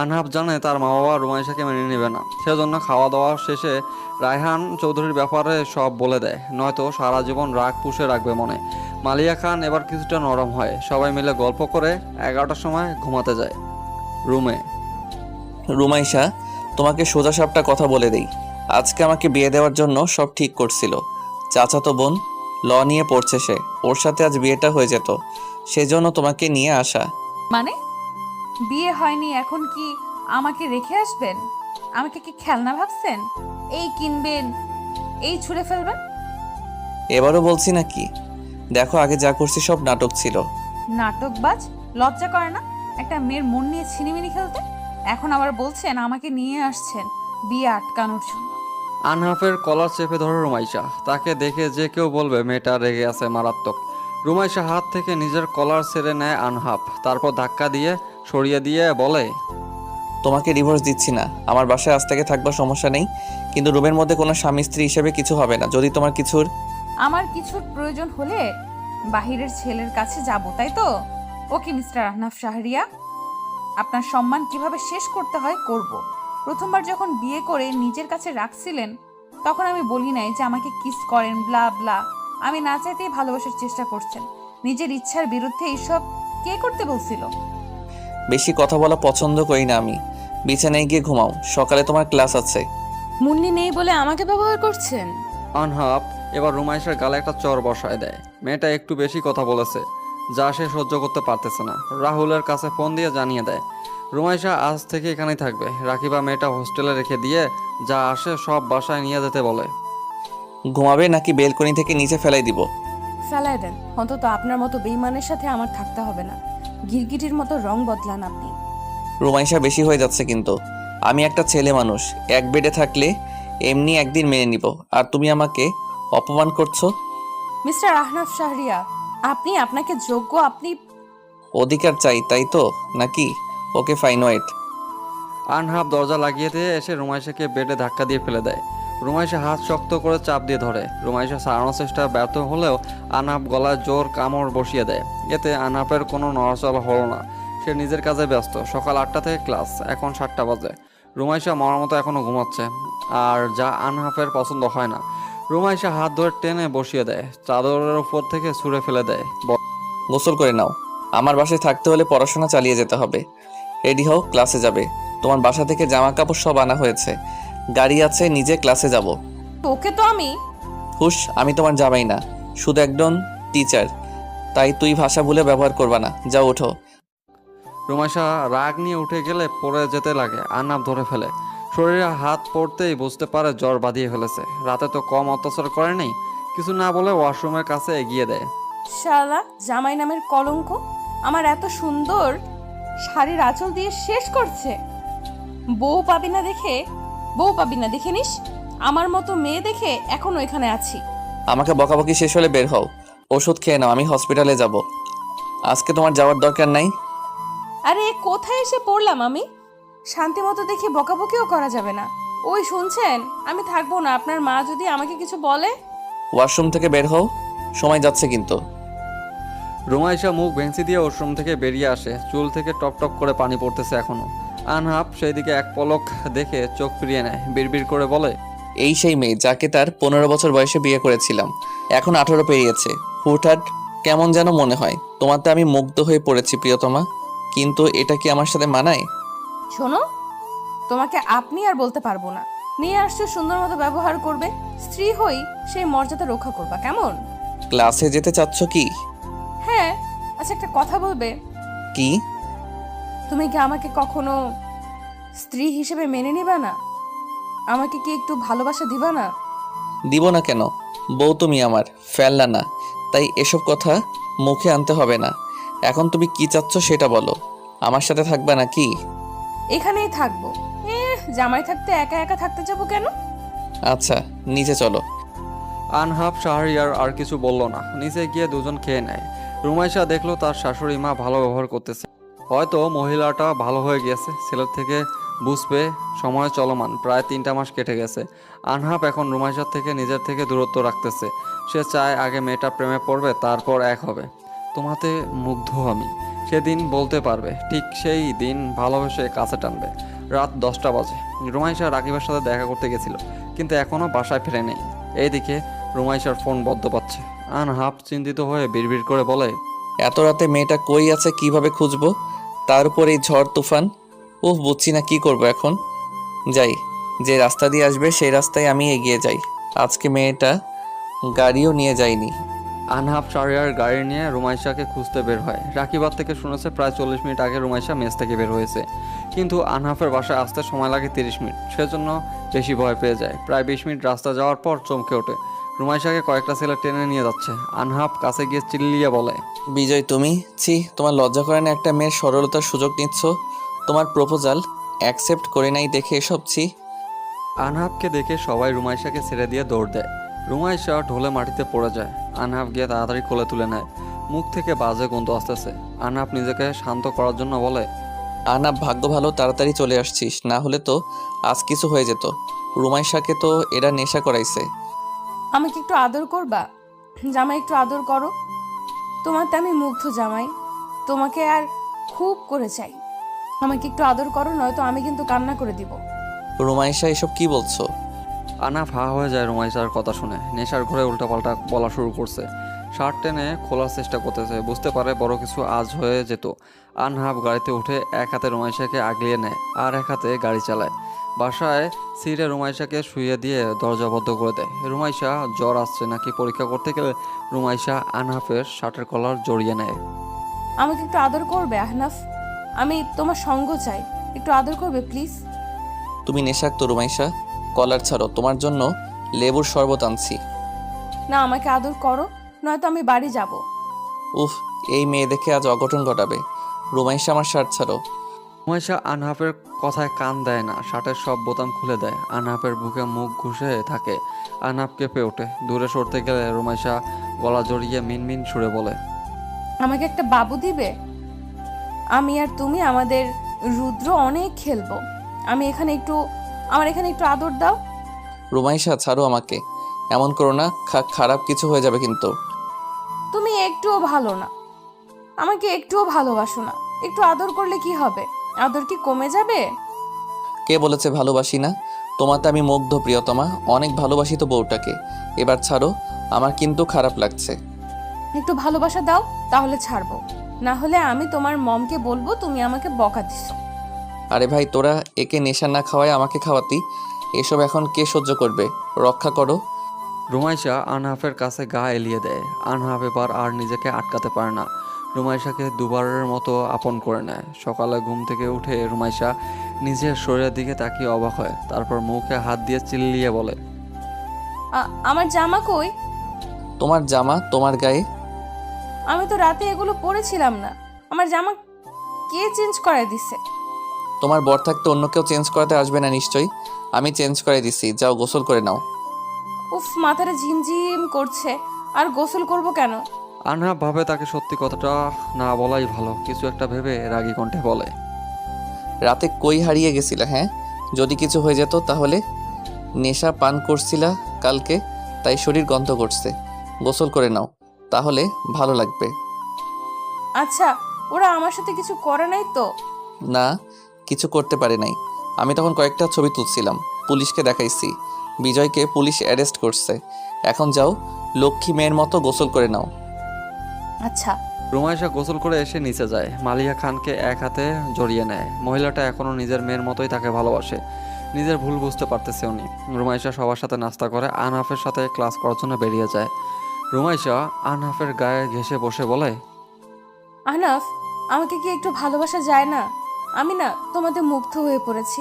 আনহাফ জানে তার মা বাবা রুমাইশাকে মেনে নেবে না। সেজন্য খাওয়া দাওয়া শেষে রায়হান চৌধুরীর ব্যাপারে সব বলে দেয়, নয়তো সারা জীবন রাগ পুষে রাখবে মনে। মালিয়া খান এবার কিছুটা নরম হয়। সবাই মিলে গল্প করে 11টার সময় ঘুমাতে যায়। রুমে রুমাইশা, তোমাকে সোজা সাপটা কথা বলে দেই। আজকে আমাকে বিয়ে দেওয়ার জন্য সব ঠিক করছিল। চাচাতো বোন ল নিয়ে পড়ছে সে, ওর সাথে আজ বিয়েটা হয়ে যেত, সেজন্য তোমাকে নিয়ে আসা। মানে বিয়ে হয়নি, এখন কি আমাকে রেখে আসবেন? আমাকে কি খেলনা ভাবছেন? এই কিনবেন, এই ছুঁড়ে ফেলবেন? এবারও বলছি নাকি? দেখো, আগে যা করছি সব নাটক ছিল। নাটকবাজ, লজ্জা করে না একটা মেয়ের মন নিয়ে ছিনিমিনি খেলতে? এখন আবার বলছেন আমাকে নিয়ে আসছেন বিয়ে আটকানোর জন্য। আনহাফের কলার চেপে ধরে রুমাইশা। তাকে দেখে যে কেউ বলবে মেয়েটা রেগে আছে মারাত্মক। রুমাইশা হাত থেকে নিজের কলার ছেড়ে নেয় আনহাব, তারপর ধাক্কা দিয়ে সরিয়ে দিয়ে বলে, তোমাকে ডিভোর্স দিচ্ছি না। আমার বাসায় আজ থেকে থাকবার সমস্যা নেই, কিন্তু রুমের মধ্যে কোনো স্বামী স্ত্রী হিসেবে কিছু হবে না। যদি তোমার কিছুর আমার কিছুর প্রয়োজন হলে বাহিরের ছেলের কাছে যাব, তাই তো? ওকে মিস্টার আহনাফ শাহরিয়া, আপনার সম্মান কিভাবে শেষ করতে হয় করব। প্রথমবার যখন বিয়ে করে নিজের কাছে রাখছিলেন তখন আমি বলি নাই যে আমাকে কিস করেন ব্লা ব্লা। আমি না চাইতেই ভালোবাসার চেষ্টা করছেন। নিজের ইচ্ছার বিরুদ্ধে এইসব কে করতে বলছিল? বেশি কথা বলা পছন্দ করি না আমি। বিছানায় গিয়ে ঘুমাও, সকালে তোমার ক্লাস আছে। মুন্নি নেই বলে আমাকে ব্যবহার করছেন? আনহাব এবার রুমাইশার গালে একটা চর বসায় দেয়। মেয়েটা একটু বেশি কথা বলেছে, যা সে সহ্য করতে পারতেছে না। রাহুলের কাছে ফোন দিয়ে জানিয়ে দেয় রুমাইশা আজ থেকে এখানেই থাকবে। রাকিবা মেয়েটা হোস্টেলে রেখে দিয়ে যা আসে সব বাসায় নিয়ে যেতে বলে। ঘুমাবে নাকি বেলকনি থেকে নিচে ফেলাই দিব? ফেলায় দেন, অন্তত আপনার মতো বেইমানের সাথে আমার থাকতে হবে না। গিরগিটির মতো রং বদলান আপনি। রোমাইশা বেশি হয়ে যাচ্ছে কিন্তু। আমি একটা ছেলে মানুষ, এক বেডে থাকলে এমনি একদিন মেনে নিব, আর তুমি আমাকে অপমান করছো। মিস্টার আহনাফ শাহরিয়া, আপনি আপনাকে যোগ্য, আপনি অধিকার চাই তাই তো নাকি? Okay fine, wait. আনহাব দরজা লাগিয়ে দিয়ে এসে রুমাইশাকে বেডে ধাক্কা দিয়ে ফেলে দেয়। রুমাইশা হাত শক্ত করে চাপ দিয়ে ধরে। রুমাইশা সারানোর চেষ্টা ব্যর্থ হলেও আনহাব গলায় জোর কামড় বসিয়ে দেয়। এতে আনহাবের কোনো নড়াচড়া হলো না। সে নিজের কাজে ব্যস্ত। সকাল 8টা থেকে ক্লাস, এখন 7টা বাজে। রুমাইশা মরার মতো এখনও ঘুমাচ্ছে, আর যা আনহাফের পছন্দ হয় না। রুমাইশা হাত ধরে টেনে বসিয়ে দেয়, চাদরের উপর থেকে ছুঁড়ে ফেলে দেয়। গোসল করে নাও। আমার বাসায় থাকতে হলে পড়াশোনা চালিয়ে যেতে হবে। রেডি হও, ক্লাসে যাবে। তোমার বাসা থেকে জামা কাপড় সব আনা হয়েছে, গাড়ি আছে, নিজে ক্লাসে যাব। ওকে তো আমি হুশ, আমি তোমার জামাই না, শুধু একজন টিচার। তাই তুই ভাষা ভুলে ব্যবহার করবা না। যাও, ওঠো। রুমাইশা রাগ নিয়ে উঠে গেলে পড়ে যেতে লাগে। আনাব ধরে ফেলে। শরীরে হাত পড়তেই বুঝতে পারে জ্বর বাঁধিয়ে ফেলেছে। রাতে তো কম অত্যাচার করে নেই। কিছু না বলে ওয়াশরুমের কাছে এগিয়ে দেয়। শালা জামাই নামের কলঙ্ক আমার এত সুন্দর শাড়ির আঁচল দিয়ে শেষ করছে। বউ পাবি না দেখে নিস। আমার মতো মেয়ে দেখে এখনো এখানে আছি। আমাকে বকাবকি শেষ হলে বের হও, ওষুধ খেয়ে নাও, আমি হসপিটালে যাব। আজকে তোমার যাওয়ার দরকার নাই। আরে কোথায় এসে পড়লাম আমি? শান্তি মতো দেখে বকাবকিও করা যাবে না। ওই শুনছেন, আমি থাকবো না। আপনার মা যদি আমাকে কিছু বলে? ওয়াশরুম থেকে বের হও, সময় যাচ্ছে কিন্তু। রুমাইশা মুখ ভেঙচি দিয়ে ওয়াশরুম থেকে বেরিয়ে আসে। চুল থেকে টপ টপ করে পানি পড়তেছে এখনো। আনহাব সেই দিকে এক পলক দেখে চোখ ফিরিয়ে নেয়। বিড়বিড় করে বলে, এই সেই মেয়ে যাকে তার 15 বছর বয়সে বিয়ে করেছিলাম, এখন 18 পেরিয়েছে। হুটহাট কেমন যেন মনে হয়। তোমাতে আমি মুগ্ধ হয়ে পড়েছি প্রিয়তমা, কিন্তু এটা কি আমার সাথে মানায়? শোনো, তোমাকে আপনি আর বলতে পারবো না। নিয়ে আসছো, সুন্দর মতো ব্যবহার করবে। স্ত্রী হই সেই মর্যাদা রক্ষা করবা, কেমন? ক্লাসে যেতে চাচ্ছ কি? হ্যাঁ। আচ্ছা, একটা কথা বলবে? কি? তুমি কি আমাকে কখনো স্ত্রী হিসেবে মেনে নিবা না? আমাকে কি একটু ভালোবাসা দিবা না? দিব না কেন? বউ তুমি আমার, ফেললা না। তাই এসব কথা মুখে আনতে হবে না। এখন তুমি কি চাচ্ছ সেটা বলো। আমার সাথে থাকবা না কি? এখানেই থাকবো। জামাই থাকতে একা একা থাকতে যাবো কেন? আচ্ছা, নিচে চলো। আনহাব শাহরিয়ার আর কিছু বলল না। নিচে গিয়ে দুজন খেয়ে নেয়। রুমাইশা দেখলো তার শাশুড়ি মা ভালো ব্যবহার করতেছে। হয়তো মহিলাটা ভালো হয়ে গেছে। ছেলের থেকে বুঝবে সময় চলমান, প্রায় 3টা মাস কেটে গেছে। আনহাব এখন রুমাইশার থেকে নিজের থেকে দূরত্ব রাখতেছে। সে চায় আগে মেয়েটা প্রেমে পড়বে, তারপর এক হবে। তোমাতে মুগ্ধ আমি, সেদিন বলতে পারবে। ঠিক সেই দিন ভালোবেসে কাছে টানবে। রাত 10টা বাজে। রুমাইশা রাকিবের সাথে দেখা করতে গেছিল, কিন্তু এখনও বাসায় ফিরে নেই। এইদিকে রুমাইশার ফোন বদ্ধ পাচ্ছে। আনহাব চিন্তিত হয়ে বিড়বিড় করে বলে, এত রাতে মেয়েটা কই আছে, কিভাবে খুঁজবো? তার উপর এই ঝড় তুফান। বুঝছি না কি করব এখন। যাই, যে রাস্তা দিয়ে আসবে সেই রাস্তায় আমি এগিয়ে যাই। আজকে মেয়েটা গাড়িও নিয়ে যায়নি। আনহাব শাহরিয়ার গাড়ি নিয়ে রুমাইশাকে খুঁজতে বের হয়। রাকিবার থেকে শুনেছে প্রায় 40 মিনিট আগে রুমাইশা মেস থেকে বের হয়েছে, কিন্তু আনহাফের বাসায় আসতে সময় লাগে 30 মিনিট। সেজন্য বেশি ভয় পেয়ে যায়। প্রায় 20 মিনিট রাস্তা যাওয়ার পর চমকে ওঠে। রুমাইশাকে কয়েকটা ছেলে টেনে নিয়ে যাচ্ছে। আনহাব কাছে গিয়ে চিল্লিয়ে বলে, বিজয় তুমি, তোমার লজ্জা করে না? একটা মেয়ের সরলতার সুযোগ নিচ্ছ। তোমার প্রপোজাল অ্যাকসেপ্ট করে নাই দেখে এসব আনহাবকে দেখে সবাই রুমাইশাকে ছেড়ে দিয়ে দৌড় দেয়। রুমাইশা ঢোলে মাটিতে পড়ে যায়। আনহাব গিয়ে তাড়াতাড়ি কোলে তুলে নেয়। মুখ থেকে বাজে গন্ধ আসতেছে। আনাপ নিজেকে শান্ত করার জন্য বলে, আহনাফ, ভাগ্য ভালো তাড়াতাড়ি চলে আসছিস, না হলে তো আজ কিছু হয়ে যেত। রুমাইশাকে তো এরা নেশা করাইছে। আমাকে একটু আদর করবা? জামাই, একটু আদর করো। তোমারটা আমি মুগ্ধ জামাই, তোমাকে আর খুব করে চাই। আমাকে একটু আদর করো, নয়তো আমি কিন্তু কান্না করে দিব। রুমাইশা, এসব কি বলছো? আনাপ হা হয়ে যায় রুমাইশার কথা শুনে। নেশার ঘরে উল্টাপাল্টা বলা শুরু করছে। শার্ট টেনে খোলার চেষ্টা করতেছে। বুঝতে পারে বড় কিছু আজ হয়ে যেত। আনহাব গাড়িতে উঠে এক হাতে রুমাইশাকে আগলিয়ে নেয় আর এক হাতে গাড়ি চালায়। বাসায় সিটে রুমাইশাকে শুইয়ে দিয়ে দরজা বন্ধ করে দেয়। রুমাইশা জ্বর আসছে নাকি পরীক্ষা করতে গেলে রুমাইশা আনহাফের শার্টের কলার জড়িয়ে নেয়। আমাকে একটু আদর করবে আহনাফ? আমি তোমার সঙ্গ চাই, একটু আদর করবে প্লিজ। তুমি নেশাক্ত রুমাইশা, কলার ছাড়ো, তোমার জন্য লেবুর শরবত আনছি। না, আমাকে আদর করো, নয়তো আমি বাড়ি যাব। উফ, এই মেয়ে দেখে আজ অঘটন ঘটাবে। রুমাইশা, আমার শার্ট ছাড়ো। রুমাইশা আনহাফের কথায় কান দেয় না, শার্টের সব বোতাম খুলে দেয়। আনহাফের বুকে মুখ ঘুষে থাকে। আনহাফ কেঁপে ওঠে। দূরে সরতে গেলে রুমাইশা গলা জড়িয়ে মিনমিন সুরে বলে, আমাকে একটা বাবু দিবে? আমি আর তুমি, আমাদের রুদ্র অনেক খেলবো। আমার এখানে একটু আদর দাও। রুমাইশা, ছাড়ো আমাকে, এমন করো না, খারাপ কিছু হয়ে যাবে কিন্তু। তুমি একটুও ভালো না, আমাকে একটুও ভালোবাসো না। একটু আদর করলে কি হবে? আদর কি কমে যাবে? কে বলেছে ভালোবাসি না? তোমাতে আমি মুগ্ধ প্রিয়তমা, অনেক ভালোবাসি তো বউটাকে। এবার ছাড়ো, আমার কিন্তু খারাপ লাগছে। একটু ভালোবাসা দাও, তাহলে ছাড়বো। না হলে আমি তোমার মমকে বলবো তুমি আমাকে বকা দিছো। আরে ভাই, তোরা একে নেশা না খাওয়ায় আমাকে খাওয়াতি, এসব এখন কে সহ্য করবে? রক্ষা করো। রুমাইশা আনহাফের কাছে গা এলিয়ে দেয়। আনহাফ এবার আর নিজেকে আটকাতে পারে না। রুমাইশাকে দুবারের মতো আপন করে নেয়। সকালে ঘুম থেকে উঠে রুমাইশা নিজের শরীরের দিকে তাকিয়ে অবাক হয়। তারপর মুখে হাত দিয়ে চিল্লিয়ে বলে, আমার জামা কই? তোমার জামা তোমার গায়ে? আমি তো রাতে এগুলো পরেছিলাম না। আমার জামা কে চেঞ্জ করে দিছে? তোমার বর থাকতে অন্য কেউ চেঞ্জ করাতে আসবে না নিশ্চয়ই। আমি চেঞ্জ করে দিছি, যাও গোসল করে নাও। উফ, মাথাটা ঝিমঝিম করছে। আর গোসল করব কেন? আনহাফ ভাবে তাকে সত্যি কথাটা না বলাই ভালো। কিছু একটা ভেবে রাগী কণ্ঠে বলে, রাতে কই হারিয়ে গেছিলা? হ্যাঁ, যদি কিছু হয়ে যেত তাহলে? নেশা পান করছিলা কালকে, তাই শরীর গন্ধ করছে। গোসল করে নাও, তাহলে ভালো লাগবে। আচ্ছা, ওরা আমার সাথে কিছু করে নাই তো? না, কিছু করতে পারে নাই। আমি তখন কয়েকটা ছবি তুলছিলাম, পুলিশকে দেখাইছি। বিজয়কে পুলিশ অ্যারেস্ট করছে। এখন যাও, লক্ষ্মী মেয়ের মতো গোসল করে নাও। আচ্ছা। রুমাইশা গোসল করে এসে নিচে যায়। মালিয়া খানকে এক হাতে জড়িয়ে নেয়। মহিলাটা এখনও নিজের মেয়ের মতোই তাকে ভালোবাসে। নিজের ভুল বুঝতে পারতেছে উনি। রুমাইশা সবার সাথে নাস্তা করে আনহাফের সাথে ক্লাস করার জন্য বেরিয়ে যায়। রুমাইশা আনহাফের গায়ে ঘেঁষে বসে বলে, আহনাফ, আমাকে কি একটু ভালোবাসা যায় না? আমি না তোমাদের মুগ্ধ হয়ে পড়েছি।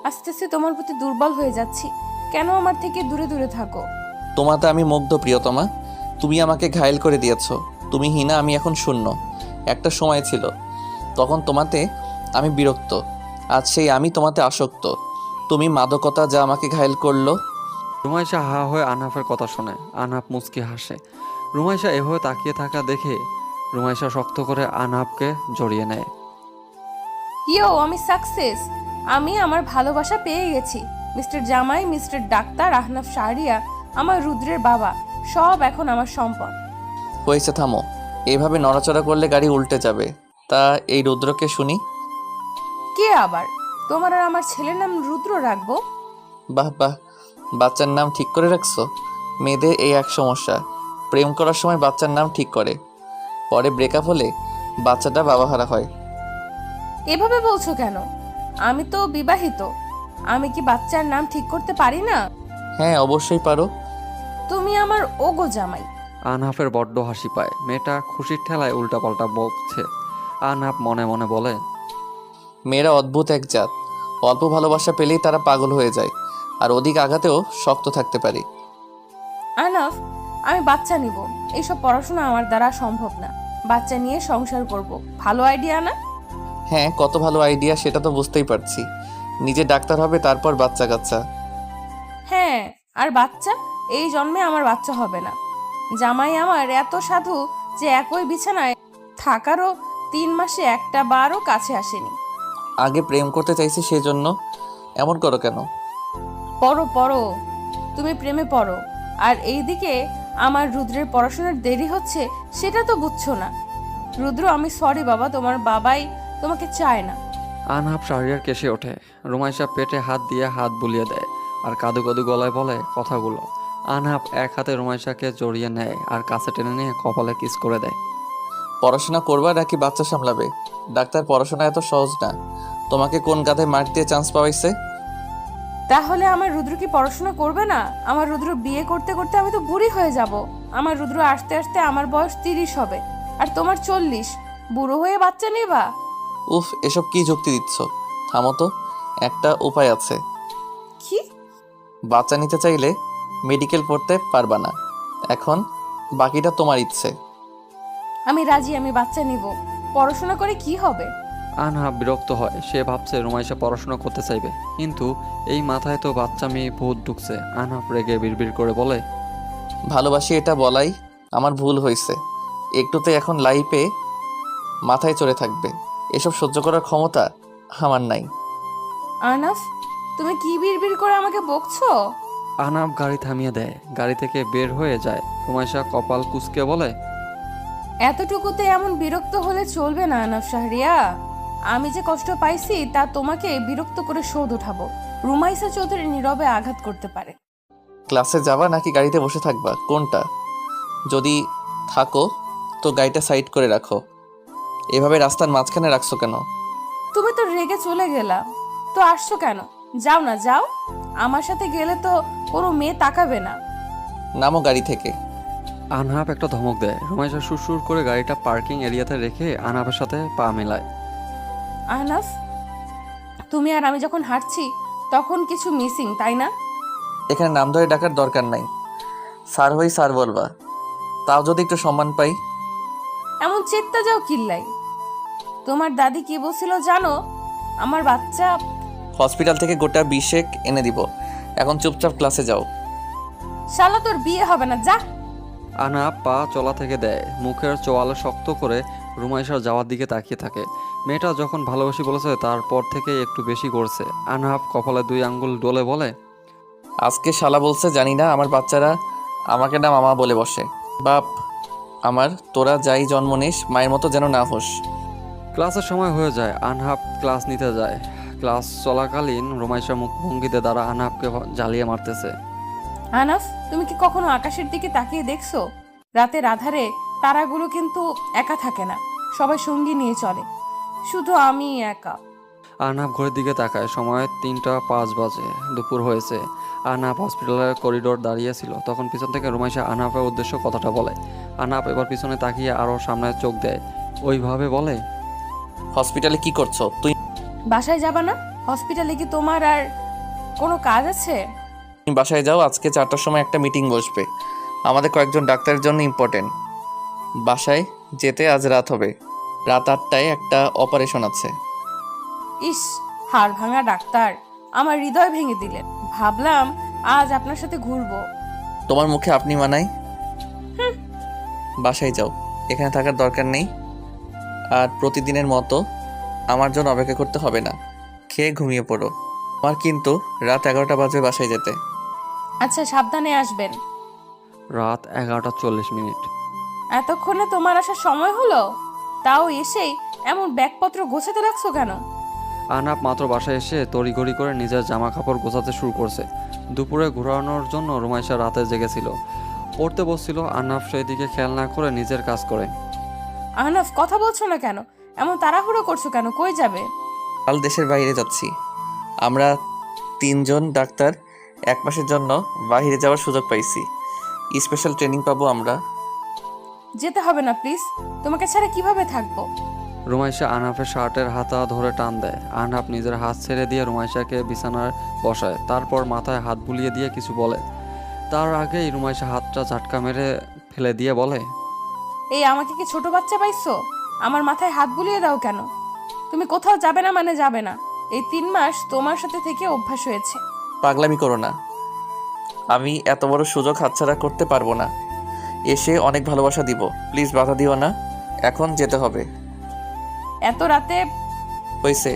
আস্তে আস্তে তোমার প্রতি দুর্বল হয়ে যাচ্ছি। কেন আমার থেকে দূরে দূরে থাকো? তোমাতে আমি মুগ্ধ প্রিয়তমা, তুমি আমাকে ঘায়েল করে দিয়েছো। তুমি হীনা, আমি এখন শূন্য। একটা সময় ছিল, তখন তোমাতে আমি বিরক্ত। আজ সেই আমি তোমাতে আসক্ত। তুমি মাদকতা যা আমাকে ঘায়েল করলো। রুমাইশা হা হয়ে আনহাফের কথা শোনে। আনহাফ মুচকি হাসে। রুমাইশা এভাবে তাকিয়ে থাকা দেখে রুমাইশা শক্ত করে আনহাফকে জড়িয়ে নেয়। আমি সাকসেস। আমি আমার ভালোবাসা পেয়ে গেছি। মিস্টার জামাই, মিস্টার ডাক্তার, আহনাফ শাহরিয়া, আমার রুদ্রের বাবা, সব এখন আমার সম্পদ। হয়েছে, থামো। এইভাবে নড়াচড়া করলে গাড়ি উল্টে যাবে। তা এই রুদ্রকে শুনি। কে আবার? তোমার আর আমার ছেলের নাম রুদ্র রাখবো? বাহ বাহ, বাচ্চার নাম ঠিক করে রাখছো। মেয়েদের এই এক সমস্যা, প্রেম করার সময় বাচ্চার নাম ঠিক করে, পরে ব্রেকআপ হলে বাচ্চাটা বাবাহারা হয়। এভাবে বলছো কেন? আমি তো বিবাহিত। আমি কি বাচ্চার নাম ঠিক করতে পারি না? হ্যাঁ, অবশ্যই পারো। তুমি আমার ওগো জামাই। আনহাফের বড্ড হাসি পায়। মেয়েটা খুশির ঠেলায় উল্টাপাল্টা বকছে। আনহাফ মনে মনে বলে, মেয়েরা অদ্ভুত এক জাত। অল্প ভালোবাসা পেলেই তারা পাগল হয়ে যায়, আর অধিক আঘাতেও শক্ত থাকতে পারে। আহনাফ, আমি বাচ্চা নিব। এইসব পড়াশোনা আমার দ্বারা সম্ভব না। বাচ্চা নিয়ে সংসার করব, ভালো আইডিয়া না? হ্যাঁ, কত ভালো আইডিয়া সেটা তো বুঝতেই পারছি। নিজে ডাক্তার হবে, তারপর বাচ্চা কাচ্চা। হ্যাঁ, আর বাচ্চা এই জন্মে আমার বাচ্চা হবে না। জামাই আমার এত সাধু, যে একই বিছানায় থাকারও 3 মাসে একটা বারও কাছে আসেনি। আগে প্রেম করতে চাইছি সেজন্য এমন করো কেন? পড়ো পড়ো, তুমি প্রেমে পড়ো, আর এইদিকে আমার রুদ্রের পড়াশোনার দেরি হচ্ছে সেটা তো বুঝছো না। রুদ্র, আমি সরি বাবা, তোমার বাবাই তোমাকে চায় না। আনহাব শাহরিয়ার কেসে ওঠে। রুমাইশা পেটে হাত দিয়ে হাত বুলিয়ে দেয় আর কাদু কাদু গলায় বলে কথাগুলো। আনহাব এক হাতে রুমাইশাকে জড়িয়ে নেয় আর কাছে টেনে নিয়ে কপালে কিস করে দেয়। পড়াশোনা করবা নাকি বাচ্চা সামলাবে? ডাক্তার পড়াশোনা এত সহজ না। তোমাকে কোন গাধায় মার্ক দিয়ে চান্স পাওয়াইছে? তাহলে আমার রুদ্র কি পড়াশোনা করবে না? আমার রুদ্র বিয়ে করতে করতে আমি তো বুড়ি হয়ে যাব। আমার রুদ্র আসতে আসতে আমার বয়স 30 হবে, আর তোমার 40। বুড়ো হয়ে বাচ্চা নেবা? উফ, এসব কি যুক্তি দিচ্ছ? থামো তো, একটা উপায় আছে। কি? বাচ্চা নিতে চাইলে মেডিকেল পড়তে পারবা না। এখন বাকিটা তোমার ইচ্ছে। আমি রাজি, আমি বাচ্চা নিব। পড়াশোনা করে কি হবে? আনহাব বিরক্ত হয়। সে ভাবছে রুমাইশা পড়াশোনা করতে চাইবে, কিন্তু এই মাথায় তো বাচ্চা মেয়ে ভূত ঢুকছে। আনহাব রেগে বিড়বিড় করে বলে, ভালোবাসি এটা বলাই আমার ভুল হয়েছে। একটুতে এখন লাইফে মাথায় চড়ে থাকবে। এসব সহ্য করার ক্ষমতা আমার নাই। আনাফ, তুমি কি বিড়বিড় করে আমাকে বকছো? আনহাব গাড়ি থামিয়ে দেয়। গাড়ি থেকে বের হয়ে যায়। রুমাইশা কপাল কুঁচকে বলে, এতটুকুতে এমন বিরক্ত হলে চলবে না আনাফ শাহরিয়া। আমি যে কষ্ট পাইছি তা তোমাকে বিরক্ত করে শোধ উঠাবো। রুমাইসা চৌধুরী নীরবে আঘাত করতে পারে। ক্লাসে যাবা নাকি গাড়িতে বসে থাকবা, কোনটা? যদি থাকো তো গাড়িটা সাইড করে রাখো। এভাবে রাস্তার মাঝখানে রাখছো কেন? তুমি তো রেগে চলে গেলা, তো আসছো কেন? যাও না, যাও। আমার সাথে গেলে তো কোনো মেয়ে তাকাবে না। নামো গাড়ি থেকে। আনহাব একটা ধমক দেয়। রুমাইশা সুরসুর করে গাড়িটা পার্কিং এরিয়াতে রেখে আনহাবের সাথে পা মেলায়। আহনাফ, তুমি আর আমি যখন হাঁটছি তখন কিছু মিসিং, তাই না? এখানে নাম ধরে ডাকার দরকার নাই। স্যার হই স্যার বলবা, তাও যদি একটু সম্মান পাই। এমন চেত্তা যাও কিল্লাই। তোমার দাদি কি বলছিল জানো? আমার বাচ্চা। হসপিটাল থেকে গোটা 20 এনে দিব। এখন চুপচাপ ক্লাসে যাও। শালা, তোর বিয়ে হবে না, যা। আনহাব পা চলা থেকে দেয়। মুখের চোয়ালে শক্ত করে রুমাইশার যাওয়ার দিকে তাকিয়ে থাকে। মেয়েটা যখন ভালোবাসি বলেছে তারপর থেকে একটু বেশি করছে। আনহাব কপালে 2 আঙ্গুল ডলে বলে, আজকে শালা বলছে জানি না, আমার বাচ্চারা আমাকে না মামা বলে বসে। বাপ আমার, তোরা যাই জন্ম নিস মায়ের মতো যেন না হোস। ক্লাসের সময় হয়ে যায়। আনহাব ক্লাস নিতে যায়। ক্লাস চলাকালীন রুমাইশা মুখভঙ্গিতে দ্বারা আনহাবকে জ্বালিয়ে মারতেছে। আনাফ, তুমি কি কখনো আকাশের দিকে তাকিয়ে দেখছো? রাতের আধারে তারাগুলো কিন্তু একা থাকে না, সবাই সঙ্গী নিয়ে চলে। শুধু আমি একা। আনহাব ঘড়ির দিকে তাকায়। সময় 3:05 বাজে। দুপুর হয়েছে। আনহাব হসপিটালের করিডোর দাঁড়িয়েছিল। তখন পিছন থেকে রুমাইশা আনহাবের উদ্দেশ্য কথাটা বলে। আনহাব এবার পিছনে তাকিয়ে আরও সামনে চোখ দেয়। ওইভাবে বলে, হসপিটালে কি করছো তুই? বাসায় যাবা না? হসপিটালে কি তোমার আর কোনো কাজ আছে? তুমি বাসায় যাও। আজকে 4টার সময় একটা মিটিং বসবে আমাদের কয়েকজন ডাক্তারের জন্য, ইম্পর্টেন্ট। বাসায় যেতে আজ রাত হবে। রাত 8টায় একটা অপারেশন আছে। ইস, হাড় ভাঙা ডাক্তার, আমার হৃদয় ভেঙে দিলেন। ভাবলাম আজ আপনার সাথে ঘুরবো। তোমার মুখে আপনি মানাই। বাসায় যাও, এখানে থাকার দরকার নেই। আর প্রতিদিনের মতো আমার জন্য অপেক্ষা করতে হবে না। খেয়ে ঘুমিয়ে পড়ো। আমার কিন্তু রাত 11টা বাজে বাসায় যেতে। আচ্ছা, সাবধানে আসবেন। রাত 11:40। এতক্ষণে তোমার আসার সময় হলো? তাও এসেই এমন ব্যাগপত্র গোছাতে লাগছো কেন? আনহাব মাত্র বাসায় এসে তড়িঘড়ি করে নিজের জামা কাপড় গোছাতে শুরু করছে। দুপুরে ঘোরানোর জন্য রুমাইশা রাতে জেগেছিল, পড়তে বসছিল। আনহাব সেই দিকে খেয়াল না করে নিজের কাজ করে। আহনাফ, কথা বলছো না কেন? এমন তাড়াহুড়ো করছো কেন? কই যাবে? কাল দেশের বাইরে যাচ্ছি। আমরা 3 জন ডাক্তার 1 মাসের জন্য বাইরে যাওয়ার সুযোগ পাইছি। স্পেশাল ট্রেনিং পাবো আমরা। যেতে হবে না প্লিজ, তোমাকে ছাড়া কিভাবে থাকবো? রুমাইশা আনহাফের শার্টের হাতা ধরে টান দেয়। আনহাব নিজের হাত ছেড়ে দিয়ে রুমাইশাকে বিছানায় বসায়। তারপর মাথায় হাত বুলিয়ে দিয়ে কিছু বলে। তার আগেই রুমাইশা হাতটা ঝাটকা মেরে ফেলে দিয়ে বলে, এই, আমাকে কি ছোট বাচ্চা পাইছো? আমার মাথায় হাত বুলিয়ে দাও কেন? তুমি কোথাও যাবে না মানে যাবে না। এই 3 মাস তোমার সাথে থেকে অভ্যাস হয়েছে। পাগলামি করো না। আমি এত বড় সুযোগ হাতছাড়া করতে পারবো না। এসে অনেক ভালোবাসা দিব, প্লিজ বাধা দিও না, এখন যেতে হবে। এত রাতে হয়েছে।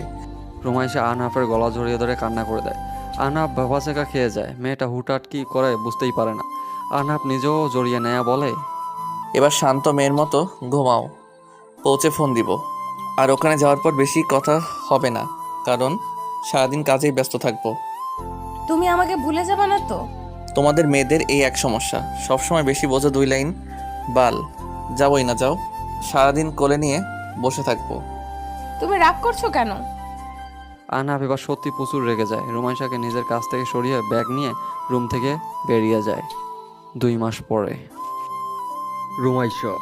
রুমাইশা আহনাফের গলা জড়িয়ে ধরে কান্না করে দেয়। আহনাফ ভাবাচেকা খেয়ে যায়। মেয়েটা হুটহাট কি করে বুঝতেই পারে না। আহনাফ নিজেও জড়িয়ে নেয়া বলে, এবার শান্ত মেয়ের মতো ঘুমাও, পৌঁছে ফোন দিব। আর ওখানে যাওয়ার পর বেশি কথা হবে না, কারণ সারাদিন কাজেই ব্যস্ত থাকবো। তুমি আমাকে ভুলে যাবে না তো? তোমাদের মেয়েদের এই এক সমস্যা, সবসময় বেশি বোঝো 2 লাইন বাল। যাবোই না, যাও। সারাদিন কোলে নিয়ে বসে থাকবো। তুমি রাগ করছো কেন? আহনাফ এবার সত্যি প্রচুর রেগে যায়। রুমাইশাকে নিজের কাছ থেকে সরিয়ে ব্যাগ নিয়ে রুম থেকে বেরিয়ে যায়। 2 মাস পরে। রুমাইশা,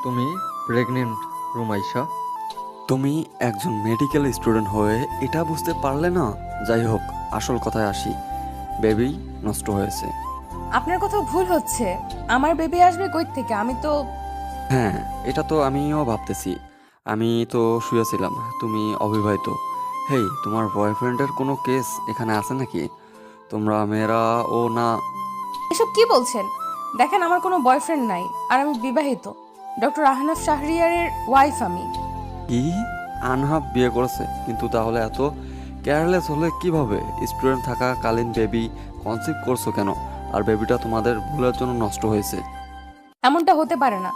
তুমি প্রেগনেন্ট? রুমাইশা, তুমি একজন মেডিকেল স্টুডেন্ট হয়ে এটা বুঝতে পারলে না? যাই হোক, আসল কথায় আসি, বেবি নষ্ট হয়েছে। আপনার কোথাও ভুল হচ্ছে। আমার বেবি আসবে কই থেকে? আমি তো হ্যাঁ, এটা তো আমিও ভাবতেছি। আমি তো শুয়েছিলাম, তুমি অবিবাহিত। হেই, তোমার বয়ফ্রেন্ডের কোনো কেস এখানে আছে নাকি? তোমরা মেয়েরা ও না। এসব কি বলছেন? দেখেন, আমার কোনো বয়ফ্রেন্ড নাই, আর আমি বিবাহিত। ডক্টর আহনাফ শাহরিয়ারের ওয়াইফ আমি। কি? আনহাফ বিয়ে করেছে? কিন্তু তাহলে এত কেয়ারলেস হলে কিভাবে? স্টুডেন্ট থাকাকালীন বেবি কনসিভ করছো কেন? আর বেবিটা তোমাদের ভুলের জন্য নষ্ট হয়েছে। এমনটা হতে পারে না।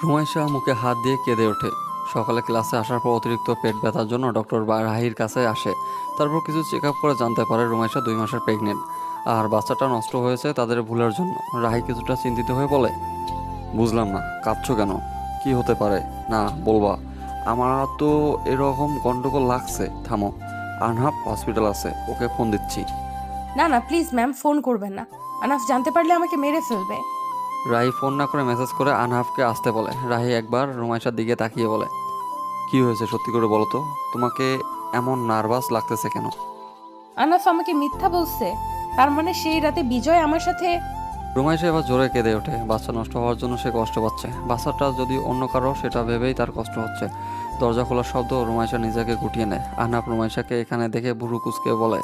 রুমাইশা মুখে হাত দিয়ে কেঁদে ওঠে। সকালে ক্লাসে আসার পর অতিরিক্ত পেট ব্যথার জন্য ডক্টর রাহির কাছে আসে। তারপর কিছু চেক আপ করে জানতে পারে রুমাইশা 2 মাসের প্রেগনেন্ট, আর বাচ্চাটা নষ্ট হয়েছে তাদের ভুলের জন্য। রাহি কিছুটা চিন্তিত হয়ে বলে, বুঝলাম না, কাঁদছো কেন? কি হতে পারে? না বলবা? আমার তো এরকম গন্ডগোল লাগছে। থামো, আনহাফ হসপিটাল আছে, ওকে ফোন দিচ্ছি। না না, প্লিজ ম্যাম, ফোন করবেন না। আহনাফ জানতে পারলে আমাকে মেরে ফেলবে। রাহি ফোন না করে মেসেজ করে আনহাফকে আসতে বলে। রাহি একবার রুমাইশার দিকে তাকিয়ে বলে, কি হয়েছে সত্যি করে বলো তো, তোমাকে এমন নার্ভাস লাগতেছে কেন? আহনাফ আমাকে মিথ্যা বলছে। তার মানে সেই রাতে বিজয় আমার সাথে। রুমাইশা এবার জোরে কেঁদে ওঠে। বাচ্চা নষ্ট হওয়ার জন্য সে কষ্ট পাচ্ছে। বাচ্চাটা যদি অন্য কারো, সেটা ভেবেই তার কষ্ট হচ্ছে। দরজা খোলার শব্দ রুমাইশা নিজেকে গুটিয়ে নেয়। আহনাফ রুমাইশাকে এখানে দেখে ভুরু কুচকে বলে,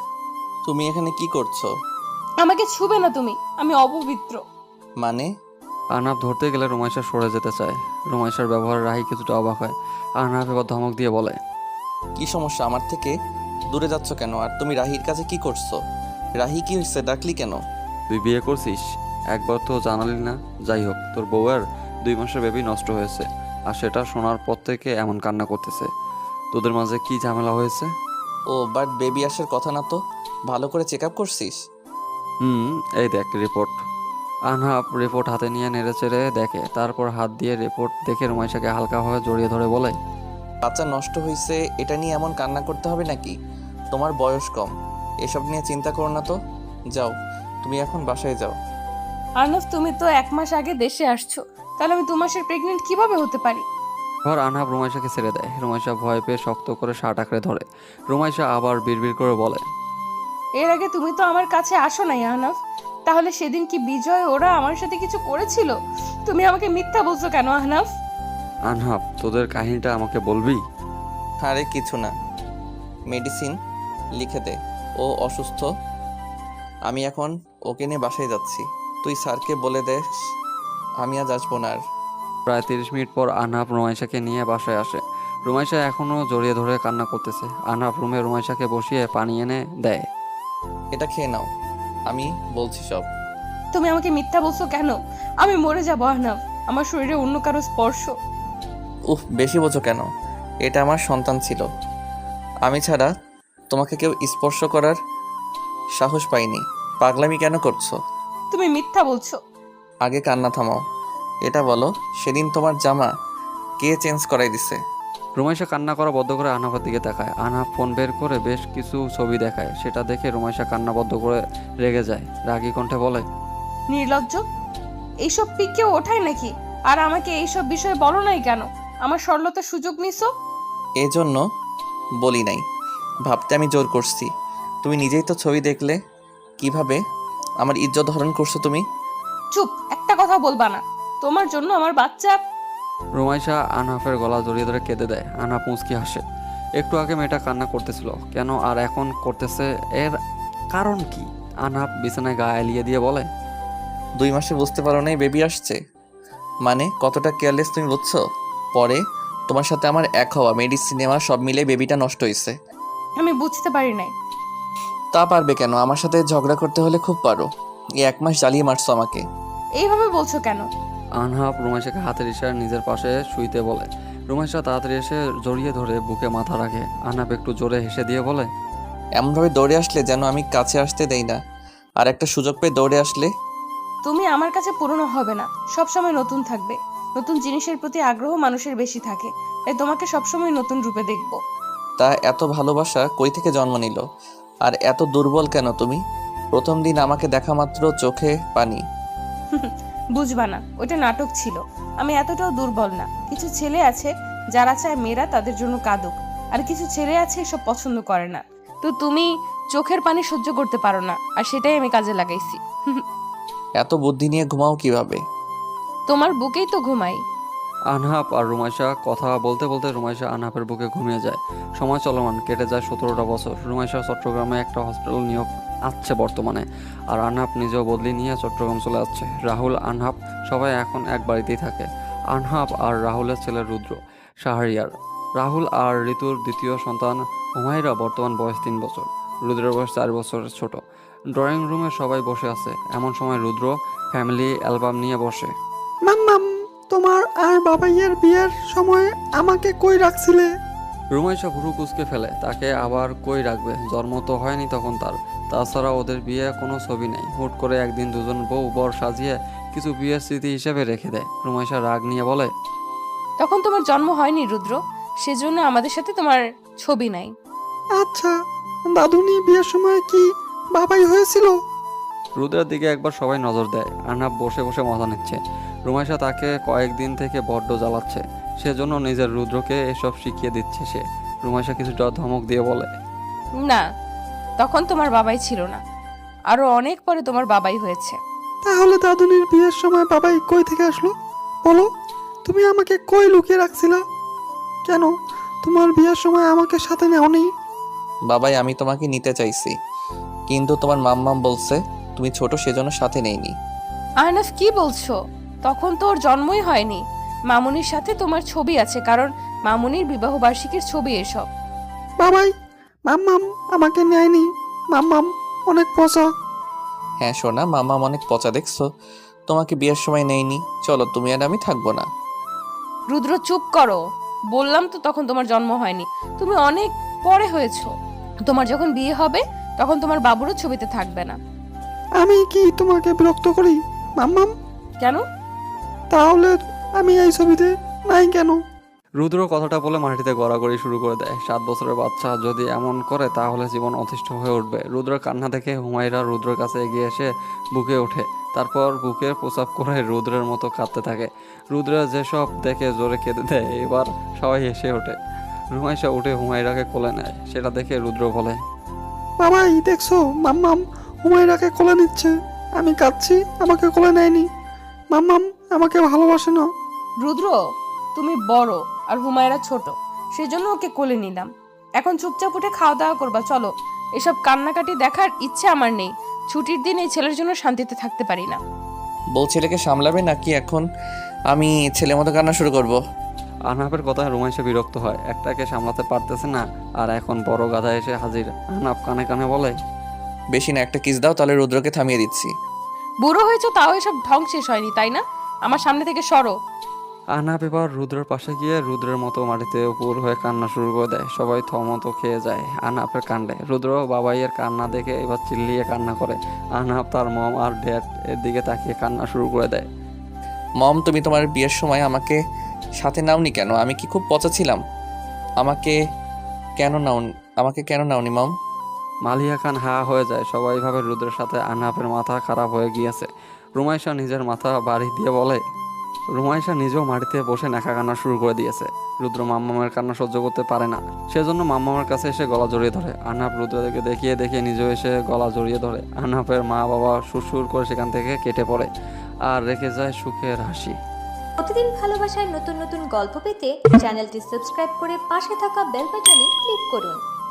তুমি এখানে কি করছো? আমাকে ছুবে না তুমি, আমি অপবিত্র। মানে? আহনাফ ধরতে গেলে রুমাইশা সরে যেতে চায়। রুমাইশার ব্যবহারে রাহি কিছুটা অবাক হয়। আহনাফ এবার ধমক দিয়ে বলে, কি সমস্যা? আমার থেকে দূরে যাচ্ছ কেন? আর তুমি রাহির কাছে কি করছো? রাহি কি হয়েছে? ডাকলি কেন? তুই বিয়ে করছিস? একবার তো জানালি না। যাই হোক, তোর বউয়ের 2 মাসের বেবি নষ্ট হয়েছে, আর সেটা শোনার পর থেকে এমন কান্না করতেছে। তোদের মাঝে কি ঝামেলা হয়েছে? ও বাট বেবি আসার কথা না তো। ভালো করে চেক আপ করছিস? এই দেখ রিপোর্ট। আনহাফ রিপোর্ট হাতে নিয়ে নেড়েচেড়ে দেখে। তারপর হাত দিয়ে রিপোর্ট দেখে রুমাইশাকে হালকাভাবে জড়িয়ে ধরে বলে, বাচ্চা নষ্ট হয়েছে এটা নিয়ে এমন কান্না করতে হবে নাকি? তোমার বয়স কম, এসব নিয়ে চিন্তা করো না তো। যাও, তুমি এখন বাসায় যাও। আহনাফ, তুমি তো 1 মাস আগে দেশে আসছো, তাহলে আমি 2 মাসের প্রেগনেন্ট কিভাবে হতে পারি? এবার আনহাফ রুমাইশাকে ছেড়ে দেয়। রুমাইশা ভয় পেয়ে শক্ত করে শার্ট আঁকড়ে ধরে। রুমাইশা আবার বিড়বিড় করে বলে, এর আগে তুমি তো আমার কাছে আসো নাই আহনাফ। তাহলে সেদিন কি বিজয় ওরা আমার সাথে কিছু করেছিল? তুমি আমাকে মিথ্যা বলছো কেন আহনাফ? আনহাফ, তোদের কাহিনীটা আমাকে বলবি? আরে কিছু না, মেডিসিন লিখে দে, ও অসুস্থ। আমি এখন ওকে নিয়ে বাসায় যাচ্ছি। তুই স্যারকে বলে দে আমি আজ আসবো না আর। প্রায় 30 মিনিট পর আনহাফ রুমাইশাকে নিয়ে বাসায় আসে। রুমাইশা এখনও জড়িয়ে ধরে কান্না করতেছে। আনহাফ রুমে রুমাইশাকে বসিয়ে পানি এনে দেয়। এটা খেয়ে নাও, আমি বলছি সব। তুমি আমাকে মিথ্যা বলছো কেন? আমি মরে যাবো আহনাফ, আমার শরীরে অন্য কারো স্পর্শ। উফ, বেশি বোঝো কেন? এটা আমার সন্তান ছিল, আমি ছাড়া তোমাকে কেউ স্পর্শ করার সাহস পাইনি। পাগলামি কেন করছো? তুমি মিথ্যা বলছো। আগে কান্না থামাও। এটা বলো, সেদিন তোমার জামা কে চেঞ্জ করাই দিছে? রুমাইশা কান্না করা বন্ধ করে আনহাফের দিকে তাকায়। আনহাফ ফোন বের করে বেশ কিছু ছবি দেখায়। সেটা দেখে রুমাইশা কান্না বন্ধ করে রেগে যায়। রাগী কণ্ঠে বলে, নির্লজ্জ, এইসব পিক কেউ ওঠায় নাকি? আর আমাকে এইসব বিষয়ে বলো নাই কেন? আমার সরলতার সুযোগ নিছো। এজন্য বলি নাই, ভাবতে আমি জোর করছি। তুমি নিজেই তো ছবি দেখলে কিভাবে আমার ইজ্জত হরণ করছো তুমি। চুপ, একটা কথা বলবা না। তোমার জন্য আমার বাচ্চা। রুমাইশা আনহাফের গলা জড়িয়ে ধরে কেঁদে দেয়। আনহাফ মুচকি হাসে। একটু আগে মেয়েটা কান্না করতেছিল কেন, আর এখন করতেছে, এর কারণ কি? আনহাফ বিছানায় গা এলিয়ে দিয়ে বলে, 2 মাসে বুঝতে পারো নাই বেবি আসছে? মানে কতটা কেয়ারলেস তুমি বুঝছো? পরে তোমার সাথে আমার এক হওয়া, মেডিসিন নেওয়া সব মিলে বেবিটা নষ্ট হয়েছে। আমি বুঝতে পারি নাই। তা পারবে কেন? আমার সাথে ঝগড়া করতে হলে খুব পারো। এই 1 মাস জ্বালিয়ে মারছো আমাকে। এইভাবে বলছো কেন? আনহাব রুমাইশাকে হাতের ইশারায় নিজের পাশে শুইতে বলে। রুমাইশা তাড়াতাড়ি এসে জড়িয়ে ধরে বুকে মাথা রাখে। আনহাব একটু জোরে হেসে দিয়ে বলে, এমনভাবে দৌড়ে আসলে যেন আমি কাছে আসতে দেই না, আর একটা সুযোগ পেয়ে দৌড়ে আসলে। তুমি আমার কাছে পুরনো হবে না, সবসময় নতুন থাকবে। নতুন জিনিসের প্রতি আগ্রহ মানুষের বেশি থাকে, তাই তোমাকে সবসময় নতুন রূপে দেখব। তা এত ভালোবাসা কই থেকে জন্ম নিল? আর এত দুর্বল কেন তুমি? প্রথম দিন আমাকে দেখা মাত্র চোখে পানি। বুঝবা না, ওটা নাটক ছিল। আমি এতটাও দুর্বল না। কিছু ছেলে আছে যারা চায় মেয়েরা তাদের জন্য কাঁদুক, আর কিছু ছেলে আছে এসব পছন্দ করে না। তো তুমি চোখের পানি সহ্য করতে পারো না, আর সেটাই আমি কাজে লাগাইছি। এত বুদ্ধি নিয়ে ঘুমাও কিভাবে? তোমার বুকেই তো ঘুমাই। আনহাব আর রুমাইশা কথা বলতে বলতে রুমাইশা আনহাবের বুকে ঘুমিয়ে যায়। সময় চলমান কেটে যায় 17টা বছর। রুমাইশা চট্টগ্রামে একটা হসপিটাল নিয়োগ আছে বর্তমানে, আর আনহাব নিজেও বদলি নিয়ে চট্টগ্রাম চলে যাচ্ছে। রাহুল, আনহাব সবাই এখন এক বাড়িতেই থাকে। আনহাব আর রাহুলের ছেলে রুদ্র শাহরিয়ার। রাহুল আর ঋতুর দ্বিতীয় সন্তান হুমায়রা বর্তমান বয়স 3 বছর। রুদ্রের বয়স 4 বছরের ছোট। ড্রয়িং রুমে সবাই বসে আছে। এমন সময় রুদ্র ফ্যামিলি অ্যালবাম নিয়ে বসে। মাম্মাম, তোমার আর বাবাইয়ের বিয়ের সময় আমাকে কই রাখছিলে? রুমাইশা ভুরু কুচকে ফেলে। তাকে আবার কই রাখবে? জন্ম তো হয়নি তখন তার। তাছাড়া ওদের বিয়ে কোনো ছবি নেই। হুট করে একদিন দুজন বউ বর সাজিয়ে কিছু বিয়ের স্মৃতি হিসেবে রেখে দেয়। রুমাইশা রাগ নিয়ে বলে, তখন তোমার জন্ম হয়নি রুদ্র, সেজন্য আমাদের সাথে তোমার ছবি নাই। আচ্ছা, দাদুনি বিয়ের সময় কি বাবাই হয়েছিল? রুদ্রের দিকে একবার সবাই নজর দেয়। আরনাব বসে বসে মজা নিচ্ছে। রুমাইশা তাকে কয়েকদিন থেকে বড্ড জ্বালাচ্ছে, সেজন্য নিজের রুদ্রকে এসব শিখিয়ে দিচ্ছে সে। রুমাইশা কিছুটা ধমক দিয়ে বলে, না, তখন তোমার বাবাই ছিল না, আরো অনেক পরে তোমার বাবাই হয়েছে। তাহলে দাদুনির বিয়ের সময় বাবাই কই থেকে আসলো? বলো, তুমি আমাকে কই লুকিয়ে রাখছিলা? কেন তোমার বিয়ের সময় আমাকে সাথে নেওনি? বাবাই, আমি তোমাকে নিতে চাইছি, কিন্তু তোমার মাম্মাম বলছে তুমি ছোট, সেজন্য সাথে নেইনি। আহনাফ, কি বলছো? তখন তো ওর জন্মই হয়নি। মামুনির সাথে তোমার ছবি আছে, কারণ মামুনির বিবাহ বার্ষিকীর ছবি এসব। বাবাই, মাম্মাম আমাকে নেয়নি। মাম্মাম অনেক পচা। হ্যাঁ সোনা, মাম্মাম অনেক পচা। দেখছো, তোমাকে বিয়ের সময় নেইনি। চলো, তুমি আর আমি থাকবো না। রুদ্র, চুপ করো। বললাম তো তখন তোমার জন্ম হয়নি, তুমি অনেক পরে হয়েছো। তোমার যখন বিয়ে হবে তখন তোমার বাবুরও ছবিতে থাকবে না। আমি কি তোমাকে বিরক্ত করি মাম্মাম? কেন? তাহলে আমি এই ছবিতে নাই কেন? রুদ্র কথাটা বলে মাটিতে গড়াগড়ি শুরু করে দেয়। 7 বছরের বাচ্চা যদি এমন করে তাহলে জীবন অতিষ্ঠ হয়ে উঠবে। রুদ্রের কান্না দেখে হুমায়রা রুদ্রের কাছে এগিয়ে এসে বুকে ওঠে। তারপর বুকে প্রসাব করে রুদ্রের মতো কাঁদতে থাকে। রুদ্র যেসব দেখে জোরে কেঁদে দেয়। এবার সবাই হেসে ওঠে। রুমাইশা উঠে হুমায়রাকে কোলে নেয়। সেটা দেখে রুদ্র বলে, বাবাই দেখছো, মাম্মাম হুমায়রাকে কোলে নিচ্ছে। আমি কাঁদছি, আমাকে কোলে নেয়নি। মাম্মাম আমাকে ভালোবাসে না। রুদ্র, তুমি বড় আর হুমায়রা ছোট, সেজন্য ওকে কোলে নিলাম। এখন চুপচাপ উঠে খাওয়া দাওয়া করবা। চলো, এসব কান্নাকাটি দেখার ইচ্ছে আমার নেই। ছুটির দিন এই ছেলের জন্য শান্তিতে থাকতে পারি না। বউ ছেলেকে সামলাবে নাকি এখন আমি ছেলে মতো কান্না শুরু করব? আহনাফের কথায় রুমাইশা বিরক্ত হয়। একটাকে সামলাতে পারতেছে না, আর এখন বড় গাধা এসে হাজির। আহনাফ কানে কানে বলে, বেশি না, একটা কিস দাও, তাহলে রুদ্রকে থামিয়ে দিচ্ছি। বুড়ো হয়েছো, তাও এসব ঢং শেষ হয়নি, তাই না? আমার সামনে থেকে সরো। আহনাফ এবার রুদ্রের পাশে গিয়ে রুদ্রের মতো মাটিতে উপর হয়ে কান্না শুরু করে দেয়। সবাই থমতো খেয়ে যায় আহনাফের কাণ্ডে। রুদ্র বাবাইয়ের কান্না দেখে এবার চিল্লিয়ে কান্না করে। আহনাফ তার মম আর ড্যাড এর দিকে তাকিয়ে কান্না শুরু করে দেয়। মম, তুমি তোমার বিয়ের সময় আমাকে সাথে নাওনি কেন? আমি কি খুব পচা ছিলাম? আমাকে কেন নাওনি মম? মালিয়া খান হা হয়ে যায়। সবাই ভাবে রুদ্রের সাথে আহনাফের মাথা খারাপ হয়ে গিয়েছে। রুমাইশা নিজের মাথা বাড়ি দিয়ে বলে, রুমাইশা নিজেও মাটিতে বসে নেখা কান্না শুরু করে দিয়েছে। রুদ্র মাম্মামের কান্না সহ্য করতে পারে না, সেজন্য মাম্মামের কাছে এসে গলা জড়িয়ে ধরে। আহনাফ রুদ্রকে দেখিয়ে দেখিয়ে নিজেও এসে গলা জড়িয়ে ধরে। আহনাফের মা বাবা সুরসুর করে সেখান থেকে কেটে পড়ে, আর রেখে যায় সুখের হাসি। প্রতিদিন ভালোবাসায় নতুন নতুন গল্প পেতে চ্যানেলটি সাবস্ক্রাইব করে পাশে থাকা বেল বাটনে ক্লিক করুন।